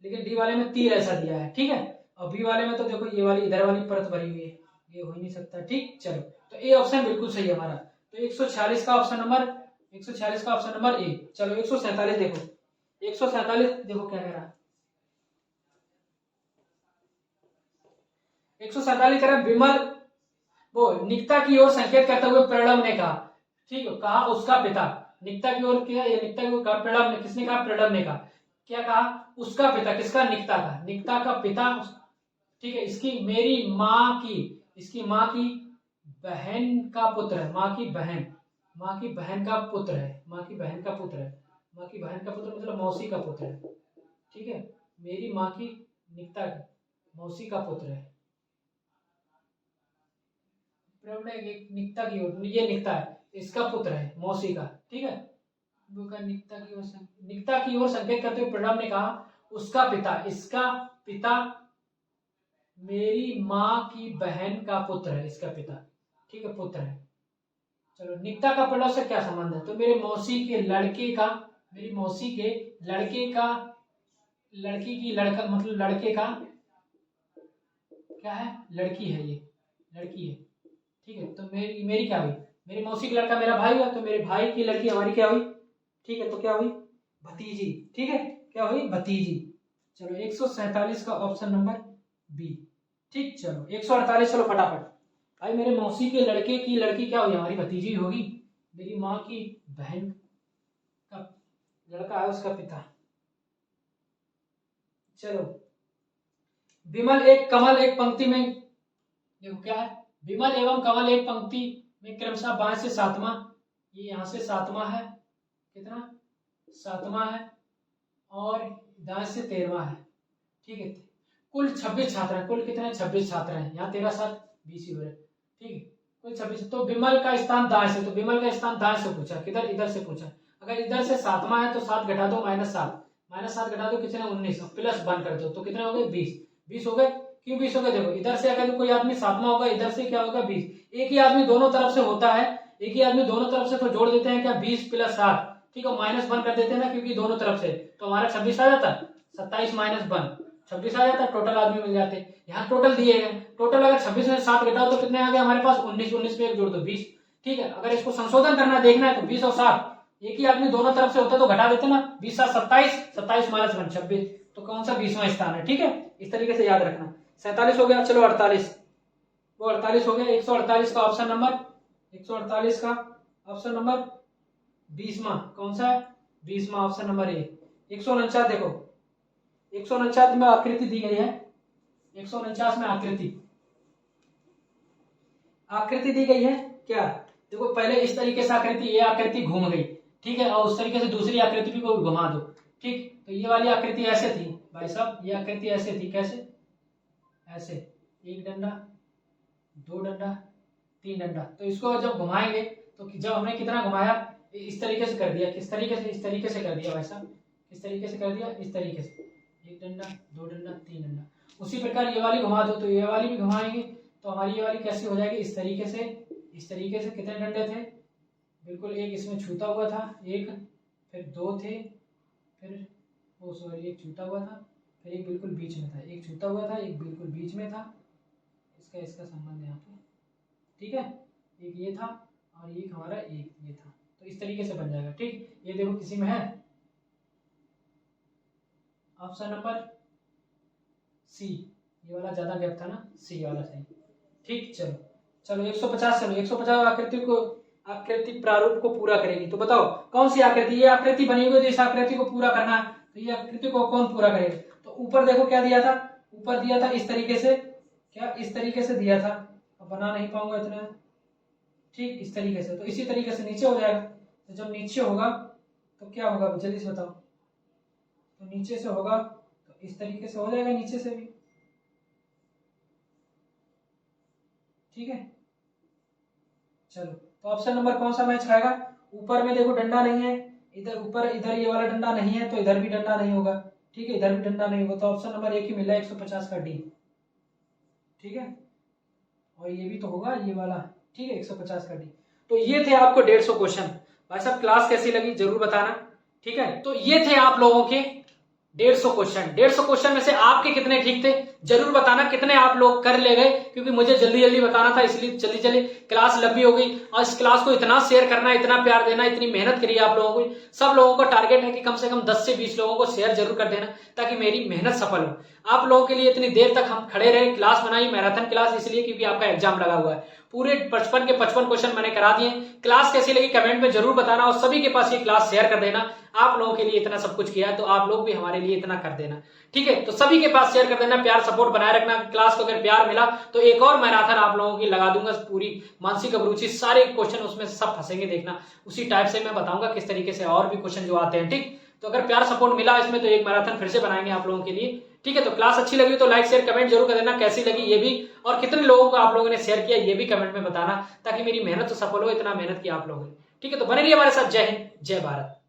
लेकिन डी वाले में तीर ऐसा दिया है, ठीक है, और बी वाले में तो देखो ये वाली इधर वाली परत भरी हुई है, ये हो ही नहीं सकता, ठीक। चलो तो ए ऑप्शन बिल्कुल सही है हमारा। तो 146 का ऑप्शन नंबर, 146 का ऑप्शन नंबर ए। चलो 147 देखो, 147 देखो क्या कह रहा है, 147 कह रहा है विमल वो निकता की ओर संकेत करते हुए प्रणव ने कहा, ठीक है, कहा उसका पिता, निकता की ओर किया, ये निकता की ओर कहा, प्रणव ने, किसने कहा, प्रणव ने कहा, क्या कहा, उसका पिता, किसका, निकता का, निकता का पिता, ठीक है, इसकी मेरी माँ की, इसकी माँ की बहन का पुत्र है, माँ की बहन, माँ की बहन का पुत्र है, माँ की बहन का पुत्र है, माँ की बहन का पुत्र मतलब मौसी का पुत्र है, ठीक है, मेरी माँ की, निकता की मौसी का पुत्र है, निकता की ओर, ये निकता है, इसका पुत्र है मौसी का, ठीक है, निकता की ओर संकेत करते हुए प्रणव ने कहा उसका पिता, इसका पिता मेरी माँ की बहन का पुत्र है, इसका पिता, ठीक है, पुत्र है। चलो निकता का प्रणव से क्या संबंध है, तो मेरे मौसी के लड़के का, मेरी मौसी के लड़के का, लड़की की, लड़का मतलब लड़के का क्या है, लड़की है, ये लड़की है, ठीक है, तो मेरी मेरी क्या हुई, मेरी मौसी का लड़का मेरा भाई हुआ, तो मेरे भाई की लड़की हमारी क्या हुई, ठीक है, तो क्या हुई, भतीजी, ठीक है, क्या हुई, भतीजी। चलो 147 का ऑप्शन नंबर बी, ठीक। चलो 148, चलो फटाफट भाई, मेरे मौसी के लड़के की लड़की क्या हुई, हमारी भतीजी होगी, मेरी माँ की बहन का लड़का है उसका पिता। चलो विमल एक कमल एक पंक्ति में, देखो क्या है, विमल एवं कमल एक पंक्ति में क्रमशः बाएं से सातवां, ये यहां से सातवां है, कितना, सातवां है, और दाएं से 13वां है, ठीक है, कुल 26 छात्र हैं, कुल कितने, 26 छात्र हैं, यहाँ 13 7 20 ही हो रहे, ठीक है, कुल 26। तो विमल का स्थान दाएं से, तो विमल का स्थान दाएं से पूछा, किधर, इधर से पूछा, अगर इधर से सातवां है तो 7 घटा दो, -7, -7 घटा दो कितने, 19, प्लस 1 कर दो तो कितने हो गए, 20 हो गए, क्यों 20 हो गए, देखो इधर से अगर कोई आदमी सातवां होगा, इधर से क्या होगा 20, एक ही आदमी दोनों तरफ से होता है, एक ही आदमी दोनों तरफ से, तो जोड़ देते हैं क्या, 20 + 7, ठीक है, -1 कर देते हैं ना, क्योंकि दोनों तरफ से, तो हमारा 26 आ जाता, 27 - 1 26 आ जाता, टोटल आदमी मिल जाते। यहाँ टोटल दिए गए, टोटल अगर 26 में 7 घटाओ तो कितने आ गए हमारे पास, 19, 19 पे 1 जोड़ दो 20, ठीक है। अगर इसको संशोधन करना देखना है तो 20 और 7, एक ही आदमी दोनों तरफ से होता तो घटा देते ना, 20 7 27, 27 - 1 26, तो कौन सा 20वां स्थान है, ठीक है, इस तरीके से याद रखना। 47 हो गया, चलो 48, वो 48 हो गया, 148 का ऑप्शन नंबर, 148 का ऑप्शन नंबर 20वां कौन सा है, 20वां ऑप्शन नंबर ए। 149 देखो, 149 में आकृति दी गई है, 149 में आकृति, आकृति दी गई है क्या, देखो पहले इस तरीके से आकृति, ये आकृति घूम गई, ठीक है, और उस तरीके से दूसरी आकृति भी को घुमा दो, ठीक, तो ये वाली आकृति ऐसे थी भाई साहब, ये आकृति ऐसे थी, कैसे, ऐसे, एक डंडा, दो डंडा, तीन डंडा, तो इसको जब घुमाएंगे तो जब हमने कितना घुमाया, इस तरीके से कर दिया, किस तरीके से, इस तरीके से कर दिया भाई साहब, किस तरीके से कर दिया, इस तरीके से, एक डंडा, दो डंडा, तीन डंडा, उसी प्रकार ये वाली घुमा दो, तो ये वाली भी घुमाएंगे तो हमारी ये वाली कैसी हो जाएगी, इस तरीके से, इस तरीके से। कितने डंडे थे, बिल्कुल एक इसमें छूता हुआ था, एक, फिर दो थे, फिर वो सॉरी एक छूता हुआ था, फिर एक बिल्कुल बीच में था, एक छूता हुआ था, एक बिल्कुल बीच में था, इसका इसका संबंध यहाँ पे, ठीक है, एक ये था और एक हमारा एक ये था, तो इस तरीके से बन जाएगा, ठीक। ये देखो किसी में है, ऑप्शन नंबर सी, ये वाला ज्यादा गैप था ना, सी वाला सही, ठीक। चलो चलो 150, चलो 150 आकृति को, आकृति प्रारूप को पूरा करेगी, तो बताओ कौन सी आकृति, ये आकृति बनी हुई है, तो इस आकृति को पूरा करना है, तो ये आकृति को कौन पूरा करेगा, तो ऊपर देखो क्या दिया था, ऊपर दिया था इस तरीके से, क्या इस तरीके से दिया था, अब बना नहीं पाऊंगा इतना, ठीक इस तरीके से, तो इसी तरीके से नीचे हो जाएगा। तो जब नीचे होगा तो क्या होगा जल्दी से बताओ, तो नीचे से होगा तो इस तरीके से हो जाएगा नीचे से भी, ठीक है। चलो तो ऑप्शन नंबर कौन सा मैच खाएगा, ऊपर में देखो डंडा नहीं है, इधर ऊपर इधर ये वाला डंडा नहीं है, तो इधर भी डंडा नहीं होगा, ठीक है, इधर भी डंडा नहीं होगा, तो ऑप्शन नंबर एक ही मिला है 150 का डी, ठीक है। और ये भी तो होगा ये वाला, ठीक है 150 का डी। तो ये थे आपको 150 क्वेश्चन। भाई साहब क्लास कैसी लगी जरूर बताना, ठीक है। तो ये थे आप लोगों के 150 क्वेश्चन। 150 क्वेश्चन में से आपके कितने ठीक थे जरूर बताना, कितने आप लोग कर ले गए, क्योंकि मुझे जल्दी जल्दी बताना था, इसलिए जल्दी जल्दी, क्लास लंबी हो गई और इस क्लास को इतना शेयर करना, इतना प्यार देना, इतनी मेहनत करी आप लोगों को। सब लोगों का टारगेट है कि कम से कम 10 से 20 लोगों को शेयर जरूर कर देना, ताकि मेरी मेहनत सफल हो। आप लोगों के लिए इतनी देर तक हम खड़े रहे, क्लास बनाई, मैराथन क्लास, इसलिए क्योंकि आपका एग्जाम लगा हुआ है। पूरे 55 के 55 क्वेश्चन मैंने करा दिए। क्लास कैसी लगी कमेंट में जरूर बताना, और सभी के पास ये क्लास शेयर कर देना। आप लोगों के लिए इतना सब कुछ किया है, तो आप लोग भी हमारे लिए इतना कर देना, ठीक है। तो सभी के पास शेयर कर देना, प्यार सपोर्ट बनाए रखना। क्लास को अगर प्यार मिला तो एक और मैराथन आप लोगों की लगा दूंगा, पूरी मानसिक अभिरुचि, सारे क्वेश्चन उसमें सब फंसेंगे, देखना उसी टाइप से मैं बताऊंगा किस तरीके से और भी क्वेश्चन जो आते हैं, ठीक। तो अगर प्यार सपोर्ट मिला इसमें तो एक मैराथन फिर से बनाएंगे आप लोगों के लिए, ठीक है। तो क्लास अच्छी लगी तो लाइक शेयर कमेंट जरूर कर देना, कैसी लगी ये भी, और कितने लोगों को आप लोगों ने शेयर किया ये भी कमेंट में बताना, ताकि मेरी मेहनत तो सफल हो, इतना मेहनत किया आप लोगों ने, ठीक है। तो बने रहिए हमारे साथ। जय हिंद, जय भारत।